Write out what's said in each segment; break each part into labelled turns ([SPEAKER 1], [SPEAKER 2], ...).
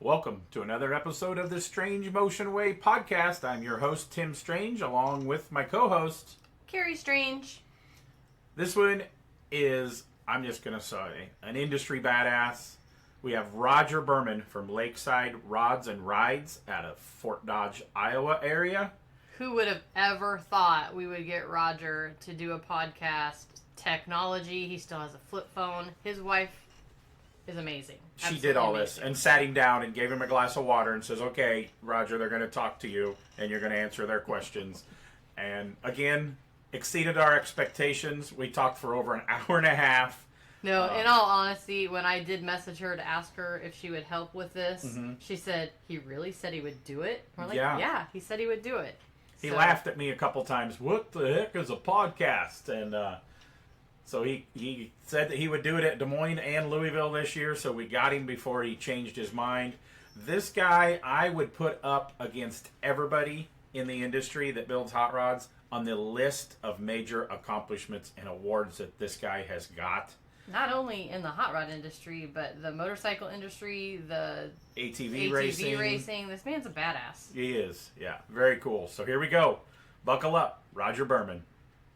[SPEAKER 1] Welcome to another episode of the Strange Motion Way podcast. I'm your host, Tim Strange, along with my co-host,
[SPEAKER 2] Carrie Strange.
[SPEAKER 1] This one is, I'm just going to say, an industry badass. We have Roger Burman from Lakeside Rods and Rides out of Fort Dodge, Iowa area.
[SPEAKER 2] Who would have ever thought we would get Roger to do a podcast? Technology, he still has a flip phone. His wife is amazing.
[SPEAKER 1] She did all this and sat him down and gave him a glass of water and says, okay, Roger, they're going to talk to you and you're going to answer their questions. And again, exceeded our expectations. We talked for over an hour and a half.
[SPEAKER 2] No, in all honesty, when I did message her to ask her if she would help with this, she said, he really said he would do it? We're like, yeah, he said he would do it.
[SPEAKER 1] He laughed at me a couple times. What the heck is a podcast? And so he said that he would do it at Des Moines and Louisville this year, so we got him before he changed his mind. This guy, I would put up against everybody in the industry that builds hot rods on the list of major accomplishments and awards that this guy has got.
[SPEAKER 2] Not only in the hot rod industry, but the motorcycle industry, the
[SPEAKER 1] ATV
[SPEAKER 2] racing. This man's a badass.
[SPEAKER 1] He is, yeah. Very cool. So here we go. Buckle up, Roger Burman.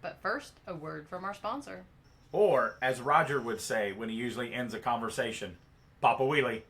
[SPEAKER 2] But first, a word from our sponsor.
[SPEAKER 1] Or, as Roger would say when he usually ends a conversation, Papa Wheelie.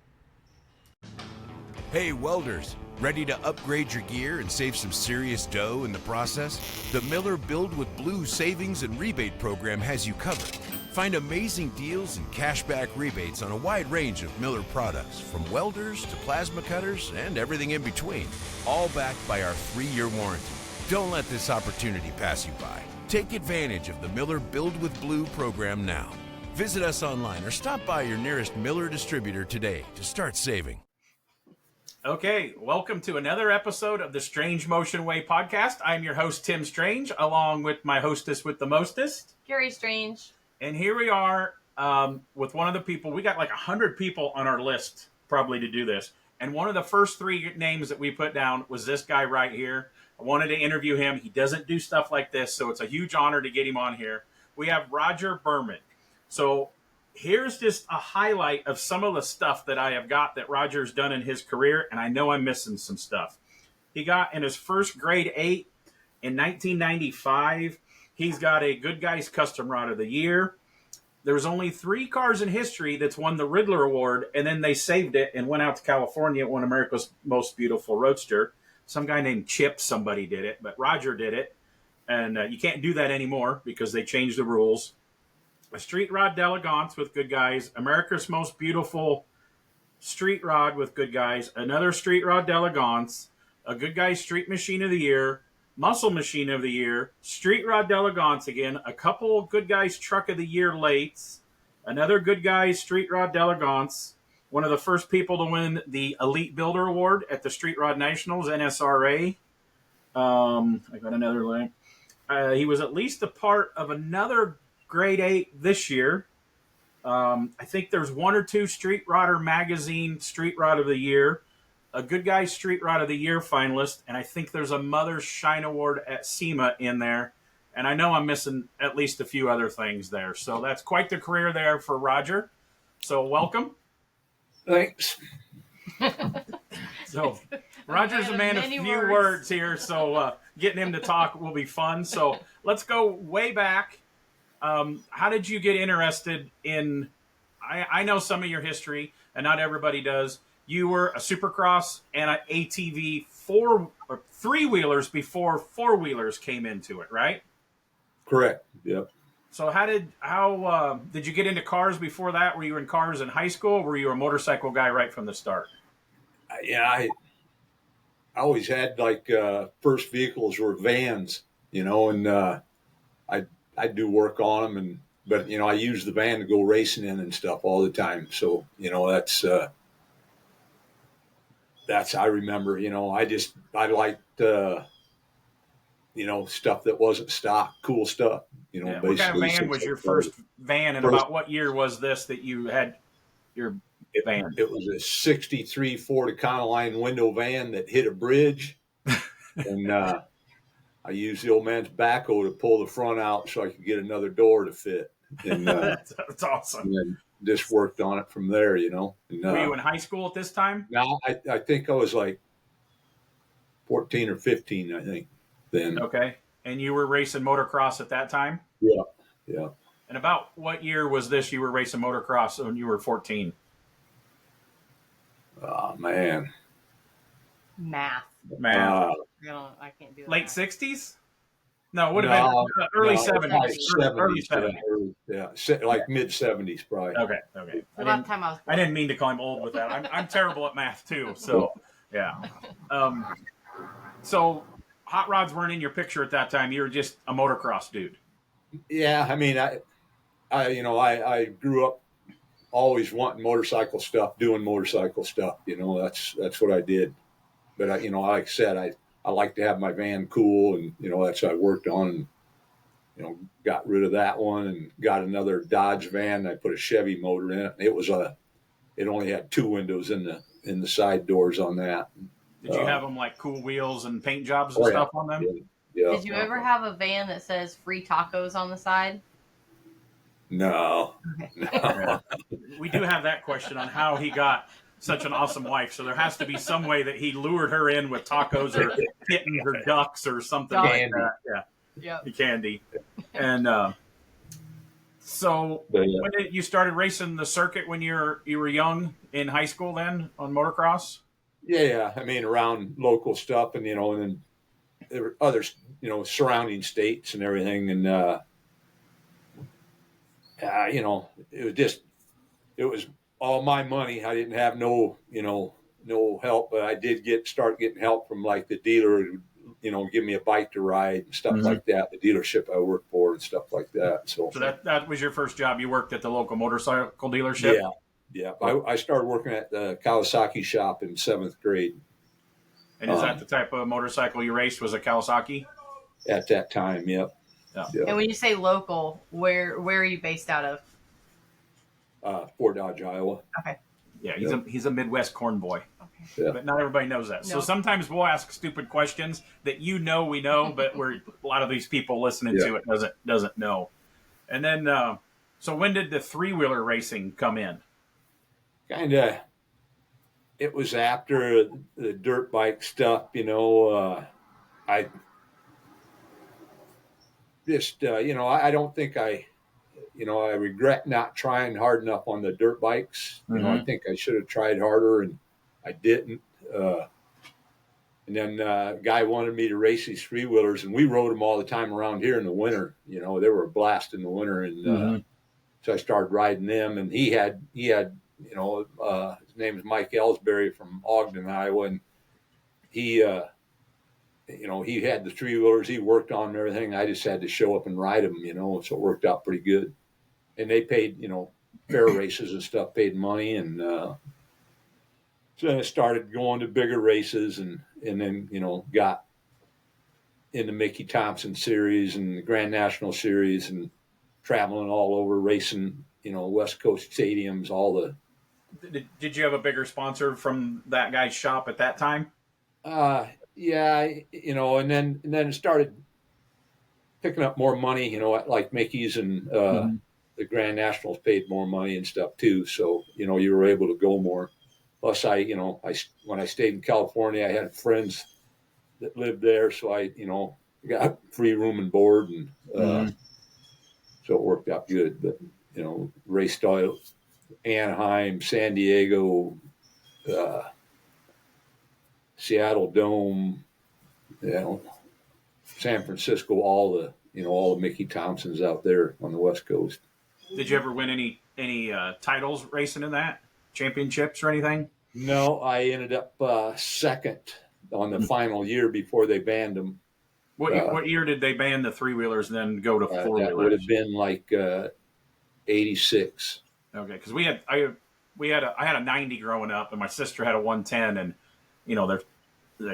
[SPEAKER 3] Hey welders, ready to upgrade your gear and save some serious dough in the process? The Miller Build with Blue Savings and Rebate Program has you covered. Find amazing deals and cashback rebates on a wide range of Miller products, from welders to plasma cutters and everything in between, all backed by our 3-year warranty. Don't let this opportunity pass you by. Take advantage of the Miller Build with Blue program now. Visit us online or stop by your nearest Miller distributor today to start saving.
[SPEAKER 1] Okay, welcome to another episode of the Strange Motion Way podcast. I'm your host, Tim Strange, along with my hostess with the mostest,
[SPEAKER 2] Carrie Strange.
[SPEAKER 1] And here we are with one of the people. We got like 100 people on our list probably to do this. And one of the first 3 names that we put down was this guy right here. I wanted to interview him. He doesn't do stuff like this, so it's a huge honor to get him on here. We have Roger Burman. So here's just a highlight of some of the stuff that I have got that Roger's done in his career, and I know I'm missing some stuff. He got in his first grade 8 in 1995. He's got a Good Guys Custom Rod of the Year. There's only 3 cars in history that's won the Riddler Award, and then they saved it and went out to California and won America's Most Beautiful Roadster. Some guy named Chip, somebody did it, but Roger did it. And you can't do that anymore because they changed the rules. A Street Rod d'Elegance with Good Guys. America's Most Beautiful Street Rod with Good Guys. Another Street Rod d'Elegance. A Good Guys Street Machine of the Year. Muscle Machine of the Year. Street Rod d'Elegance again. A couple Good Guys Truck of the Year lates. Another Good Guys Street Rod d'Elegance. One of the first people to win the Elite Builder Award at the Street Rod Nationals, NSRA. I got another link. He was at least a part of another grade 8 this year. I think there's 1 or 2 Street Rodder Magazine Street Rod of the Year. A Good Guy Street Rod of the Year finalist. And I think there's a Mother's Shine Award at SEMA in there. And I know I'm missing at least a few other things there. So that's quite the career there for Roger. So welcome.
[SPEAKER 4] Thanks.
[SPEAKER 1] So Roger's a man of few words here, so getting him to talk will be fun. So let's go way back. How did you get interested in, I know some of your history, and not everybody does. You were a Supercross and an ATV 3-wheelers before 4-wheelers came into it, right?
[SPEAKER 4] Correct. Yep.
[SPEAKER 1] So how did you get into cars before that? Were you in cars in high school, or were you a motorcycle guy right from the start?
[SPEAKER 4] Yeah, I always had first vehicles were vans, and I do work on them, but I use the van to go racing in and stuff all the time. So that's I remember. I liked stuff that wasn't stock, cool stuff.
[SPEAKER 1] Yeah. What kind of van was your first van, and about what year was this that you had your van?
[SPEAKER 4] It was a 63 Ford Econoline window van that hit a bridge. And I used the old man's backhoe to pull the front out so I could get another door to fit. And
[SPEAKER 1] that's awesome.
[SPEAKER 4] And just worked on it from there, And,
[SPEAKER 1] Were you in high school at this time?
[SPEAKER 4] now I think I was like 14 or 15, I think, then.
[SPEAKER 1] Okay. And you were racing motocross at that time?
[SPEAKER 4] Yeah. Yeah.
[SPEAKER 1] And about what year was this you were racing motocross when you were 14?
[SPEAKER 4] Oh, man.
[SPEAKER 2] Math. I can't do it.
[SPEAKER 1] Late 60s? No, it would have been early 70s. Early
[SPEAKER 4] 70s. Like mid 70s, probably.
[SPEAKER 1] Okay.
[SPEAKER 2] About the time I was.
[SPEAKER 1] I didn't mean to call him old with that. I'm terrible at math too. So, yeah. So, hot rods weren't in your picture at that time. You were just a motocross dude.
[SPEAKER 4] Yeah, I mean, I grew up always wanting motorcycle stuff, doing motorcycle stuff. That's what I did. But like I said, I like to have my van cool, and that's what I worked on, and got rid of that one and got another Dodge van. I put a Chevy motor in it. It only had 2 windows in the side doors on that.
[SPEAKER 1] Did you have them like cool wheels and paint jobs and stuff on them?
[SPEAKER 4] Yeah.
[SPEAKER 2] Did you ever have a van that says free tacos on the side?
[SPEAKER 4] No.
[SPEAKER 2] Okay.
[SPEAKER 1] We do have that question on how he got such an awesome wife. So there has to be some way that he lured her in with tacos or kittens or ducks or something like that. Yeah. Candy. And so when did you started racing the circuit when you were young in high school then on motocross?
[SPEAKER 4] Yeah. I mean, around local stuff, and and then there were other surrounding states and everything, and it was all my money. I didn't have no help, but I did start getting help from like the dealer, give me a bike to ride and stuff like that. The dealership I worked for and stuff like that. So
[SPEAKER 1] that was your first job. You worked at the local motorcycle dealership.
[SPEAKER 4] Yeah. I started working at the Kawasaki shop in 7th grade.
[SPEAKER 1] And is that the type of motorcycle you raced? Was a Kawasaki?
[SPEAKER 4] At that time, yep.
[SPEAKER 1] Yeah.
[SPEAKER 2] And when you say local, where are you based out of?
[SPEAKER 4] Fort Dodge, Iowa.
[SPEAKER 2] Okay.
[SPEAKER 1] Yeah, he's a Midwest corn boy.
[SPEAKER 2] Okay.
[SPEAKER 4] Yeah.
[SPEAKER 1] But not everybody knows that. So sometimes we'll ask stupid questions that we know, but a lot of these people listening to it doesn't know. And then, so when did the 3-wheeler racing come in?
[SPEAKER 4] Kind of. It was after the dirt bike stuff, I just, I don't think I regret not trying hard enough on the dirt bikes. I think I should have tried harder, and I didn't. And then a guy wanted me to race these 3-wheelers, and we rode them all the time around here in the winter. They were a blast in the winter, and so I started riding them. And he had his name is Mike Ellsbury from Ogden, Iowa, and he had the 3-wheelers. He worked on and everything. I just had to show up and ride them, so it worked out pretty good. And they paid, fair races and stuff, paid money. And so then I started going to bigger races, and then, got in the Mickey Thompson series and the Grand National series, and traveling all over racing, West Coast stadiums, all the.
[SPEAKER 1] Did you have a bigger sponsor from that guy's shop at that time?
[SPEAKER 4] Yeah, and then it started picking up more money, like Mickey's, and the Grand Nationals paid more money and stuff too. So, you were able to go more. Plus when I stayed in California, I had friends that lived there. So I got free room and board, and so it worked out good. But, raced all Anaheim, San Diego, Seattle Dome, San Francisco, all the Mickey Thompsons out there on the West Coast.
[SPEAKER 1] Did you ever win any titles racing in that? Championships or anything?
[SPEAKER 4] No, I ended up second on the final year before they banned them.
[SPEAKER 1] What year did they ban the 3-wheelers and then go to 4-wheelers?
[SPEAKER 4] That would have been like 86.
[SPEAKER 1] Okay, because I had a 90 growing up, and my sister had a 110, and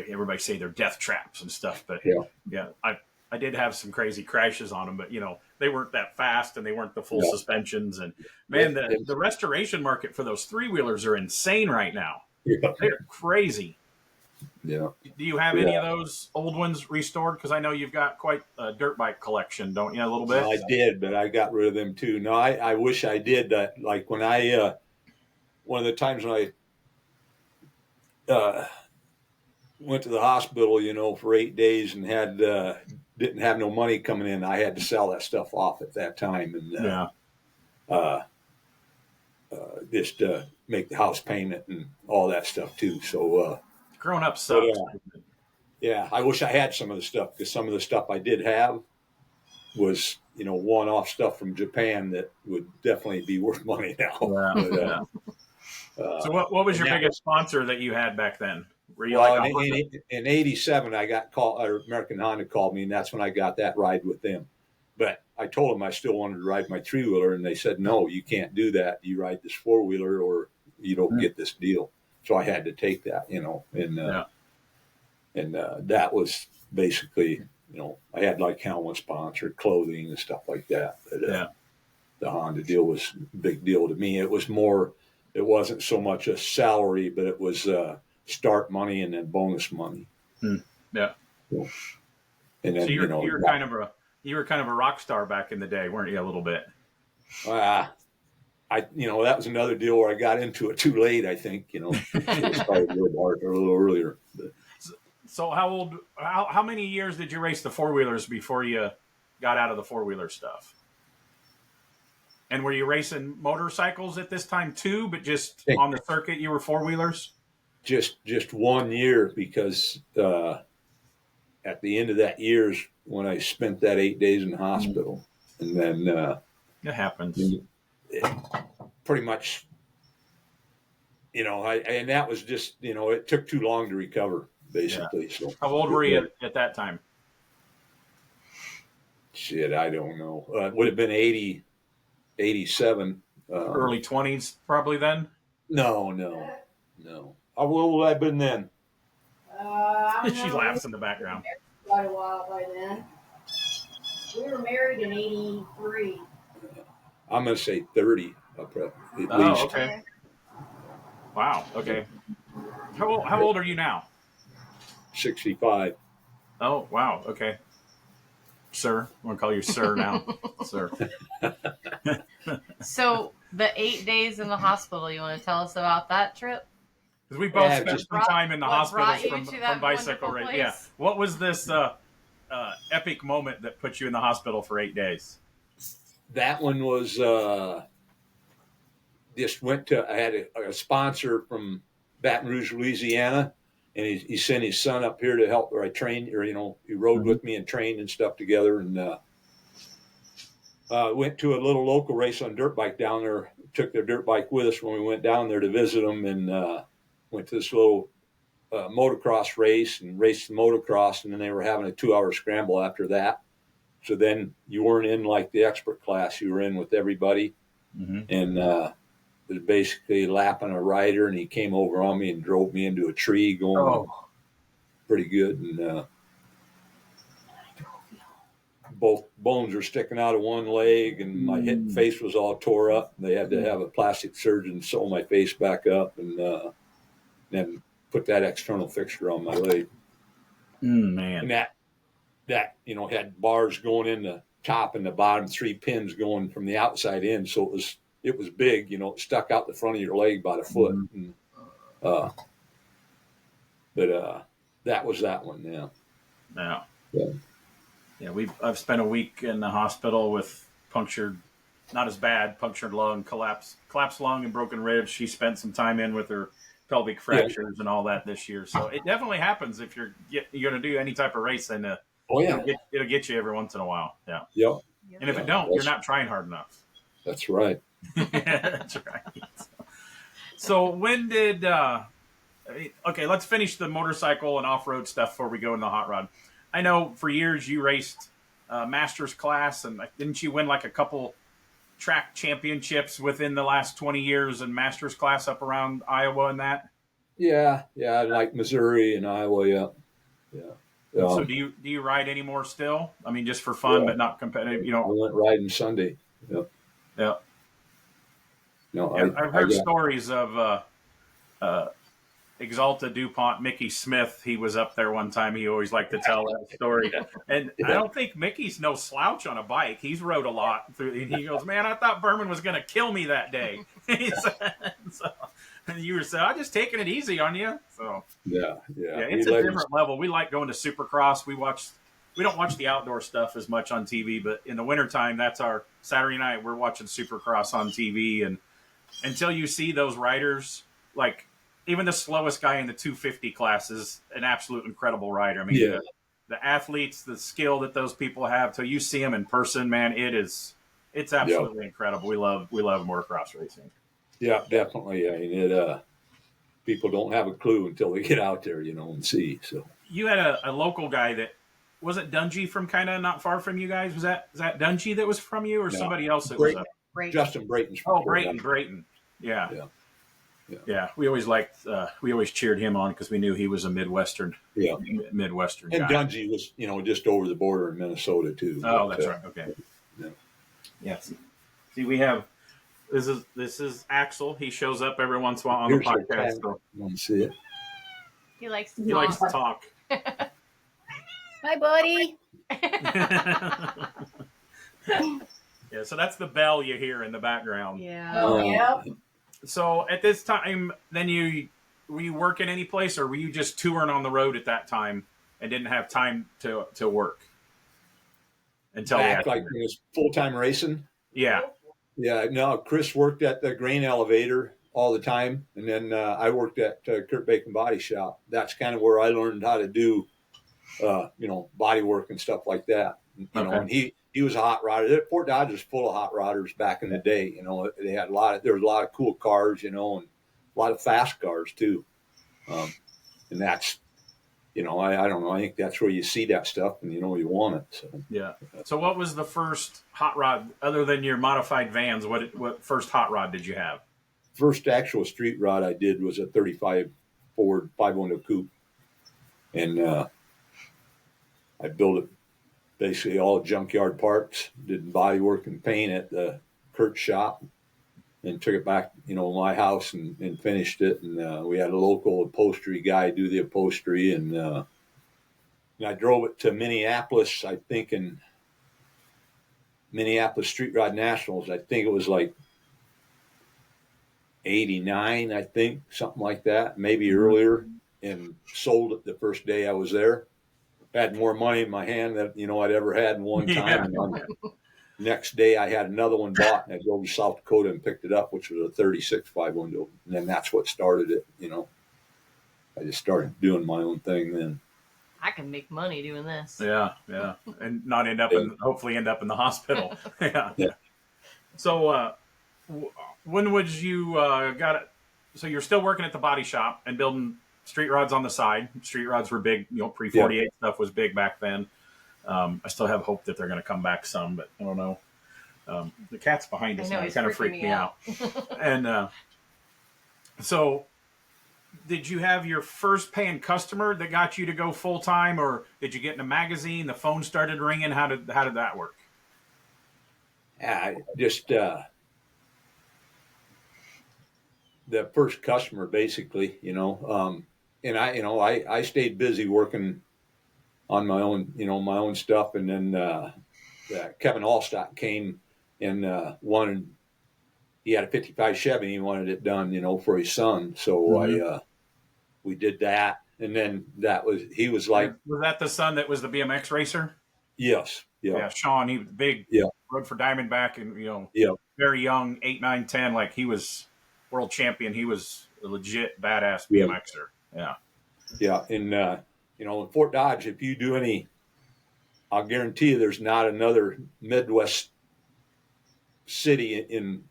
[SPEAKER 1] everybody say they're death traps and stuff, but I did have some crazy crashes on them, but they weren't that fast, and they weren't the full suspensions, and man, the restoration market for those 3-wheelers are insane right now.
[SPEAKER 4] Yeah.
[SPEAKER 1] They're crazy.
[SPEAKER 4] Yeah.
[SPEAKER 1] Do you have any of those old ones restored? Because I know you've got quite a dirt bike collection, don't you? A little bit.
[SPEAKER 4] No, I did, but I got rid of them too. No, I wish I did that. Like when one of the times when I went to the hospital, for 8 days and had didn't have no money coming in, I had to sell that stuff off at that time, and just make the house payment and all that stuff too. So
[SPEAKER 1] Growing up sucks.
[SPEAKER 4] yeah, I wish I had some of the stuff, because some of the stuff I did have was one-off stuff from Japan that would definitely be worth money now.
[SPEAKER 1] Yeah.
[SPEAKER 4] But,
[SPEAKER 1] so what was your biggest sponsor that you had back then? Were you
[SPEAKER 4] in '87 I got called, or American Honda called me, and that's when I got that ride with them. But I told them I still wanted to ride my 3-wheeler, and they said, no, you can't do that. You ride this 4-wheeler or you don't get this deal. So I had to take that, and that was basically, I had like helmet sponsored clothing and stuff like that. But, the Honda deal was a big deal to me. It was more, it wasn't so much a salary, but it was start money and then bonus money.
[SPEAKER 1] Yeah.
[SPEAKER 4] So, and then,
[SPEAKER 1] so you were kind of a rock star back in the day, weren't you? A little bit.
[SPEAKER 4] That was another deal where I got into it too late. I think, started a little earlier. But.
[SPEAKER 1] So how many years did you race the 4-wheelers before you got out of the 4-wheeler stuff? And were you racing motorcycles at this time too, but just on the circuit you were 4-wheelers?
[SPEAKER 4] Just 1 year, because at the end of that year is when I spent that 8 days in the hospital, and then
[SPEAKER 1] it happens.
[SPEAKER 4] Pretty much, and that was just, it took too long to recover, basically. Yeah. So
[SPEAKER 1] how old were you at that time?
[SPEAKER 4] Shit, I don't know. It would have been 80, 87.
[SPEAKER 1] Early 20s, probably then?
[SPEAKER 4] No. How old would I have been then?
[SPEAKER 1] She laughs in the background.
[SPEAKER 5] Quite a while by then. We were married in '83.
[SPEAKER 4] I'm going to say 30, at least.
[SPEAKER 1] Okay. Wow, okay. How old are you now?
[SPEAKER 4] 65.
[SPEAKER 1] Oh, wow, okay. Sir. I'm going to call you sir now. Sir.
[SPEAKER 2] So, the 8 days in the hospital, you want to tell us about that trip?
[SPEAKER 1] Because we both spent some time in the hospital from bicycle race. Yeah. What was this epic moment that put you in the hospital for 8 days?
[SPEAKER 4] That one was I had a sponsor from Baton Rouge, Louisiana, and he sent his son up here to help where I trained, or, he rode with me and trained and stuff together. And went to a little local race on dirt bike down there, took their dirt bike with us when we went down there to visit them, and went to this little motocross race and raced the motocross. And then they were having a 2-hour scramble after that. So then you weren't in like the expert class, you were in with everybody. Mm-hmm. And was basically lapping a rider, and he came over on me and drove me into a tree going pretty good. And both bones were sticking out of one leg, and my face was all tore up. They had to have a plastic surgeon sew my face back up, and then put that external fixture on my leg.
[SPEAKER 1] Man.
[SPEAKER 4] And that had bars going in the top and the bottom, 3 pins going from the outside in. So it was big, it stuck out the front of your leg by the foot. Mm-hmm. And, but that was that one. Yeah.
[SPEAKER 1] I've spent a week in the hospital with punctured lung, collapsed lung and broken ribs. She spent some time in with her pelvic fractures and all that this year. So it definitely happens if you're going to do any type of race, then it'll get you every once in a while. Yeah.
[SPEAKER 4] Yep.
[SPEAKER 1] And if it don't, you're not trying hard enough.
[SPEAKER 4] That's right.
[SPEAKER 1] That's right. So when did okay, let's finish the motorcycle and off-road stuff before we go into the hot rod. I know for years you raced Masters class, and didn't you win like a couple track championships within the last 20 years in Masters class up around Iowa and that?
[SPEAKER 4] Yeah, like Missouri and Iowa, yeah.
[SPEAKER 1] So do you ride anymore still? I mean, just for fun, but not competitive.
[SPEAKER 4] I went riding Sunday. Yep.
[SPEAKER 1] Yeah. No, I've heard stories of Exalta DuPont, Mickey Smith, he was up there one time. He always liked to tell that story. And I don't think Mickey's no slouch on a bike. He's rode a lot through, and he goes, man, I thought Berman was going to kill me that day. He said, so, and you were saying, I'm just taking it easy on you. So
[SPEAKER 4] yeah.
[SPEAKER 1] It's a different level. We like going to Supercross. We don't watch the outdoor stuff as much on TV, but in the wintertime, that's our Saturday night. We're watching Supercross on TV. And until you see those riders, like even the slowest guy in the 250 class is an absolute incredible rider. I mean, the athletes, the skill that those people have, till you see them in person, man, it's absolutely incredible. We love motocross racing.
[SPEAKER 4] Yeah, definitely. I mean, people don't have a clue until they get out there, and see. So
[SPEAKER 1] you had a local guy that wasn't Dungy from kind of not far from you guys. Was that Dungy that was from you, or somebody else that was up?
[SPEAKER 4] Justin Brayton's from
[SPEAKER 1] Brayton. Yeah. We always we always cheered him on because we knew he was a Midwestern guy.
[SPEAKER 4] And Dungy was, just over the border in Minnesota too.
[SPEAKER 1] Oh, that's right. Okay. Yeah. See, we have this is Axel. He shows up every once in a while on the podcast. So.
[SPEAKER 4] Want to see it?
[SPEAKER 2] He likes to
[SPEAKER 1] talk.
[SPEAKER 5] Hi, buddy.
[SPEAKER 1] Yeah, so that's the bell you hear in the background.
[SPEAKER 2] Yeah.
[SPEAKER 5] Oh, yeah.
[SPEAKER 1] So at this time, then were you working any place, or were you just touring on the road at that time and didn't have time to work until
[SPEAKER 4] back like he was full-time racing?
[SPEAKER 1] Yeah.
[SPEAKER 4] Yeah. No, Chris worked at the grain elevator all the time, and then I worked at Kurt Bacon Body Shop. That's kind of where I learned how to do, body work and stuff like that. And he was a hot rodder. Fort Dodge was full of hot rodders back in the day. They had there was a lot of cool cars, and a lot of fast cars too. And that's, I don't know. I think that's where you see that stuff and you want it. So.
[SPEAKER 1] Yeah. So what was the first hot rod other than your modified vans? What first hot rod did you have?
[SPEAKER 4] First actual street rod I did was a 35 Ford 5-window coupe. And I built it basically all junkyard parts, did body work and paint at the Kurt shop, and took it back, my house and finished it. And we had a local upholstery guy do the upholstery. And I drove it to Minneapolis, I think in Minneapolis Street Rod Nationals. I think it was like 89, I think, something like that, maybe earlier, and sold it the first day I was there. Had more money in my hand than I'd ever had in one time. And next day I had another one bought, and I drove to South Dakota and picked it up, which was a 36 5-window. And then that's what started it. I just started doing my own thing then.
[SPEAKER 2] I can make money doing this.
[SPEAKER 1] Yeah, and not hopefully end up in the hospital. Yeah. So when would you got it? So you're still working at the body shop and building street rods on the side. Street rods were big, pre-48 stuff was big back then. I still have hope that they're going to come back some, but I don't know. The cat's behind us now. It kind of freaked me out. And so did you have your first paying customer that got you to go full time, or did you get in a magazine? The phone started ringing. How did that work?
[SPEAKER 4] I just the first customer, basically, and I stayed busy working on my own, my own stuff. And then Kevin Allstock came and he had a 55 Chevy and he wanted it done, for his son. So we did that. And then he was like.
[SPEAKER 1] Was that the son that was the BMX racer?
[SPEAKER 4] Yes.
[SPEAKER 1] Yeah. Sean, he was big, rode for Diamondback and, very young, 8, 9, 10, like he was world champion. He was a legit badass BMXer. Yeah. Yeah.
[SPEAKER 4] And, in Fort Dodge, if you do I'll guarantee you there's not another Midwest city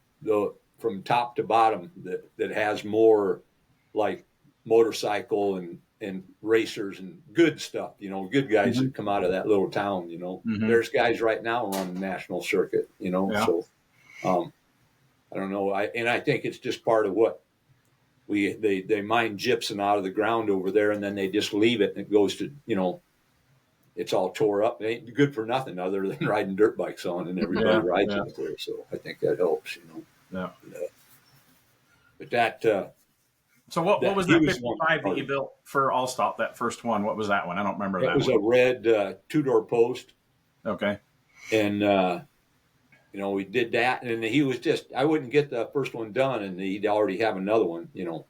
[SPEAKER 4] from top to bottom that has more like motorcycle and racers and good stuff, good guys that come out of that little town, There's guys right now on the national circuit, so I don't know. I think it's just part of what they mine gypsum out of the ground over there, and then they just leave it, and it goes to, it's all tore up. It ain't good for nothing other than riding dirt bikes on, and everybody rides out there. So I think that helps,
[SPEAKER 1] Yeah.
[SPEAKER 4] But that
[SPEAKER 1] So what was
[SPEAKER 4] He
[SPEAKER 1] that
[SPEAKER 4] was the one
[SPEAKER 1] 55 that you
[SPEAKER 4] started.
[SPEAKER 1] built for Allstop? That first one. What was that one? I don't remember
[SPEAKER 4] It
[SPEAKER 1] that
[SPEAKER 4] was
[SPEAKER 1] one.
[SPEAKER 4] a red 2-door post,
[SPEAKER 1] Okay.
[SPEAKER 4] and we did that, and he was I wouldn't get the first one done, and he'd already have another one, and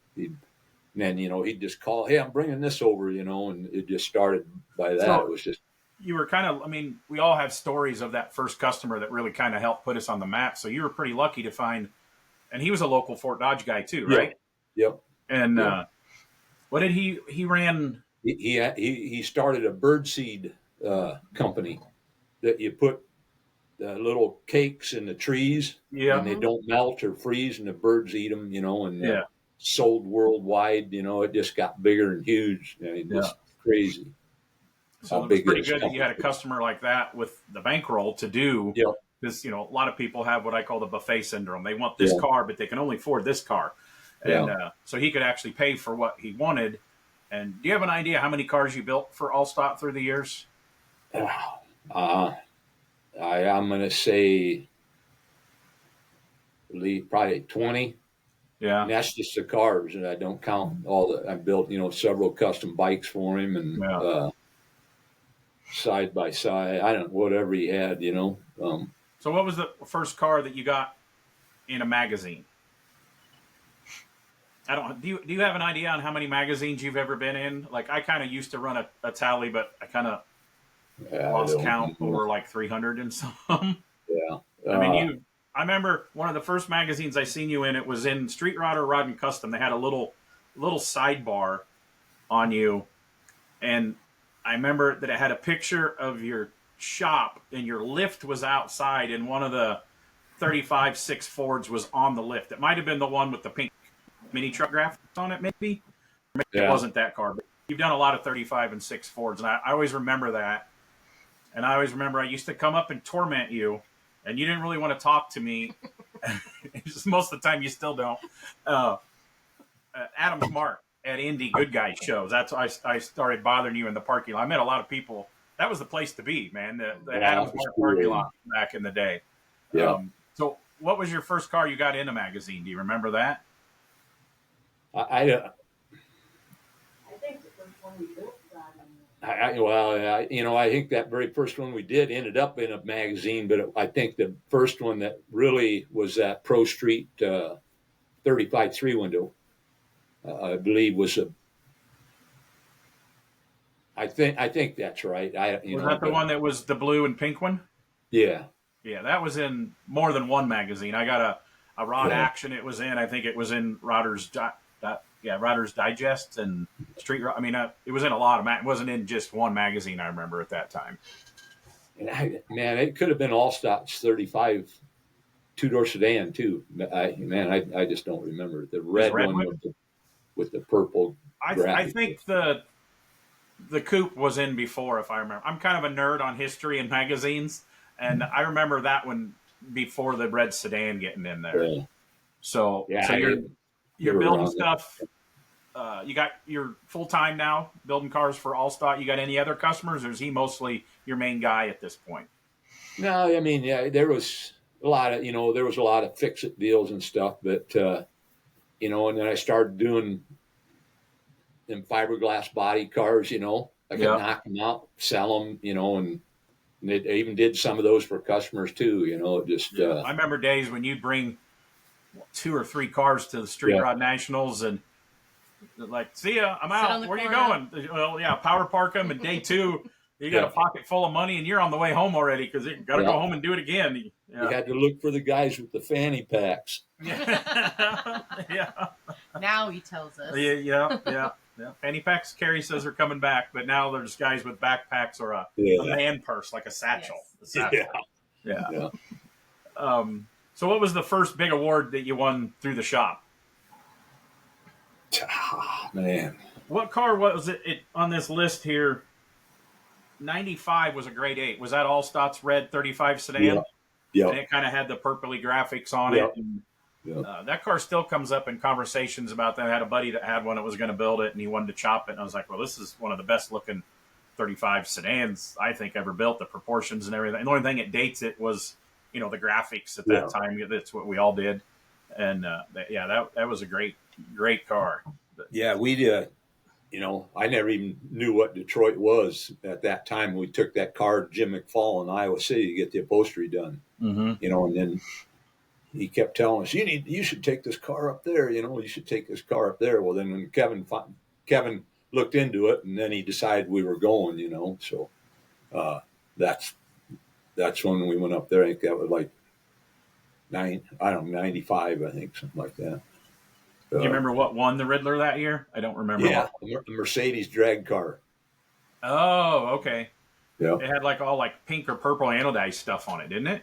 [SPEAKER 4] then he'd just call, hey, I'm bringing this over, and it just started by that.
[SPEAKER 1] So
[SPEAKER 4] It was just
[SPEAKER 1] you were kind of, we all have stories of that first customer that really kind of helped put us on the map. So you were pretty lucky to find, and he was a local Fort Dodge guy too, right?
[SPEAKER 4] Yep.
[SPEAKER 1] And
[SPEAKER 4] Yep.
[SPEAKER 1] what did he ran?
[SPEAKER 4] He started a birdseed company that you put the little cakes in the trees, and they
[SPEAKER 1] Yeah.
[SPEAKER 4] don't melt or freeze, and the birds eat them, and
[SPEAKER 1] Yeah.
[SPEAKER 4] sold worldwide. It just got bigger and huge.
[SPEAKER 1] Yeah.
[SPEAKER 4] Just crazy.
[SPEAKER 1] So
[SPEAKER 4] How
[SPEAKER 1] it was
[SPEAKER 4] big
[SPEAKER 1] pretty
[SPEAKER 4] this
[SPEAKER 1] good that you had a
[SPEAKER 4] company
[SPEAKER 1] customer like that with the bankroll to do.
[SPEAKER 4] Yep.
[SPEAKER 1] Because, a lot of people have what I call the buffet syndrome. They want this
[SPEAKER 4] Yeah.
[SPEAKER 1] car, but they can only afford this car. And
[SPEAKER 4] Yeah.
[SPEAKER 1] so he could actually pay for what he wanted. And do you have an idea how many cars you built for Allstop through the years?
[SPEAKER 4] I'm going to say probably 20.
[SPEAKER 1] Yeah.
[SPEAKER 4] And that's just the cars, and I don't count I built, several custom bikes for him, and side by side, I don't know, whatever he had,
[SPEAKER 1] So what was the first car that you got in a magazine? Do you have an idea on how many magazines you've ever been in? Like, I kind of used to run a tally, but I kind of lost count over like 300 and some.
[SPEAKER 4] Yeah.
[SPEAKER 1] I remember one of the first magazines I seen you in, it was in Street Rodder Rod and Custom. They had a little sidebar on you, and I remember that it had a picture of your shop, and your lift was outside, and one of the 35-6 Fords was on the lift. It might have been the one with the pink mini truck graphics on it, maybe. Or maybe it wasn't that car, but you've done a lot of 35 and 6 Fords, and I always remember that. And I always remember I used to come up and torment you, and you didn't really want to talk to me. Most of the time, you still don't. Adam's Mark at Indy Good Guy shows. That's why I started bothering you in the parking lot. I met a lot of people. That was the place to be, man. The Adam's Mark parking lot back in the day.
[SPEAKER 4] Yeah.
[SPEAKER 1] So what was your first car you got in a magazine? Do you remember that?
[SPEAKER 4] I
[SPEAKER 5] think the first one we built got in
[SPEAKER 4] I think that very first one we did ended up in a magazine, but I think the first one that really was that Pro Street 35-3 window, I believe was I think that's right.
[SPEAKER 1] Was that the one that was the blue and pink one?
[SPEAKER 4] Yeah.
[SPEAKER 1] Yeah, that was in more than one magazine. I got a Rod Action it was in. I think it was in Rodder's Digest and Street. It was in a lot of it wasn't in just one magazine. I remember at that time.
[SPEAKER 4] And it could have been Allstop's 35 2-door sedan too. I just don't remember the red one with the purple.
[SPEAKER 1] I think the Coupe was in before, if I remember. I'm kind of a nerd on history and magazines, and I remember that one before the red sedan getting in there.
[SPEAKER 4] Yeah.
[SPEAKER 1] So you're building stuff. You got your full time now building cars for Allstott. You got any other customers, or is he mostly your main guy at this point?
[SPEAKER 4] No, there was a lot of fix-it deals and stuff, but and then I started doing them fiberglass body cars. I could knock them out, sell them, and they even did some of those for customers too. I
[SPEAKER 1] remember days when you'd bring 2 or 3 cars to the Street Rod Nationals and like, see ya, I'm out. Where are you going? Well, power park them, and day 2, you got a pocket full of money, and you're on the way home already because you got to go home and do it again.
[SPEAKER 4] You had to look for the guys with the fanny packs.
[SPEAKER 1] Yeah.
[SPEAKER 2] Now he tells us.
[SPEAKER 1] Yeah. Fanny packs, Carrie says, are coming back, but now there's guys with backpacks or a man purse, like a satchel.
[SPEAKER 2] Yes.
[SPEAKER 1] Yeah. So what was the first big award that you won through the shop?
[SPEAKER 4] Man.
[SPEAKER 1] What car was it on this list here? 95 was a grade 8. Was that Allstott's red 35 sedan?
[SPEAKER 4] Yeah.
[SPEAKER 1] And it kind of had the purpley graphics on it. And, that car still comes up in conversations about that. I had a buddy that had one that was going to build it, and he wanted to chop it. And I was like, well, this is one of the best looking 35 sedans I think ever built, the proportions and everything. And the only thing that dates it was, the graphics at that time. That's what we all did. And that was a great car.
[SPEAKER 4] Yeah, I never even knew what Detroit was at that time. We took that car to Jim McFall in Iowa City to get the upholstery done,
[SPEAKER 1] Mm-hmm.
[SPEAKER 4] and then he kept telling us, you should take this car up there, you should take this car up there. Well, then when Kevin looked into it, and then he decided we were going, so that's when we went up there. I think that was like 95, I think, something like that.
[SPEAKER 1] Do you remember what won the Riddler that year? I don't remember.
[SPEAKER 4] Yeah, the Mercedes drag car.
[SPEAKER 1] Oh, okay.
[SPEAKER 4] Yeah.
[SPEAKER 1] It had like all like pink or purple anodized stuff on it, didn't it?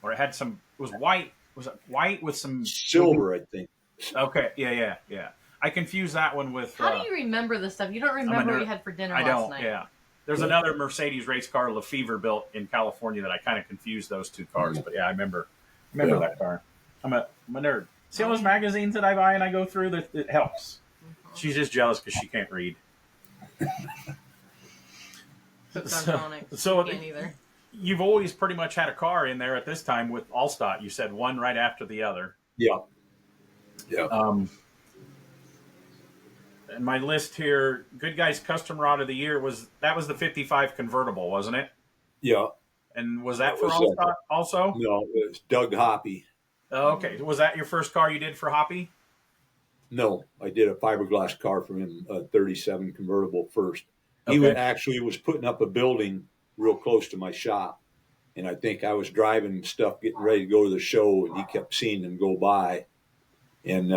[SPEAKER 1] Or it had some. It was white. Was it white with some
[SPEAKER 4] silver? I think.
[SPEAKER 1] Okay. Yeah. I confused that one with.
[SPEAKER 2] How do you remember this stuff? You don't remember what you had for dinner last night.
[SPEAKER 1] Yeah. There's another Mercedes race car, Lefevre, built in California that I kind of confused those two cars. But yeah, I remember that car. I'm a nerd. See all those magazines that I buy and I go through? That it helps. She's just jealous because she can't read. So
[SPEAKER 2] can't either.
[SPEAKER 1] You've always pretty much had a car in there at this time with Allstott. You said one right after the other.
[SPEAKER 4] Yeah.
[SPEAKER 1] And my list here, Good Guys Custom Rod of the Year was the 55 convertible, wasn't it?
[SPEAKER 4] Yeah.
[SPEAKER 1] And was that for Allstott also?
[SPEAKER 4] No, it was Doug Hoppy.
[SPEAKER 1] Oh, okay. Was that your first car you did for Hoppy?
[SPEAKER 4] No, I did a fiberglass car for him, a 37 convertible first. He was putting up a building real close to my shop. And I think I was driving stuff, getting ready to go to the show, and he kept seeing them go by. And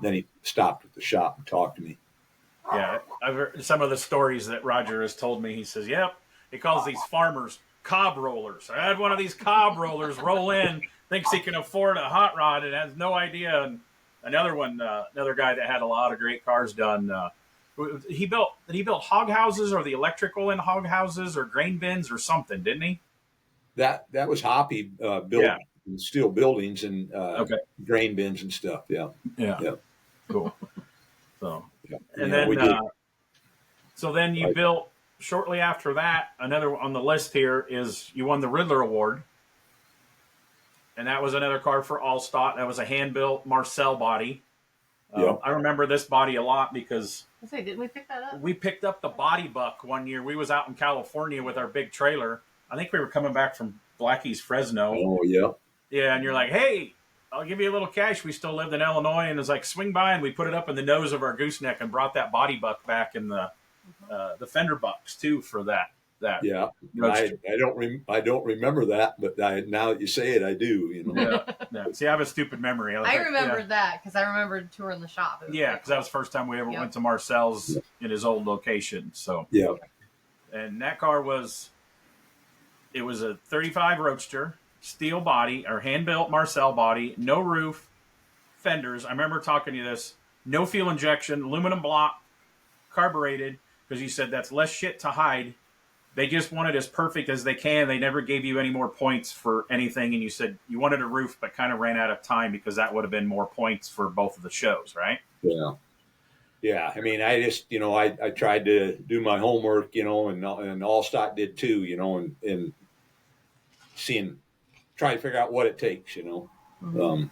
[SPEAKER 4] then he stopped at the shop and talked to me.
[SPEAKER 1] Yeah, I've heard some of the stories that Roger has told me. He says, yep, he calls these farmers cob rollers. I had one of these cob rollers roll in, thinks he can afford a hot rod and has no idea. And another guy that had a lot of great cars done. Did he build hog houses or the electrical in hog houses or grain bins or something, didn't he?
[SPEAKER 4] That was Hoppy built steel buildings and grain bins and stuff. Yeah.
[SPEAKER 1] Cool. So,
[SPEAKER 4] yeah.
[SPEAKER 1] And then, so then you built shortly after that. Another on the list here is you won the Riddler Award, and that was another car for Allstott. That was a hand built Marcel body. I remember this body a lot because
[SPEAKER 2] didn't we pick that up?
[SPEAKER 1] We picked up the body buck one year. We was out in California with our big trailer. I think we were coming back from Blackie's Fresno.
[SPEAKER 4] Oh yeah.
[SPEAKER 1] Yeah, and you're like, hey, I'll give you a little cash. We still lived in Illinois, and it's like, swing by, and we put it up in the nose of our gooseneck and brought that body buck back in the fender bucks too for that.
[SPEAKER 4] Yeah, I don't remember that, but now that you say it, I do.
[SPEAKER 1] Yeah. See, I have a stupid memory.
[SPEAKER 2] I remembered that because I rememred touring the shop.
[SPEAKER 1] Yeah, because that was the first time we ever went to Marcel's in his old location. So and that car was a 35 Roadster. Steel body or hand-built Marcel body, no roof, fenders. I remember talking to you this. No fuel injection, aluminum block, carbureted, because you said that's less shit to hide. They just want it as perfect as they can. They never gave you any more points for anything, and you said you wanted a roof but kind of ran out of time because that would have been more points for both of the shows, right?
[SPEAKER 4] Yeah. Yeah, I mean, I just, I tried to do my homework, and Allstott did too, and try to figure out what it takes,
[SPEAKER 2] Mm-hmm.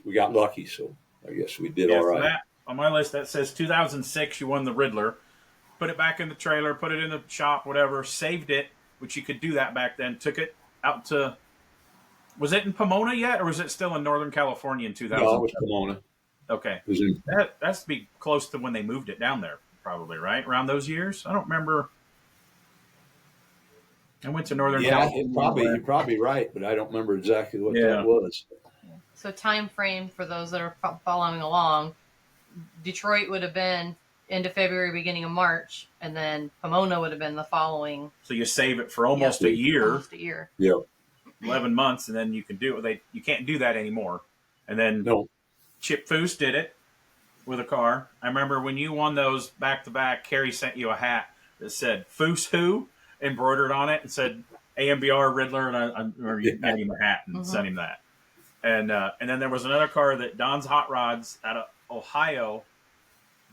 [SPEAKER 4] We got lucky, so I guess we did all right.
[SPEAKER 1] That, on my list, that says 2006, you won the Riddler. Put it back in the trailer, put it in the shop, whatever, saved it, which you could do that back then, took it out to, was it in Pomona yet, or was it still in Northern California in 2000?
[SPEAKER 4] No, it was Pomona.
[SPEAKER 1] Okay. That's to be close to when they moved it down there, probably, right? Around those years? I don't remember. I went to Northern California.
[SPEAKER 4] You're probably right, but I don't remember exactly what that was.
[SPEAKER 2] So time frame for those that are following along, Detroit would have been end of February, beginning of March, and then Pomona would have been the following.
[SPEAKER 1] So you save it for almost a year.
[SPEAKER 2] Almost a year.
[SPEAKER 4] Yeah.
[SPEAKER 1] 11 months, and then you can do it. You can't do that anymore. And then Chip Foose did it with a car. I remember when you won those back-to-back, Carrie sent you a hat that said, Foose who? Embroidered on it and said AMBR Riddler, and I remember you got him a hat and sent him that. And then there was another car that Don's Hot Rods out of Ohio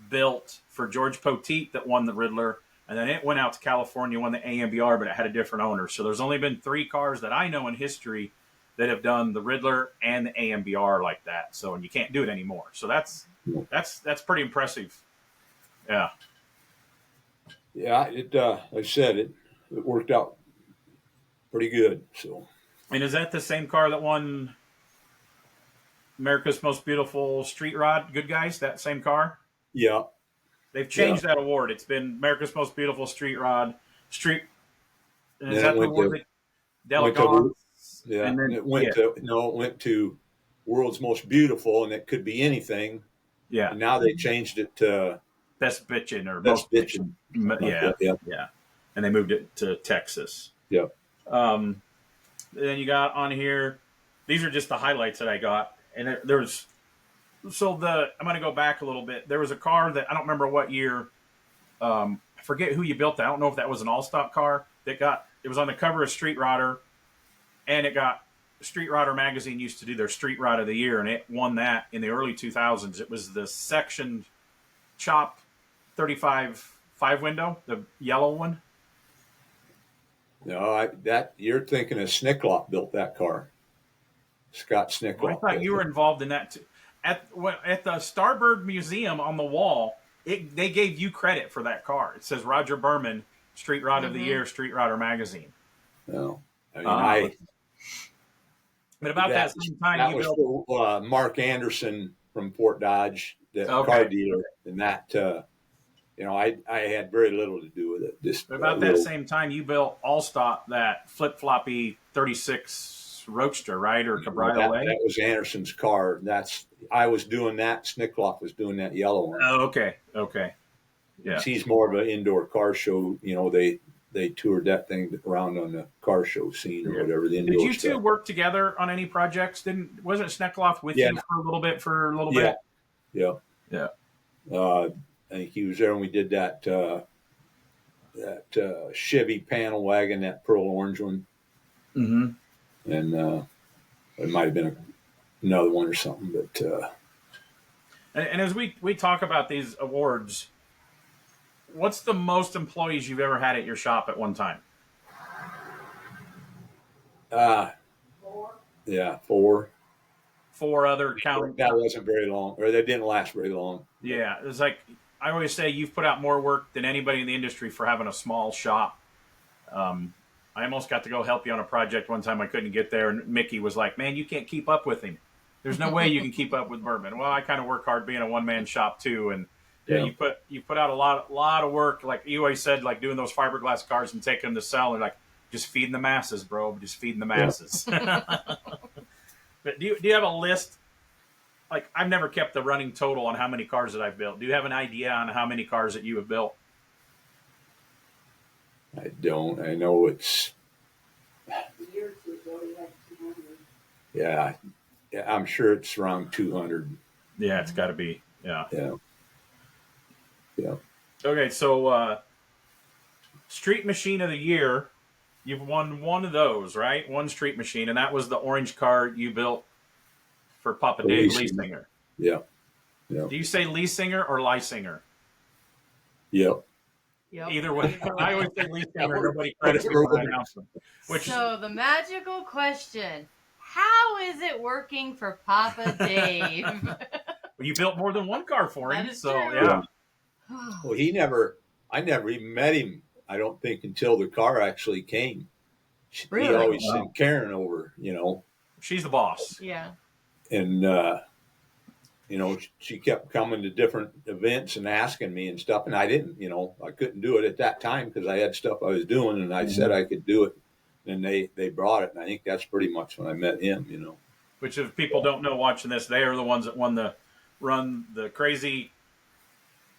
[SPEAKER 1] built for George Poteet that won the Riddler, and then it went out to California, won the AMBR, but it had a different owner. So there's only been 3 cars that I know in history that have done the Riddler and the AMBR like that. So, and you can't do it anymore. So that's pretty impressive. Yeah.
[SPEAKER 4] Yeah, it like I said, it worked out pretty good. So,
[SPEAKER 1] And is that the same car that won America's Most Beautiful Street Rod? Good Guys, that same car?
[SPEAKER 4] yeah,
[SPEAKER 1] They've changed that award. It's been America's Most Beautiful Street Rod. And is that the award that Delegates?
[SPEAKER 4] Yeah,
[SPEAKER 1] And then
[SPEAKER 4] it went to World's Most Beautiful, and it could be anything.
[SPEAKER 1] Yeah.
[SPEAKER 4] And now they changed it to
[SPEAKER 1] Best Bitchin' or
[SPEAKER 4] Best
[SPEAKER 1] Most Bitchin'. Yeah. And they moved it to Texas.
[SPEAKER 4] Yeah.
[SPEAKER 1] Then you got on here, these are just the highlights that I got. And I'm going to go back a little bit. There was a car that I don't remember what year. I forget who you built that. I don't know if that was an all-stock car it was on the cover of Street Rodder, and it got Street Rodder magazine used to do their Street Rod of the Year, and it won that in the early 2000s. It was the sectioned chop 35 5-window, the yellow one.
[SPEAKER 4] No, you're thinking of Snickloff built that car. Scott Snickloff.
[SPEAKER 1] Well, I thought you were involved in that too. At the Starbird Museum on the wall, they gave you credit for that car. It says Roger Burman, Street Rod of the Year, Street Rodder magazine.
[SPEAKER 4] No, I mean,
[SPEAKER 1] but about that same time,
[SPEAKER 4] that was for, Mark Anderson from Fort Dodge, the car dealer, and that I had very little to do with it.
[SPEAKER 1] But about that same time, you built Allstott, that flip floppy 36 Roadster, right, or Cabriolet?
[SPEAKER 4] That was Anderson's car. I was doing that. Snickloff was doing that yellow one.
[SPEAKER 1] Oh, okay. Yeah,
[SPEAKER 4] he's more of an indoor car show. They toured that thing around on the car show scene or whatever. The indoor
[SPEAKER 1] Did you two
[SPEAKER 4] stuff.
[SPEAKER 1] work together on any projects? Wasn't Snickloff with you for a little bit?
[SPEAKER 4] Yeah. I think he was there when we did that Chevy panel wagon, that pearl orange one.
[SPEAKER 1] Mm-hmm.
[SPEAKER 4] And it might have been another one or something, but.
[SPEAKER 1] And as we talk about these awards, what's the most employees you've ever had at your shop at one time?
[SPEAKER 5] 4.
[SPEAKER 4] Yeah, 4.
[SPEAKER 1] 4 other counting.
[SPEAKER 4] That wasn't very long, or that didn't last very long.
[SPEAKER 1] Yeah, it's like I always say, you've put out more work than anybody in the industry for having a small shop. I almost got to go help you on a project one time. I couldn't get there, and Mickey was like, "Man, you can't keep up with him. There's no way you can keep up with Berman." Well, I kind of work hard being a one-man shop too, and you put out a lot of work. Like you always said, like doing those fiberglass cars and taking them to sell, and like just feeding the masses, bro. Just feeding the masses. But do you have a list? Like, I've never kept the running total on how many cars that I've built. Do you have an idea on how many cars that you have built?
[SPEAKER 4] I don't. I know it's.
[SPEAKER 5] A year or two ago, we had 200.
[SPEAKER 4] Yeah, I'm sure it's around 200.
[SPEAKER 1] Yeah, it's got to be. Yeah. Okay, so Street Machine of the Year, you've won one of those, right? One Street Machine, and that was the orange car you built for Papa Dave Leasinger.
[SPEAKER 4] Yeah.
[SPEAKER 1] Do you say Leasinger or Leisinger?
[SPEAKER 4] Yep.
[SPEAKER 1] Either way. I always say Leasinger. Nobody credits me for announcement.
[SPEAKER 2] So the magical question: how is it working for Papa Dave?
[SPEAKER 1] Well, you built more than one car for him,
[SPEAKER 2] That is
[SPEAKER 1] so
[SPEAKER 2] true.
[SPEAKER 1] yeah.
[SPEAKER 4] Well, I never even met him. I don't think until the car actually came.
[SPEAKER 2] Really?
[SPEAKER 4] He always sent Karen over,
[SPEAKER 1] She's the boss.
[SPEAKER 2] Yeah.
[SPEAKER 4] and she kept coming to different events and asking me and stuff, and I didn't, I couldn't do it at that time because I had stuff I was doing, and I said I could do it, and they brought it, and I think that's pretty much when I met him,
[SPEAKER 1] Which, if people don't know watching this, they are the ones that run the crazy,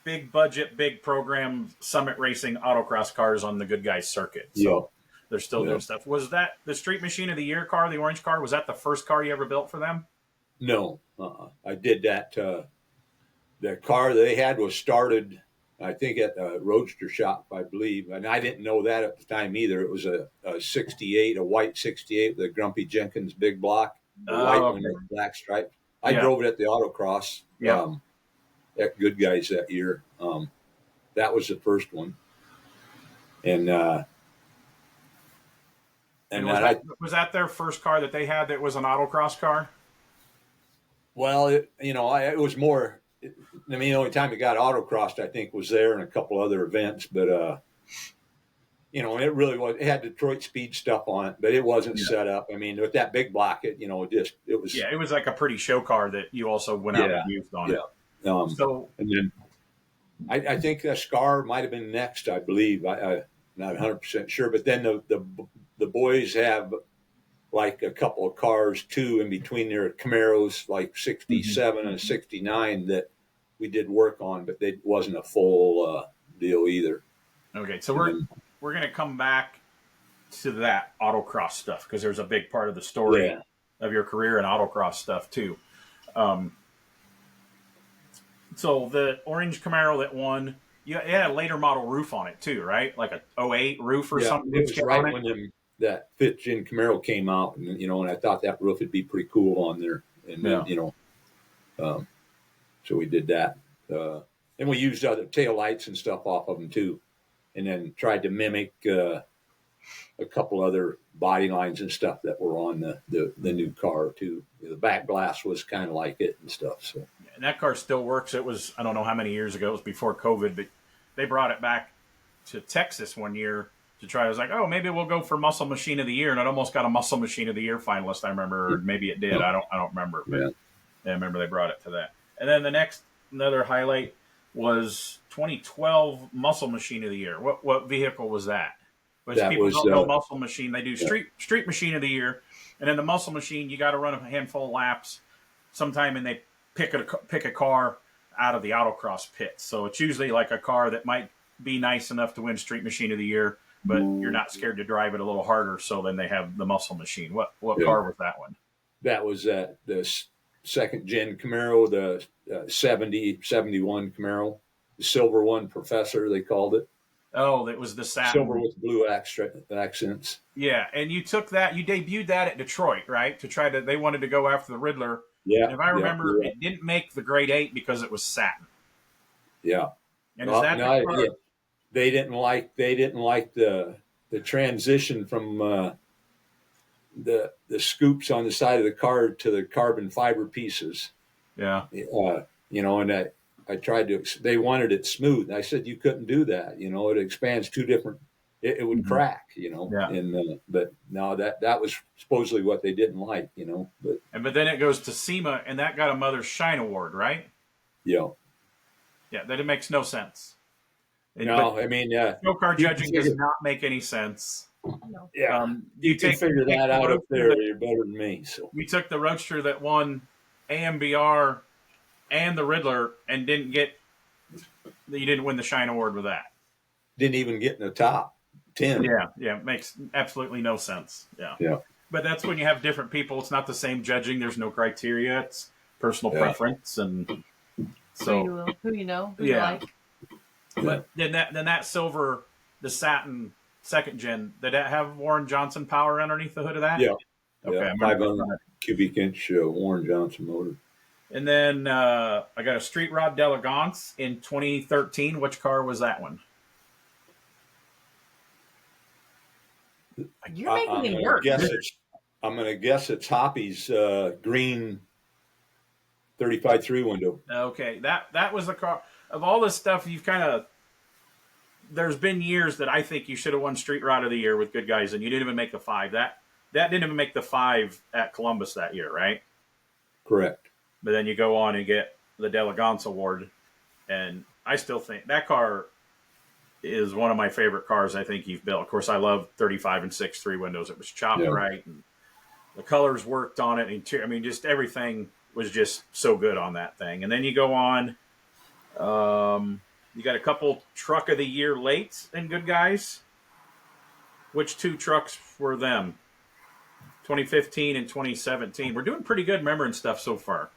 [SPEAKER 1] big budget, big program summit racing autocross cars on the Good Guys circuit. So they're still doing stuff. Was that the Street Machine of the Year car, the orange car? Was that the first car you ever built for them?
[SPEAKER 4] No, I did that. The car they had was started, I think, at the Roadster shop, I believe. And I didn't know that at the time either. It was a 68, a white 68 with a Grumpy Jenkins big block, the white one with black stripes. I drove it at the autocross at Good Guys that year. That was the first one. And
[SPEAKER 1] And was that their first car that they had that was an autocross car?
[SPEAKER 4] Well, it was more. The only time it got autocrossed, I think, was there and a couple other events. But it really was. It had Detroit speed stuff on it, but it wasn't set up. With that big block, it was.
[SPEAKER 1] Yeah, it was like a pretty show car that you also went out and used on it.
[SPEAKER 4] And then I think the Scar might have been next. I believe. I'm not 100% sure, but then the boys have like a couple of cars too in between their Camaros, like 67 and 69 that we did work on, but it wasn't a full deal either.
[SPEAKER 1] Okay, so we're going to come back to that autocross stuff because there's a big part of the story of your career in autocross stuff too. So the orange Camaro that won, it had a later model roof on it too, right? Like a 08 roof or something.
[SPEAKER 4] It was right when that 5th gen Camaro came out, and I thought that roof would be pretty cool on there. And so we did that. And we used other tail lights and stuff off of them too, and then tried to mimic a couple other body lines and stuff that were on the new car too. The back glass was kind of like it and stuff. So.
[SPEAKER 1] And that car still works. It was, I don't know how many years ago. It was before COVID, but they brought it back to Texas one year to try. I was like, oh, maybe we'll go for Muscle Machine of the Year, and it almost got a Muscle Machine of the Year finalist. I remember, or maybe it did. I don't remember, but I remember they brought it to that. And then another highlight was 2012 Muscle Machine of the Year. What vehicle was that? People don't know Muscle Machine. They do Street Machine of the Year, and then the Muscle Machine, you got to run a handful of laps sometime, and they pick a car out of the autocross pit. So it's usually like a car that might be nice enough to win Street Machine of the Year, but you're not scared to drive it a little harder. So then they have the Muscle Machine. What car was that one?
[SPEAKER 4] That was the 2nd gen Camaro, the 71 Camaro, the silver one, Professor, they called it.
[SPEAKER 1] Oh, it was the satin.
[SPEAKER 4] Silver with blue accents.
[SPEAKER 1] Yeah, and you debuted that at Detroit, right? They wanted to go after the Riddler.
[SPEAKER 4] Yeah.
[SPEAKER 1] And if I remember, it didn't make the grade 8 because it was satin.
[SPEAKER 4] Yeah.
[SPEAKER 1] And is that
[SPEAKER 4] they didn't like the transition from the scoops on the side of the car to the carbon fiber pieces.
[SPEAKER 1] Yeah.
[SPEAKER 4] And I tried to. They wanted it smooth. I said you couldn't do that. It expands two different. It would crack.
[SPEAKER 1] Yeah.
[SPEAKER 4] And but no, that was supposedly what they didn't like.
[SPEAKER 1] But then it goes to SEMA, and that got a Mother's Shine Award, right?
[SPEAKER 4] Yeah.
[SPEAKER 1] Yeah, that it makes no sense.
[SPEAKER 4] Show
[SPEAKER 1] car judging does not make any sense.
[SPEAKER 2] No.
[SPEAKER 4] Yeah, you can figure that out up there. You're better than me. So
[SPEAKER 1] we took the Roadster that won AMBR and the Riddler, and you didn't win the Shine Award with that.
[SPEAKER 4] Didn't even get in the top 10.
[SPEAKER 1] Yeah, it makes absolutely no sense.
[SPEAKER 4] Yeah.
[SPEAKER 1] But that's when you have different people. It's not the same judging. There's no criteria. It's personal preference, and so
[SPEAKER 2] who you like.
[SPEAKER 1] But then that silver, the satin 2nd gen, did that have Warren Johnson power underneath the hood of that?
[SPEAKER 4] Yeah.
[SPEAKER 1] Okay.
[SPEAKER 4] 500 cubic inch Warren Johnson motor.
[SPEAKER 1] And then I got a Street Rod d'Elegance in 2013. Which car was that one?
[SPEAKER 2] You're making me work.
[SPEAKER 4] I'm going to guess it's Hoppy's green 35.3 window.
[SPEAKER 1] Okay, that was the car. Of all this stuff, there's been years that I think you should have won Street Rod of the Year with good guys, and you didn't even make the 5. That didn't even make the 5 at Columbus that year, right?
[SPEAKER 4] Correct.
[SPEAKER 1] But then you go on and get the d'Elegance Award, and I still think that car is one of my favorite cars I think you've built. Of course, I love 35 and 6.3 windows. It was chopped right, and the colors worked on it. And just everything was just so good on that thing. And then you go on, you got a couple Truck of the Year late and good guys. Which 2 trucks were them? 2015 and 2017. We're doing pretty good remembering stuff so far.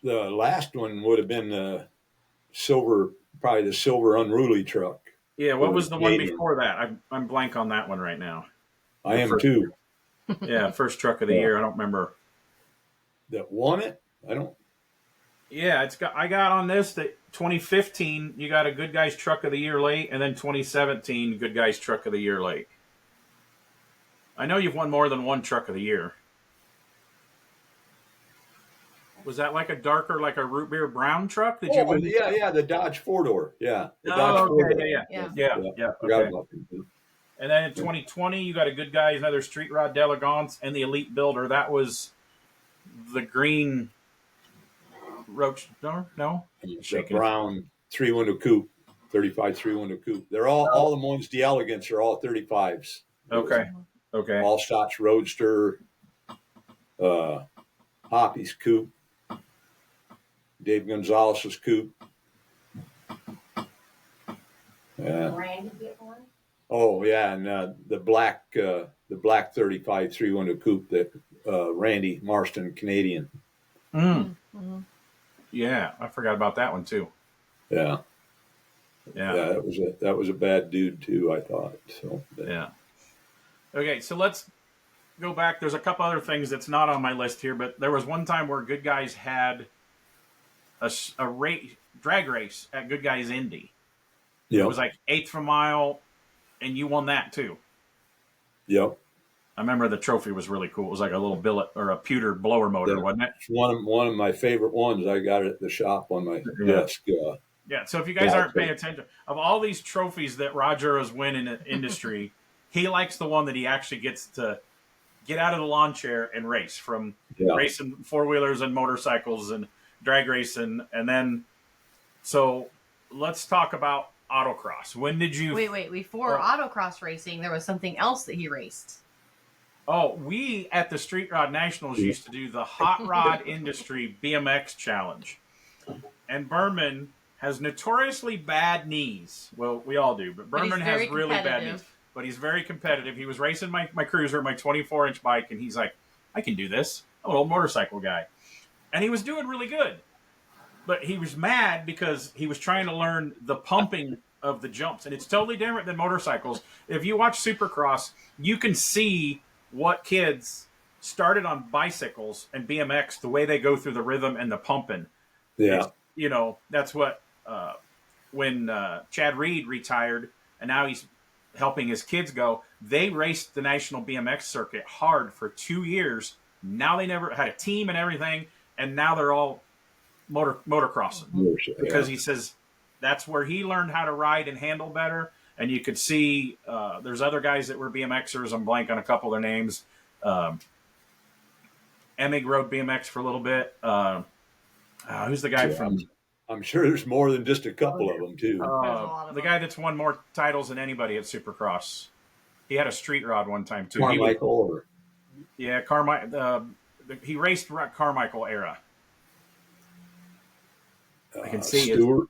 [SPEAKER 4] The last one would have been the silver unruly truck.
[SPEAKER 1] Yeah, what was the one before that? I'm blank on that one right now.
[SPEAKER 4] I am too.
[SPEAKER 1] Yeah, first Truck of the Year. I don't remember.
[SPEAKER 4] That won it? I don't.
[SPEAKER 1] Yeah, I got on this that 2015 you got a Good Guys Truck of the Year late, and then 2017 Good Guys Truck of the Year late. I know you've won more than one Truck of the Year. Was that like a darker, like a root beer brown truck? Did you win?
[SPEAKER 4] Yeah, the Dodge four-door. Yeah, the
[SPEAKER 1] Oh,
[SPEAKER 4] Dodge
[SPEAKER 1] okay,
[SPEAKER 4] four-door.
[SPEAKER 2] Yeah.
[SPEAKER 4] Forgot
[SPEAKER 1] Okay.
[SPEAKER 4] about them.
[SPEAKER 1] And then in 2020, you got a Good Guys, another Street Rod d'Elegance, and the Elite Builder. That was the green Roach. No,
[SPEAKER 4] The brown three-window coupe, 35 three-window coupe. They're all the ones, the Elegants are all 35s.
[SPEAKER 1] Okay.
[SPEAKER 4] All shots Roadster, Hoppy's coupe, Dave Gonzalez's coupe. Yeah.
[SPEAKER 5] Randy get one?
[SPEAKER 4] Oh yeah, and the black 35 three-window coupe that Randy Marston Canadian.
[SPEAKER 1] Yeah, I forgot about that one too.
[SPEAKER 4] Yeah.
[SPEAKER 1] Yeah.
[SPEAKER 4] That was a bad dude too, I thought. So
[SPEAKER 1] Yeah. Okay, so let's go back. There's a couple other things that's not on my list here, but there was one time where Good Guys had a drag race at Good Guys Indy.
[SPEAKER 4] Yep.
[SPEAKER 1] It was like 1/8 of a mile, and you won that too.
[SPEAKER 4] Yep.
[SPEAKER 1] I remember the trophy was really cool. It was like a little billet or a pewter blower motor, wasn't it?
[SPEAKER 4] It's one of my favorite ones. I got it at the shop on my desk.
[SPEAKER 1] Yeah, so if you guys aren't paying attention, of all these trophies that Roger has won in the industry, he likes the one that he actually gets to get out of the lawn chair and race, from racing four-wheelers and motorcycles and drag racing. And then, so let's talk about autocross. When did you...
[SPEAKER 2] Wait. Before autocross racing, there was something else that he raced.
[SPEAKER 1] Oh, we at the Street Rod Nationals used to do the Hot Rod Industry BMX Challenge. And Berman has notoriously bad knees. Well, we all do, but Berman has really bad knees. But he's very competitive. He was racing my cruiser, my 24-inch bike, and he's like, I can do this. I'm an old motorcycle guy. And he was doing really good. But he was mad because he was trying to learn the pumping of the jumps. And it's totally different than motorcycles. If you watch Supercross, you can see what kids started on bicycles and BMX, the way they go through the rhythm and the pumping.
[SPEAKER 4] Yeah.
[SPEAKER 1] That's what, when Chad Reed retired and now he's helping his kids go, they raced the national BMX circuit hard for 2 years. Now they never had a team and everything. And now they're all motocrossing because he says that's where he learned how to ride and handle better. And you could see there's other guys that were BMXers. I'm blank on a couple of their names. Emig rode BMX for a little bit. Who's the guy from...
[SPEAKER 4] I'm sure there's more than just a couple of them, too.
[SPEAKER 1] The guy that's won more titles than anybody at Supercross. He had a street rod one time, too.
[SPEAKER 4] Carmichael.
[SPEAKER 1] Carmichael. He raced Carmichael era. I can see
[SPEAKER 4] Stewart.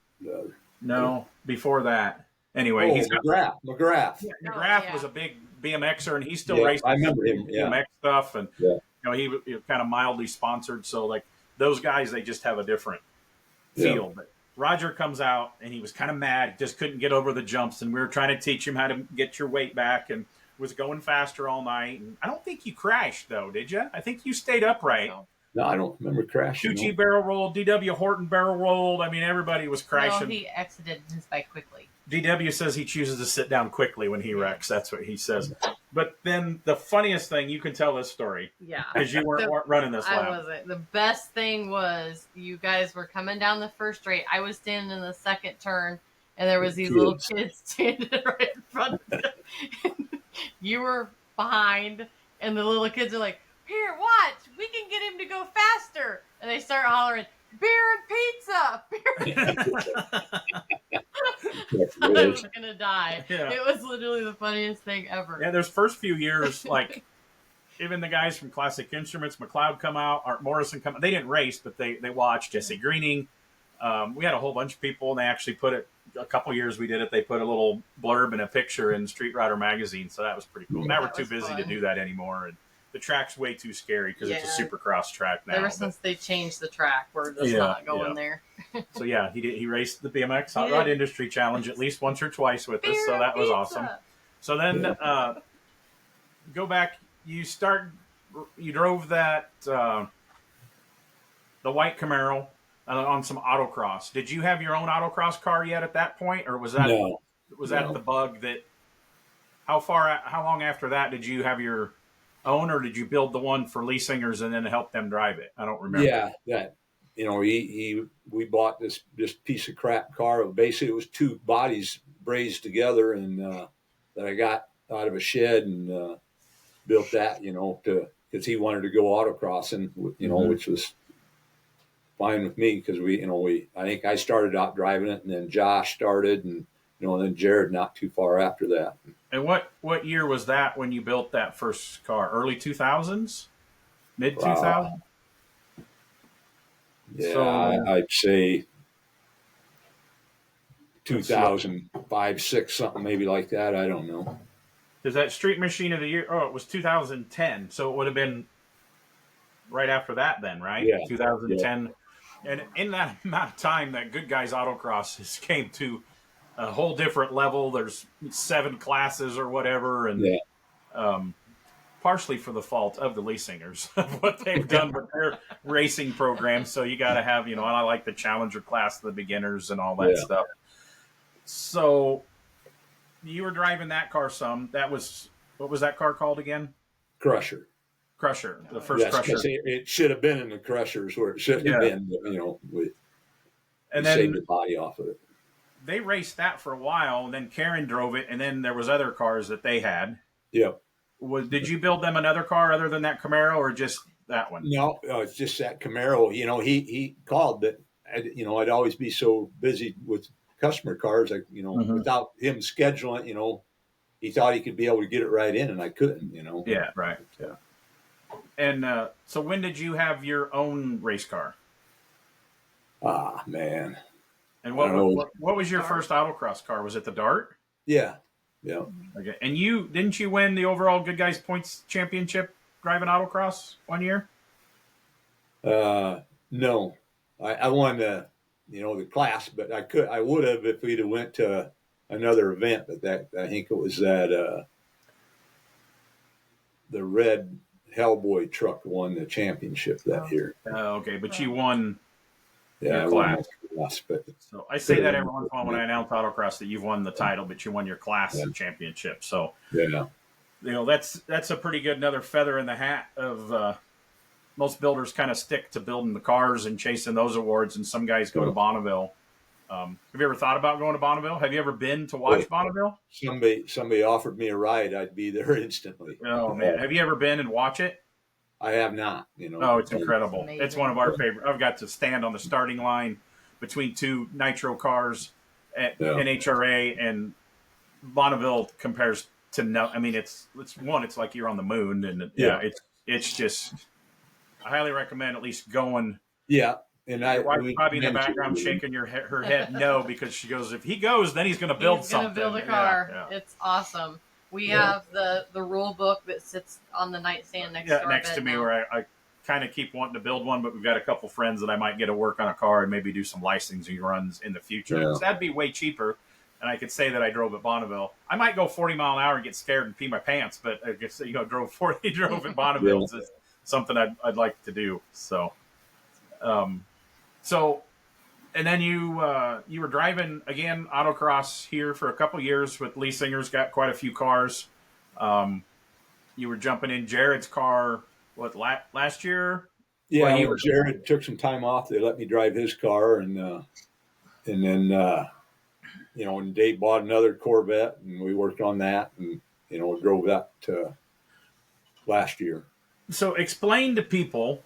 [SPEAKER 1] No, before that. Anyway, he's got
[SPEAKER 4] McGrath.
[SPEAKER 1] Yeah, McGrath was a big BMXer, and he still raced.
[SPEAKER 4] I remember him.
[SPEAKER 1] BMX stuff, and he was kind of mildly sponsored. So, like those guys, they just have a different feel. But Roger comes out, and he was kind of mad, just couldn't get over the jumps, and we were trying to teach him how to get your weight back, and was going faster all night. And I don't think you crashed, though, did you? I think you stayed upright.
[SPEAKER 4] No, I don't remember crashing.
[SPEAKER 1] Tucci barrel rolled, DW Horton barrel rolled. I mean, everybody was crashing.
[SPEAKER 2] No, he exited his bike quickly.
[SPEAKER 1] DW says he chooses to sit down quickly when he wrecks. That's what he says. But then the funniest thing, you can tell this story.
[SPEAKER 2] Yeah.
[SPEAKER 1] Because you weren't running this lap.
[SPEAKER 2] I wasn't. The best thing was you guys were coming down the first straight. I was standing in the second turn, and there was these little kids standing right in front of them. You were behind, and the little kids are like, here, watch. We can get him to go faster. And they start hollering, beer and pizza. I was going to die. Yeah. It was literally the funniest thing ever.
[SPEAKER 1] Yeah, those first few years, like, even the guys from Classic Instruments, McLeod come out, Art Morrison come out. They didn't race, but they watched. Jesse Greening. We had a whole bunch of people, and they actually put it, a couple years we did it, they put a little blurb and a picture in Street Rider magazine, so that was pretty cool. Now we're too busy to do that anymore, and the track's way too scary because it's a Supercross track now.
[SPEAKER 2] Ever since they changed the track, we're just not going there.
[SPEAKER 1] So he raced the BMX Hot Rod Industry Challenge at least once or twice with us, so that was awesome. So then go back, you drove that the white Camaro on some autocross. Did you have your own autocross car yet at that point, or was that
[SPEAKER 4] No.
[SPEAKER 1] the bug that? How long after that did you have your own, or did you build the one for Lee Singers and then help them drive it? I don't remember.
[SPEAKER 4] Yeah, that we bought this piece of crap car. Basically, it was two bodies brazed together, and that I got out of a shed and built that. Because he wanted to go autocrossing. Which was fine with me because I think I started out driving it, and then Josh started, and then Jared not too far after that.
[SPEAKER 1] And what year was that when you built that first car? Early 2000s, mid 2000s.
[SPEAKER 4] Yeah,
[SPEAKER 1] So,
[SPEAKER 4] I'd say 2005, 6, something maybe like that. I don't know.
[SPEAKER 1] Is that Street Machine of the Year? Oh, it was 2010. So it would have been right after that then, right?
[SPEAKER 4] Yeah.
[SPEAKER 1] 2010. Yeah. And in that amount of time, that Good Guys Autocross has came to a whole different level. There's 7 classes or whatever. And partially for the fault of the Lee Singers of what they've done with their racing program. So you got to have, and I like the Challenger class, the beginners and all that stuff. So you were driving that car some. That was, what was that car called again?
[SPEAKER 4] Crusher.
[SPEAKER 1] The first Crusher.
[SPEAKER 4] It should have been in the Crushers where it should have been, but,
[SPEAKER 1] and then
[SPEAKER 4] saved the body off of it.
[SPEAKER 1] They raced that for a while, and then Karen drove it, and then there was other cars that they had.
[SPEAKER 4] Yep.
[SPEAKER 1] Did you build them another car other than that Camaro, or just that one?
[SPEAKER 4] No, it's just that Camaro. He called that. I'd always be so busy with customer cars, without him scheduling. He thought he could be able to get it right in, and I couldn't.
[SPEAKER 1] Yeah, right. Yeah. And so, when did you have your own race car?
[SPEAKER 4] Ah, man.
[SPEAKER 1] And what was your first autocross car? Was it the Dart?
[SPEAKER 4] Yeah. Yeah.
[SPEAKER 1] Okay. And didn't you win the overall Good Guys Points Championship driving autocross one year?
[SPEAKER 4] No, I won the class, but I would have if we'd have went to another event. But I think it was that the red Hellboy truck won the championship that year.
[SPEAKER 1] Okay, but you won.
[SPEAKER 4] Yeah,
[SPEAKER 1] class.
[SPEAKER 4] But
[SPEAKER 1] so I say that every once in a while when I announce autocross that you've won the title, but you won your class championship. So that's a pretty good another feather in the hat of most builders kind of stick to building the cars and chasing those awards, and some guys go to Bonneville. Have you ever thought about going to Bonneville? Have you ever been to watch Bonneville?
[SPEAKER 4] Somebody offered me a ride, I'd be there instantly.
[SPEAKER 1] Oh man, have you ever been and watch it?
[SPEAKER 4] I have not.
[SPEAKER 1] Oh, it's incredible. It's one of our favorite. I've got to stand on the starting line between 2 nitro cars at NHRA, and Bonneville compares to no. I mean, it's like you're on the moon, and it's just. I highly recommend at least going.
[SPEAKER 4] Yeah, and
[SPEAKER 1] your wife probably in the background shaking her head no, because she goes, if he goes, then he's going to build something.
[SPEAKER 2] He's going to build a car. Yeah. It's awesome. We have the rule book that sits on the nightstand next to me,
[SPEAKER 1] where I kind of keep wanting to build one, but we've got a couple friends that I might get to work on a car and maybe do some licensing runs in the future. Yeah. That'd be way cheaper, and I could say that I drove at Bonneville. I might go 40 mile an hour and get scared and pee my pants, but I guess drove at Bonneville is something I'd like to do. So, and then you were driving again autocross here for a couple years with Lee Singers. Got quite a few cars. You were jumping in Jared's car. What last year?
[SPEAKER 4] Yeah, Jared took some time off. They let me drive his car, and then and Dave bought another Corvette, and we worked on that, and drove that last year.
[SPEAKER 1] So explain to people.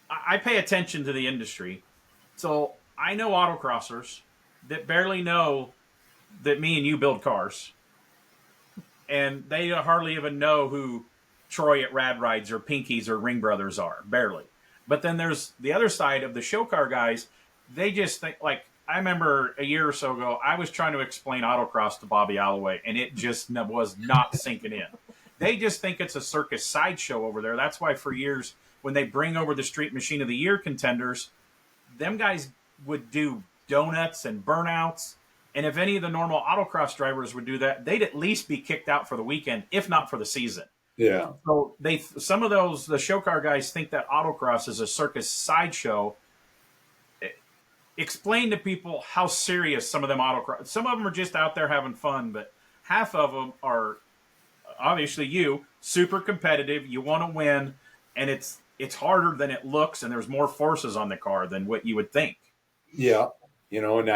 [SPEAKER 1] I pay attention to the industry. So I know autocrossers that barely know that me and you build cars. And they hardly even know who Troy at Rad Rides or Pinkies or Ring Brothers are. Barely. But then there's the other side of the show car guys. They just think, like, I remember a year or so ago, I was trying to explain autocross to Bobby Alloway, and it just was not sinking in. They just think it's a circus sideshow over there. That's why for years, when they bring over the Street Machine of the Year contenders, them guys would do donuts and burnouts. And if any of the normal autocross drivers would do that, they'd at least be kicked out for the weekend, if not for the season.
[SPEAKER 4] Yeah.
[SPEAKER 1] So some of the show car guys think that autocross is a circus sideshow. explain to people how serious some of them autocross. Some of them are just out there having fun, but half of them are obviously super competitive. You want to win, and it's harder than it looks, and there's more forces on the car than what you would think.
[SPEAKER 4] Yeah, and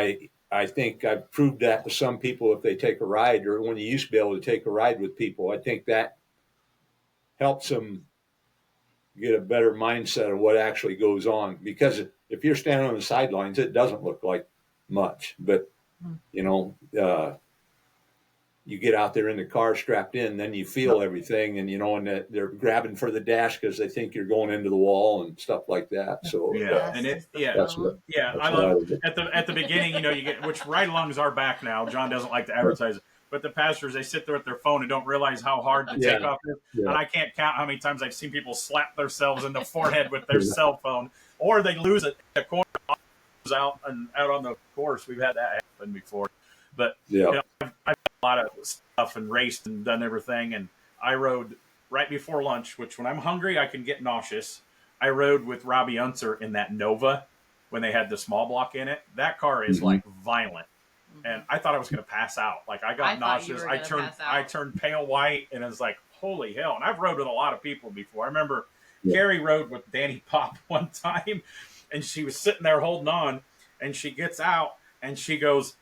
[SPEAKER 4] I think I've proved that to some people if they take a ride, or when you used to be able to take a ride with people. I think that helps them get a better mindset of what actually goes on. Because if you're standing on the sidelines, it doesn't look like much. But, you get out there in the car strapped in, then you feel everything. And, and they're grabbing for the dash because they think you're going into the wall and stuff like that. So,
[SPEAKER 1] I love at the beginning, you get, which ride-alongs are back now. John doesn't like to advertise it. But the pastors, they sit there with their phone and don't realize how hard the takeoff is. Yeah. And I can't count how many times I've seen people slap themselves in the forehead with their cell phone, or they lose it. The corner out on the course. We've had that happen before. But I've done a lot of stuff and raced and done everything. And I rode right before lunch, which when I'm hungry, I can get nauseous. I rode with Robbie Unser in that Nova when they had the small block in it. That car is like violent. And I thought I was going to pass out. Like I got nauseous. I turned pale white, and it was like, holy hell. And I've rode with a lot of people before. I remember Carrie rode with Danny Pop one time, and she was sitting there holding on, and she gets out, and she goes,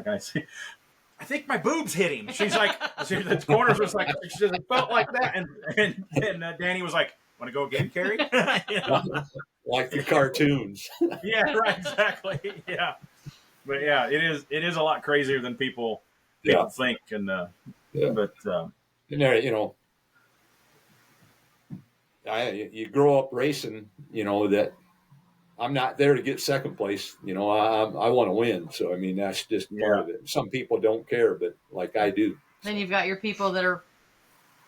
[SPEAKER 1] guys, I think my boobs hit him. She's like, the corners was like, she just felt like that. And Danny was like, want to go again, Carrie?
[SPEAKER 4] Like the cartoons.
[SPEAKER 1] Yeah, right, exactly. Yeah. But yeah, it is a lot crazier than people think, and but
[SPEAKER 4] and there, you grow up racing, that I'm not there to get second place. I want to win. So I mean, that's just part of it. Some people don't care, but like I do.
[SPEAKER 2] Then you've got your people that are